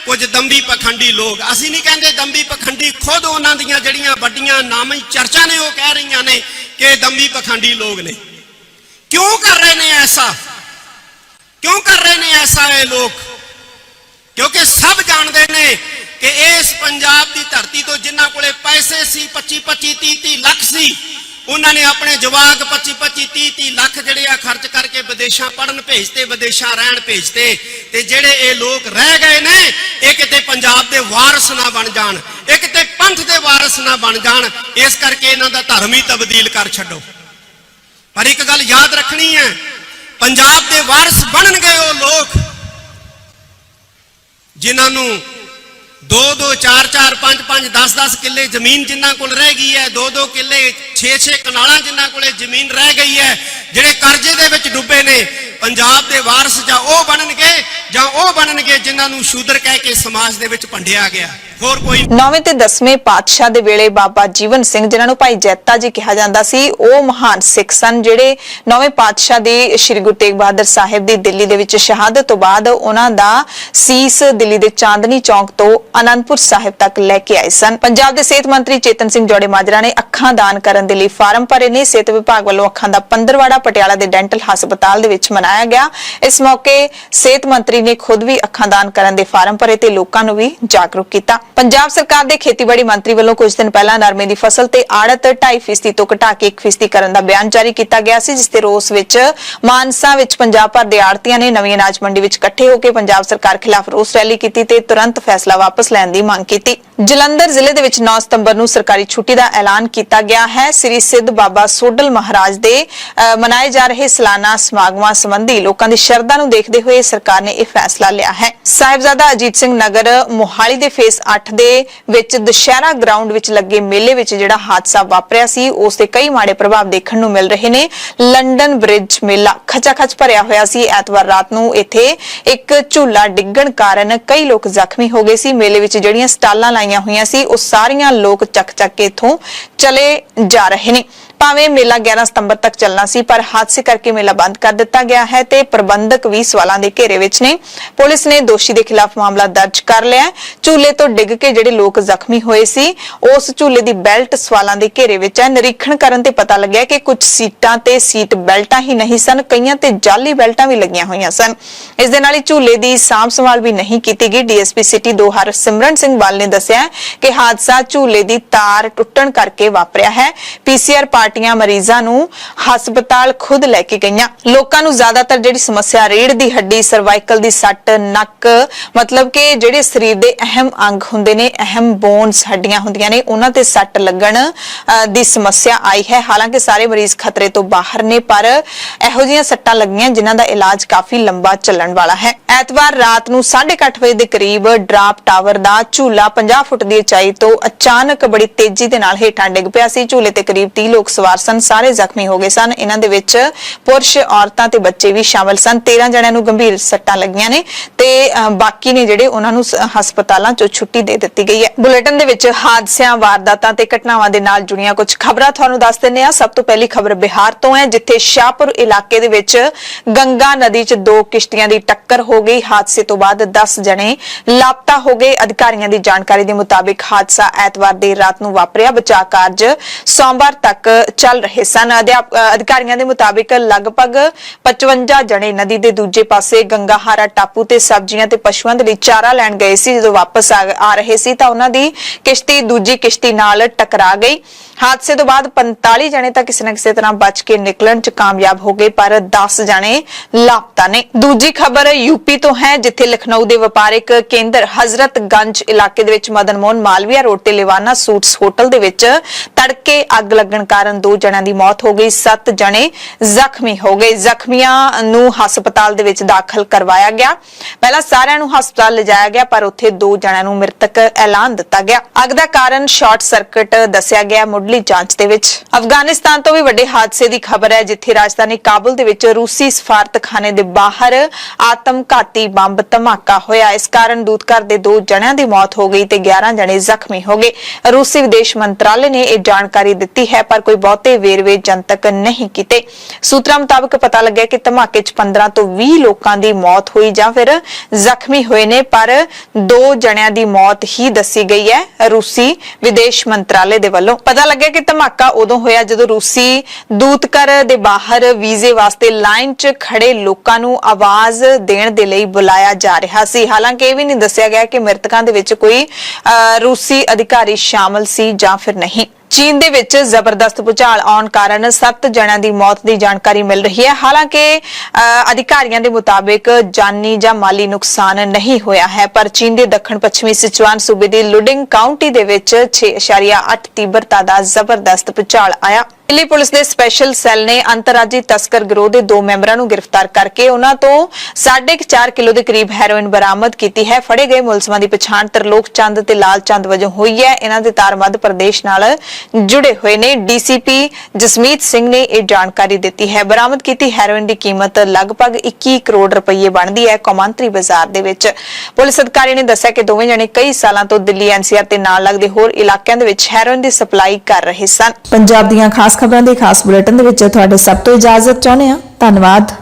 ਕੁਝ ਦੰਭੀ ਪਖੰਡੀ ਲੋਕ। ਅਸੀਂ ਨਹੀਂ ਕਹਿੰਦੇ ਦੰਭੀ ਪਖੰਡੀ, ਖੁਦ ਉਹਨਾਂ ਦੀਆਂ ਜਿਹੜੀਆਂ ਵੱਡੀਆਂ ਨਾਮੀ ਚਰਚਾ ਨੇ ਉਹ ਕਹਿ ਰਹੀਆਂ ਨੇ ਕਿ ਦੰਭੀ ਪਖੰਡੀ ਲੋਕ ਨੇ। ਕਿਉਂ ਕਰ ਰਹੇ ਨੇ ਐਸਾ? ਕਿਉਂ ਕਰ ਰਹੇ ਨੇ ਐਸਾ ਇਹ ਲੋਕ? ਕਿਉਂਕਿ ਸਭ ਜਾਣਦੇ ਨੇ ਕਿ ਇਸ ਪੰਜਾਬ ਦੀ ਧਰਤੀ ਤੋਂ ਜਿਨ੍ਹਾਂ ਕੋਲੇ ਪੈਸੇ ਸੀ 25-25 30-30 ਲੱਖ ਸੀ, ਉਹਨਾਂ ਨੇ ਆਪਣੇ ਜਵਾਕ 25-25 30-30 ਲੱਖ ਜਿਹੜੇ ਆ ਖਰਚ ਕਰਕੇ ਵਿਦੇਸ਼ਾਂ ਪੜਨ ਭੇਜਤੇ, ਵਿਦੇਸ਼ਾਂ ਰਹਿਣ ਭੇਜਤੇ। ਤੇ ਜਿਹੜੇ ਇਹ ਲੋਕ ਰਹਿ ਗਏ ਨੇ ਇਹ ਕਿਤੇ ਪੰਜਾਬ ਦੇ ਵਾਰਿਸ ਨਾ ਬਣ ਜਾਣ, ਇਹ ਕਿਤੇ ਪੰਥ ਦੇ ਵਾਰਿਸ ਨਾ ਬਣ ਜਾਣ, ਇਸ ਕਰਕੇ ਇਹਨਾਂ ਦਾ ਧਰਮ ਹੀ ਤਬਦੀਲ ਕਰ ਛੱਡੋ। ਪਰ ਇੱਕ ਗੱਲ ਯਾਦ ਰੱਖਣੀ ਹੈ, ਪੰਜਾਬ ਦੇ ਵਾਰਿਸ ਬਣਨਗੇ ਉਹ ਲੋਕ ਜਿਨ੍ਹਾਂ ਨੂੰ 2-2 4-4 5-5 10-10 ਕਿੱਲੇ ਜ਼ਮੀਨ ਜਿਨ੍ਹਾਂ ਕੋਲ ਰਹਿ ਗਈ ਹੈ, 2-2 ਕਿੱਲੇ 6-6 ਕਨਾਲਾਂ ਜਿਨ੍ਹਾਂ ਕੋਲੇ ਜ਼ਮੀਨ ਰਹਿ ਗਈ ਹੈ, ਜਿਹੜੇ ਕਰਜ਼ੇ ਦੇ ਵਿੱਚ ਡੁੱਬੇ ਨੇ, ਪੰਜਾਬ ਦੇ ਵਾਰਿਸ ਜਾਂ ਉਹ ਬਣਨਗੇ ਜਿਨ੍ਹਾਂ ਨੂੰ ਸ਼ੂਦਰ ਕਹਿ ਕੇ ਸਮਾਜ ਦੇ ਵਿੱਚ ਭੰਡਿਆ ਗਿਆ। ਹੋਰ ਕੋਈ 9ਵੇਂ ਤੇ 10ਵੇਂ ਪਾਤਸ਼ਾਹ ਦੇ ਵੇਲੇ ਬਾਬਾ ਜੀਵਨ ਸਿੰਘ ਜਿਨ੍ਹਾਂ ਨੂੰ ਭਾਈ ਜੈਤਾ ਜੀ ਕਿਹਾ ਜਾਂਦਾ ਸੀ, ਉਹ ਮਹਾਨ ਸਿੱਖ ਸਨ ਜਿਹੜੇ 9ਵੇਂ ਪਾਤਸ਼ਾਹ ਦੇ ਸ੍ਰੀ ਗੁਰੂ ਤੇਗ ਬਹਾਦਰ ਸਾਹਿਬ ਦੀ ਦਿੱਲੀ ਦੇ ਵਿੱਚ ਸ਼ਹਾਦਤ ਤੋਂ ਬਾਅਦ ਉਹਨਾਂ ਦਾ ਸੀਸ ਦਿੱਲੀ ਦੇ ਚਾਂਦਨੀ ਚੌਂਕ ਤੋਂ ਅਨੰਦਪੁਰ ਸਾਹਿਬ ਤੱਕ ਲੈ ਕੇ ਆਏ ਸਨ। ਪੰਜਾਬ ਦੇ ਸਿਹਤ ਮੰਤਰੀ ਚੇਤਨ ਸਿੰਘ ਜੋੜੇ ਮਾਜਰਾ ਨੇ ਅੱਖਾਂ ਦਾਨ ਕਰਨ ਦੇ ਲਈ ਫਾਰਮ ਭਰੇ ਨੇ। ਸਿਹਤ ਵਿਭਾਗ ਵੱਲੋਂ ਅੱਖਾਂ ਦਾ ਪੰਦਰਵਾੜਾ ਪਟਿਆਲਾ ਦੇ ਡੈਂਟਲ ਹਸਪਤਾਲ ਦੇ ਵਿੱਚ ਮਨਾਇਆ ਗਿਆ। ਇਸ ਮੌਕੇ ਸਿਹਤ ਮੰਤਰੀ ਨੇ ਖੁਦ ਵੀ ਅੱਖਾਂ ਦਾਨ ਕਰਨ ਦੇ ਫਾਰਮ ਭਰੇ ਤੇ ਲੋਕਾਂ ਨੂੰ ਵੀ ਜਾਗਰੂਕ ਕੀਤਾ। ਪੰਜਾਬ ਸਰਕਾਰ ਦੇ ਖੇਤੀਬਾੜੀ ਮੰਤਰੀ ਵੱਲੋਂ ਕੁਝ ਦਿਨ ਪਹਿਲਾਂ ਨਰਮੇ ਦੀ ਫਸਲ ਤੇ ਆੜਤ 2.5% ਤੋਂ ਘਟਾ ਕੇ 1% ਕਰਨ ਦਾ ਬਿਆਨ ਜਾਰੀ ਕੀਤਾ ਗਿਆ ਸੀ, ਜਿਸ ਤੇ ਰੋਸ ਵਿੱਚ ਮਾਨਸਾ ਵਿੱਚ ਪੰਜਾਬ ਭਰ ਦੇ ਆੜਤੀਆਂ ਨੇ ਨਵੀਂ ਅਨਾਜ ਮੰਡੀ ਵਿੱਚ ਇਕੱਠੇ ਹੋ ਕੇ ਪੰਜਾਬ ਸਰਕਾਰ ਖਿਲਾਫ ਰੋਸ ਰੈਲੀ ਕੀਤੀ ਤੇ ਤੁਰੰਤ ਫੈਸਲਾ ਵਾਪਸ ਲੈਣ ਦੀ ਮੰਗ ਕੀਤੀ। ਜਲੰਧਰ ਜ਼ਿਲ੍ਹੇ ਦੇ ਵਿੱਚ 9 ਸਤੰਬਰ ਨੂੰ ਸਰਕਾਰੀ ਛੁੱਟੀ ਦਾ ਐਲਾਨ ਕੀਤਾ ਗਿਆ ਹੈ। ਸ੍ਰੀ ਸਿੱਧ ਬਾਬਾ ਸੋਡਲ ਮਹਾਰਾਜ ਦੇ ਮਨਾਏ ਜਾ ਰਹੇ ਸਾਲਾਨਾ ਸਮਾਗਮਾਂ ਸੰਬੰਧੀ ਲੋਕਾਂ ਦੀ ਸ਼ਰਧਾ ਨੂੰ ਦੇਖਦੇ ਹੋਏ ਸਰਕਾਰ ਨੇ ਇਹ ਫੈਸਲਾ ਲਿਆ ਹੈ। ਸਾਹਿਬਜ਼ਾਦਾ ਅਜੀਤ ਸਿੰਘ ਨਗਰ ਮੋਹਾਲੀ ਦੇ ਫੇਸ 8 ਦੇ ਵਿੱਚ ਦੁਸ਼ਹਿਰਾ ਗਰਾਊਂਡ ਵਿੱਚ ਲੱਗੇ ਮੇਲੇ ਵਿੱਚ ਜਿਹੜਾ ਹਾਦਸਾ ਵਾਪਰਿਆ ਸੀ ਉਸ ਦੇ ਕਈ ਮਾੜੇ ਪ੍ਰਭਾਵ ਦੇਖਣ ਨੂੰ ਮਿਲ ਰਹੇ ਨੇ। ਲੰਡਨ ਬ੍ਰਿਜ ਮੇਲਾ ਖਚਾਖਚ ਭਰਿਆ ਹੋਇਆ ਸੀ। ਐਤਵਾਰ ਰਾਤ ਨੂੰ ਇੱਥੇ ਇੱਕ ਝੂਲਾ ਡਿੱਗਣ ਕਾਰਨ ਕਈ ਲੋਕ ਜ਼ਖਮੀ ਹੋ ਗਏ ਸੀ। ਮੇਲੇ ਵਿੱਚ ਜਿਹੜੀਆਂ ਸਟਾਲਾਂ ਲਾਈਆਂ ਹੋਈਆਂ ਸੀ ਉਹ ਸਾਰੀਆਂ ਲੋਕ ਚੱਕ ਕੇ ਇੱਥੋਂ ਚਲੇ ਜਾ ਰਹੇ ਨੇ। ਭਾਵੇਂ ਮੇਲਾ 11 ਸਤੰਬਰ ਤੱਕ ਚੱਲਣਾ ਸੀ ਪਰ ਹਾਦਸੇ ਕਰਕੇ ਮੇਲਾ ਬੰਦ ਕਰ ਦਿੱਤਾ ਗਿਆ ਹੈ ਤੇ ਪ੍ਰਬੰਧਕ ਵੀ ਸਵਾਲਾਂ ਦੇ ਘੇਰੇ ਵਿੱਚ ਨੇ। ਪੁਲਿਸ ਨੇ ਦੋਸ਼ੀ ਦੇ ਖਿਲਾਫ ਮਾਮਲਾ ਦਰਜ ਕਰ ਲਿਆ ਹੈ। ਝੂਲੇ ਤੋਂ ਡਿੱਗ ਕੇ ਜਿਹੜੇ ਲੋਕ ਜ਼ਖਮੀ ਹੋਏ ਸੀ ਉਸ ਝੂਲੇ ਦੀ ਬੈਲਟ ਸਵਾਲਾਂ ਦੇ ਘੇਰੇ ਵਿੱਚ ਹੈ। ਨਿਰੀਖਣ ਕਰਨ ਤੇ ਪਤਾ ਲੱਗਿਆ ਕਿ ਕੁਝ ਸੀਟਾਂ ਤੇ ਸੀਟ ਬੈਲਟਾਂ ਹੀ ਨਹੀਂ ਸਨ, ਕਈਆਂ ਤੇ ਜਾਲੀ ਬੈਲਟਾਂ ਵੀ ਲੱਗੀਆਂ ਹੋਈਆਂ ਸਨ। ਇਸ ਦੇ ਨਾਲ ਹੀ ਝੂਲੇ ਦੀ ਸਾਂਭ ਸੰਭਾਲ ਵੀ ਨਹੀਂ ਕੀਤੀ ਗਈ। ਡੀਐਸਪੀ ਸਿਟੀ 2 ਹਰਸਿਮਰਨ ਸਿੰਘ ਵਾਲ ਨੇ ਦੱਸਿਆ ਕਿ ਹਾਦਸਾ ਝੂਲੇ ਦੀ ਤਾਰ ਟੁੱਟਣ ਕਰਕੇ ਵਾਪਰਿਆ ਹੈ। ਪੀਸੀਆਰ ਪਾਰਟੀਆਂ ਮਰੀਜ਼ਾਂ ਨੂੰ ਹਸਪਤਾਲ ਖੁਦ ਲੈ ਕੇ ਗਈਆਂ। ਲੋਕਾਂ ਨੂੰ ਜ਼ਿਆਦਾਤਰ ਜਿਹੜੀ ਸਮੱਸਿਆ ਰੀੜ੍ਹ ਦੀ ਹੱਡੀ, ਸਰਵਾਈਕਲ ਦੀ ਸੱਟ, ਨੱਕ, ਮਤਲਬ ਕਿ ਜਿਹੜੇ ਸਰੀਰ ਦੇ ਅਹਿਮ ਅੰਗ ਹੁੰਦੇ ਨੇ, ਅਹਿਮ ਬੋਨਸ ਹੱਡੀਆਂ ਹੁੰਦੀਆਂ ਨੇ, ਉਹਨਾਂ ਤੇ ਸੱਟ ਲੱਗਣ ਦੀ ਸਮੱਸਿਆ ਆਈ ਹੈ। ਹਾਲਾਂਕਿ ਸਾਰੇ ਮਰੀਜ਼ ਖਤਰੇ ਤੋਂ ਬਾਹਰ ਨੇ, ਪਰ ਇਹੋ ਜਿਹੀਆਂ ਸੱਟਾਂ ਲੱਗੀਆਂ ਜਿਨ੍ਹਾਂ ਦਾ ਇਲਾਜ ਕਾਫੀ ਲੰਬਾ ਚੱਲਣ ਵਾਲਾ ਹੈ। ਐਤਵਾਰ ਰਾਤ ਨੂੰ 8:30 ਵਜੇ ਦੇ ਕਰੀਬ ਡਰਾਪ ਟਾਵਰ ਦਾ ਝੂਲਾ 50 ਫੁੱਟ ਦੀ ਉਚਾਈ ਤੋਂ ਅਚਾਨਕ ਬੜੀ ਤੇਜ਼ੀ ਦੇ ਨਾਲ ਹੇਠਾਂ ਡਿੱਗ ਪਿਆ ਸੀ। ਝੂਲੇ ਤੇ ਕਰੀਬ 30 ਲੋਕ ਸਵਾਰ ਸਨ, ਸਾਰੇ ਜ਼ਖਮੀ ਹੋ ਗਏ ਸਨ। ਇਹਨਾਂ ਦੇ ਵਿੱਚ ਪੁਰਸ਼, ਔਰਤਾਂ ਤੇ ਬੱਚੇ ਵੀ ਸ਼ਾਮਲ ਸਨ। 13 ਜਣਿਆਂ ਨੂੰ ਗੰਭੀਰ ਸੱਟਾਂ ਲੱਗੀਆਂ ਨੇ ਤੇ ਬਾਕੀ ਨੇ ਜਿਹੜੇ ਉਹਨਾਂ ਨੂੰ ਹਸਪਤਾਲਾਂ ਚੋਂ ਛੁੱਟੀ ਦੇ ਦਿੱਤੀ ਗਈ ਹੈ। ਬੁਲੇਟਿਨ ਦੇ ਵਿੱਚ ਹਾਦਸਿਆਂ, ਵਾਰਦਾਤਾਂ ਤੇ ਘਟਨਾਵਾਂ ਦੇ ਨਾਲ ਜੁੜੀਆਂ ਕੁਝ ਖਬਰਾਂ ਤੁਹਾਨੂੰ ਦੱਸ ਦਿੰਦੇ ਹਾਂ। ਸਭ ਤੋਂ ਪਹਿਲੀ ਖਬਰ ਬਿਹਾਰ ਤੋਂ ਹੈ, ਜਿੱਥੇ ਸ਼ਾਹਪੁਰ ਇਲਾਕੇ ਦੇ ਵਿੱਚ ਗੰਗਾ ਨਦੀ 'ਚ 2 ਕਿਸ਼ਤੀਆਂ ਦੀ ਟੱਕਰ ਹੋ ਗਈ। ਹਾਦਸੇ ਤੋਂ ਬਾਅਦ 10 ਜਣੇ ਲਾਪਤਾ ਹੋ ਗਏ। ਅਧਿਕਾਰੀਆਂ ਦੀ ਜਾਣਕਾਰੀ ਦੇ ਮੁਤਾਬਿਕ ਹਾਦਸਾ ਐਤਵਾਰ ਦੇਰ ਰਾਤ ਨੂੰ ਵਾਪਰਿਆ। ਬਚਾਅ ਕਾਰਜ ਸੋਮਵਾਰ ਤੱਕ ਚੱਲ ਰਹੇ ਸਨ। ਅਧਿਕਾਰੀਆਂ ਦੇ ਮੁਤਾਬਿਕ ਲਗਭਗ 55 ਜਣੇ ਨਦੀ ਦੇ ਦੂਜੇ ਪਾਸੇ ਗੰਗਾਹਾਰਾ ਟਾਪੂ ਤੇ ਸਬਜ਼ੀਆਂ ਤੇ ਪਸ਼ੂਆਂ ਦੇ ਲਈ ਚਾਰਾ ਲੈਣ ਗਏ ਸੀ। ਜਦੋਂ ਵਾਪਸ ਆ ਰਹੇ ਸੀ ਤਾਂ ਉਹਨਾਂ ਦੀ ਕਿਸ਼ਤੀ ਦੂਜੀ ਕਿਸ਼ਤੀ ਨਾਲ ਟਕਰਾ ਗਈ। ਹਾਦਸੇ ਤੋਂ ਬਾਅਦ 45 ਜਣੇ ਤਾਂ ਕਿਸੇ ਨਾ ਕਿਸੇ ਤਰ੍ਹਾਂ ਬਚ ਕੇ ਨਿਕਲਣ 'ਚ ਕਾਮਯਾਬ ਹੋ ਗਏ, ਪਰ 10 ਜਣੇ ਲਾਪਤਾ ਨੇ। ਦੂਜੀ ਖਬਰ ਯੂਪੀ ਤੋਂ ਹੈ, ਜਿੱਥੇ ਲਖਨਊ ਦੇ ਵਪਾਰਿਕ ਕੇਂਦਰ ਹਜ਼ਰਤਗੰਜ ਇਲਾਕੇ ਦੇ ਵਿੱਚ ਮਦਨ ਮੋਹਨ ਮਾਲਵੀਆ ਰੋਡ ਤੇ ਲਿਵਾਨਾ ਸੂਟਸ ਹੋਟਲ ਦੇ ਵਿੱਚ ਤੜਕੇ ਅੱਗ ਲੱਗਣ ਕਾਰਨ 2 ਜਣਿਆਂ ਦੀ ਮੌਤ ਹੋ ਗਈ, 7 ਜਣੇ ਜ਼ਖਮੀ ਹੋ ਗਏ। ਜ਼ਖਮੀਆਂ ਨੂੰ ਹਸਪਤਾਲ ਦੇ ਵਿੱਚ ਦਾਖਲ ਕਰਵਾਇਆ ਗਿਆ। ਪਹਿਲਾਂ ਸਾਰਿਆਂ ਨੂੰ ਹਸਪਤਾਲ ਲਿਜਾਇਆ ਗਿਆ, ਪਰ ਉੱਥੇ 2 ਜਣਿਆਂ ਨੂੰ ਮ੍ਰਿਤਕ ਐਲਾਨ ਦਿੱਤਾ ਗਿਆ। ਅੱਗ ਦਾ ਕਾਰਨ ਸ਼ਾਰਟ ਸਰਕਟ ਦੱਸਿਆ ਗਿਆ। ਮੁੱਢਲੀ ਜਾਂਚ ਦੇ ਵਿੱਚ ਅਫਗਾਨਿਸਤਾਨ ਤੋਂ ਵੀ ਵੱਡੇ ਹਾਦਸੇ ਦੀ ਖਬਰ ਹੈ, ਜਿੱਥੇ ਰਾਜਧਾਨੀ ਕਾਬੁਲ ਦੇ ਵਿੱਚ ਰੂਸੀ ਸਫਾਰਤਖਾਨੇ ਦੇ ਬਾਹਰ ਆਤਮਘਾਤੀ ਬੰਬ ਧਮਾਕਾ ਹੋਇਆ। ਇਸ ਕਾਰਨ ਦੂਤਘਰ ਦੇ 2 ਜਣਿਆਂ ਦੀ ਮੌਤ ਹੋ ਗਈ ਤੇ 11 ਜਣੇ ਜ਼ਖਮੀ ਹੋ ਗਏ। ਰੂਸੀ ਵਿਦੇਸ਼ ਮੰਤਰਾਲੇ ਨੇ ਇਹ ਜਾਣਕਾਰੀ ਦਿੱਤੀ ਹੈ, ਪਰ ਕੋਈ ਬਹੁਤੇ ਵੇਰਵੇ ਜਨਤਕ ਨਹੀਂ ਕੀਤੇ। ਸੂਤਰਾਂ ਮੁਤਾਬਕ ਪਤਾ ਲੱਗਿਆ ਕਿ ਧਮਾਕੇ 'ਚ 15 ਤੋਂ 20 ਲੋਕਾਂ ਦੀ ਮੌਤ ਹੋਈ ਜਾਂ ਫਿਰ ਜ਼ਖਮੀ ਹੋਏ ਨੇ, ਪਰ 2 ਜਣਿਆਂ ਦੀ ਮੌਤ ਹੀ ਦੱਸੀ ਗਈ ਹੈ ਰੂਸੀ ਵਿਦੇਸ਼ ਮੰਤਰਾਲੇ ਦੇ ਵੱਲੋਂ। ਪਤਾ ਲੱਗਿਆ ਕਿ ਧਮਾਕਾ ਉਦੋਂ ਹੋਇਆ ਜਦੋਂ ਰੂਸੀ ਦੂਤਘਰ ਦੇ ਬਾਹਰ ਵੀਜ਼ੇ ਵਾਸਤੇ ਲਾਈਨ 'ਚ ਖੜੇ ਲੋਕਾਂ ਨੂੰ ਆਵਾਜ਼ ਦੇਣ ਦੇ ਲਈ ਬੁਲਾਇਆ ਜਾ ਰਿਹਾ ਸੀ। ਹਾਲਾਂਕਿ ਇਹ ਵੀ ਨਹੀਂ ਦੱਸਿਆ ਗਿਆ ਕਿ ਮ੍ਰਿਤਕਾਂ ਦੇ ਵਿੱਚ ਕੋਈ ਰੂਸੀ ਅਧਿਕਾਰੀ ਸ਼ਾਮਲ ਸੀ ਜਾਂ ਫਿਰ ਨਹੀਂ। ਚੀਨ ਦੇ ਵਿੱਚ ਜ਼ਬਰਦਸਤ ਭੂਚਾਲ ਆਉਣ ਕਾਰਨ 7 ਜਣਿਆਂ ਦੀ ਮੌਤ ਦੀ ਜਾਣਕਾਰੀ ਮਿਲ ਰਹੀ ਹੈ। ਹਾਲਾਂਕਿ ਅਧਿਕਾਰੀਆਂ ਦੇ ਮੁਤਾਬਿਕ ਜਾਨੀ ਜਾਂ ਮਾਲੀ ਨੁਕਸਾਨ ਨਹੀਂ ਹੋਇਆ ਹੈ, ਪਰ ਚੀਨ ਦੇ ਦੱਖਣ ਪੱਛਮੀ ਸਿਚੁਆਨ ਸੂਬੇ ਦੀ ਲੁਡਿੰਗ ਕਾਉਂਟੀ ਦੇ ਵਿੱਚ 6.8 ਤੀਬਰਤਾ ਦਾ ਜ਼ਬਰਦਸਤ ਭੂਚਾਲ ਆਇਆ। ਦਿੱਲੀ ਪੁਲਿਸ ਦੇ ਸਪੈਸ਼ਲ ਸੈੱਲ ਨੇ ਅੰਤਰਰਾਜੀ ਤਸਕਰ ਗਿਰੋਹ ਦੇ 2 ਮੈਂਬਰਾਂ ਨੂੰ ਗ੍ਰਿਫਤਾਰ ਕਰਕੇ ਉਹਨਾਂ ਤੋਂ 4.5 ਕਿਲੋ ਦੇ ਕਰੀਬ ਹੈਰੋਇਨ ਬਰਾਮਦ ਕੀਤੀ ਹੈ। ਫੜੇ ਗਏ ਮੁਲਜ਼ਮਾਂ ਦੀ ਪਛਾਣ ਤਰਲੋਕ ਚੰਦ ਤੇ ਲਾਲ ਚੰਦ ਵਜੋਂ ਹੋਈ ਹੈ। ਇਹਨਾਂ ਦੇ ਤਾਰ ਮੱਧ ਪ੍ਰਦੇਸ਼ ਨਾਲ ਜੁੜੇ ਹੋਏ ਨੇ। ਡੀਸੀਪੀ ਜਸਮੀਤ ਸਿੰਘ ਨੇ ਇਹ ਜਾਣਕਾਰੀ ਦਿੱਤੀ ਹੈ। ਬਰਾਮਦ ਕੀਤੀ ਹੈਰੋਇਨ ਦੀ ਕੀਮਤ ਲਗਭਗ 21 ਕਰੋੜ ਰੁਪਏ ਬਣਦੀ ਹੈ ਕੌਮਾਂਤਰੀ ਬਾਜ਼ਾਰ ਦੇ ਵਿੱਚ। ਪੁਲਿਸ ਅਧਿਕਾਰੀ ਨੇ ਦੱਸਿਆ ਕਿ ਦੋਵੇਂ ਜਣੇ ਕਈ ਸਾਲਾਂ ਤੋਂ ਦਿੱਲੀ ਐਨਸੀਆਰ ਤੇ ਨਾਲ ਲੱਗਦੇ ਹੋਰ ਇਲਾਕਿਆਂ ਦੇ ਵਿੱਚ ਹੈਰੋਇਨ ਦੀ ਸਪਲਾਈ ਕਰ ਰਹੇ ਸਨ। ਪੰਜਾਬ ਦੀਆਂ ਖਾਸ ਖਬਰਾਂ ਦੇ ਖਾਸ ਬੁਲੇਟਿਨ ਦੇ ਵਿੱਚ ਤੁਹਾਡੇ ਸਭ ਤੋਂ ਇਜਾਜ਼ਤ ਚਾਹੁੰਦੇ ਹਾਂ। ਧੰਨਵਾਦ।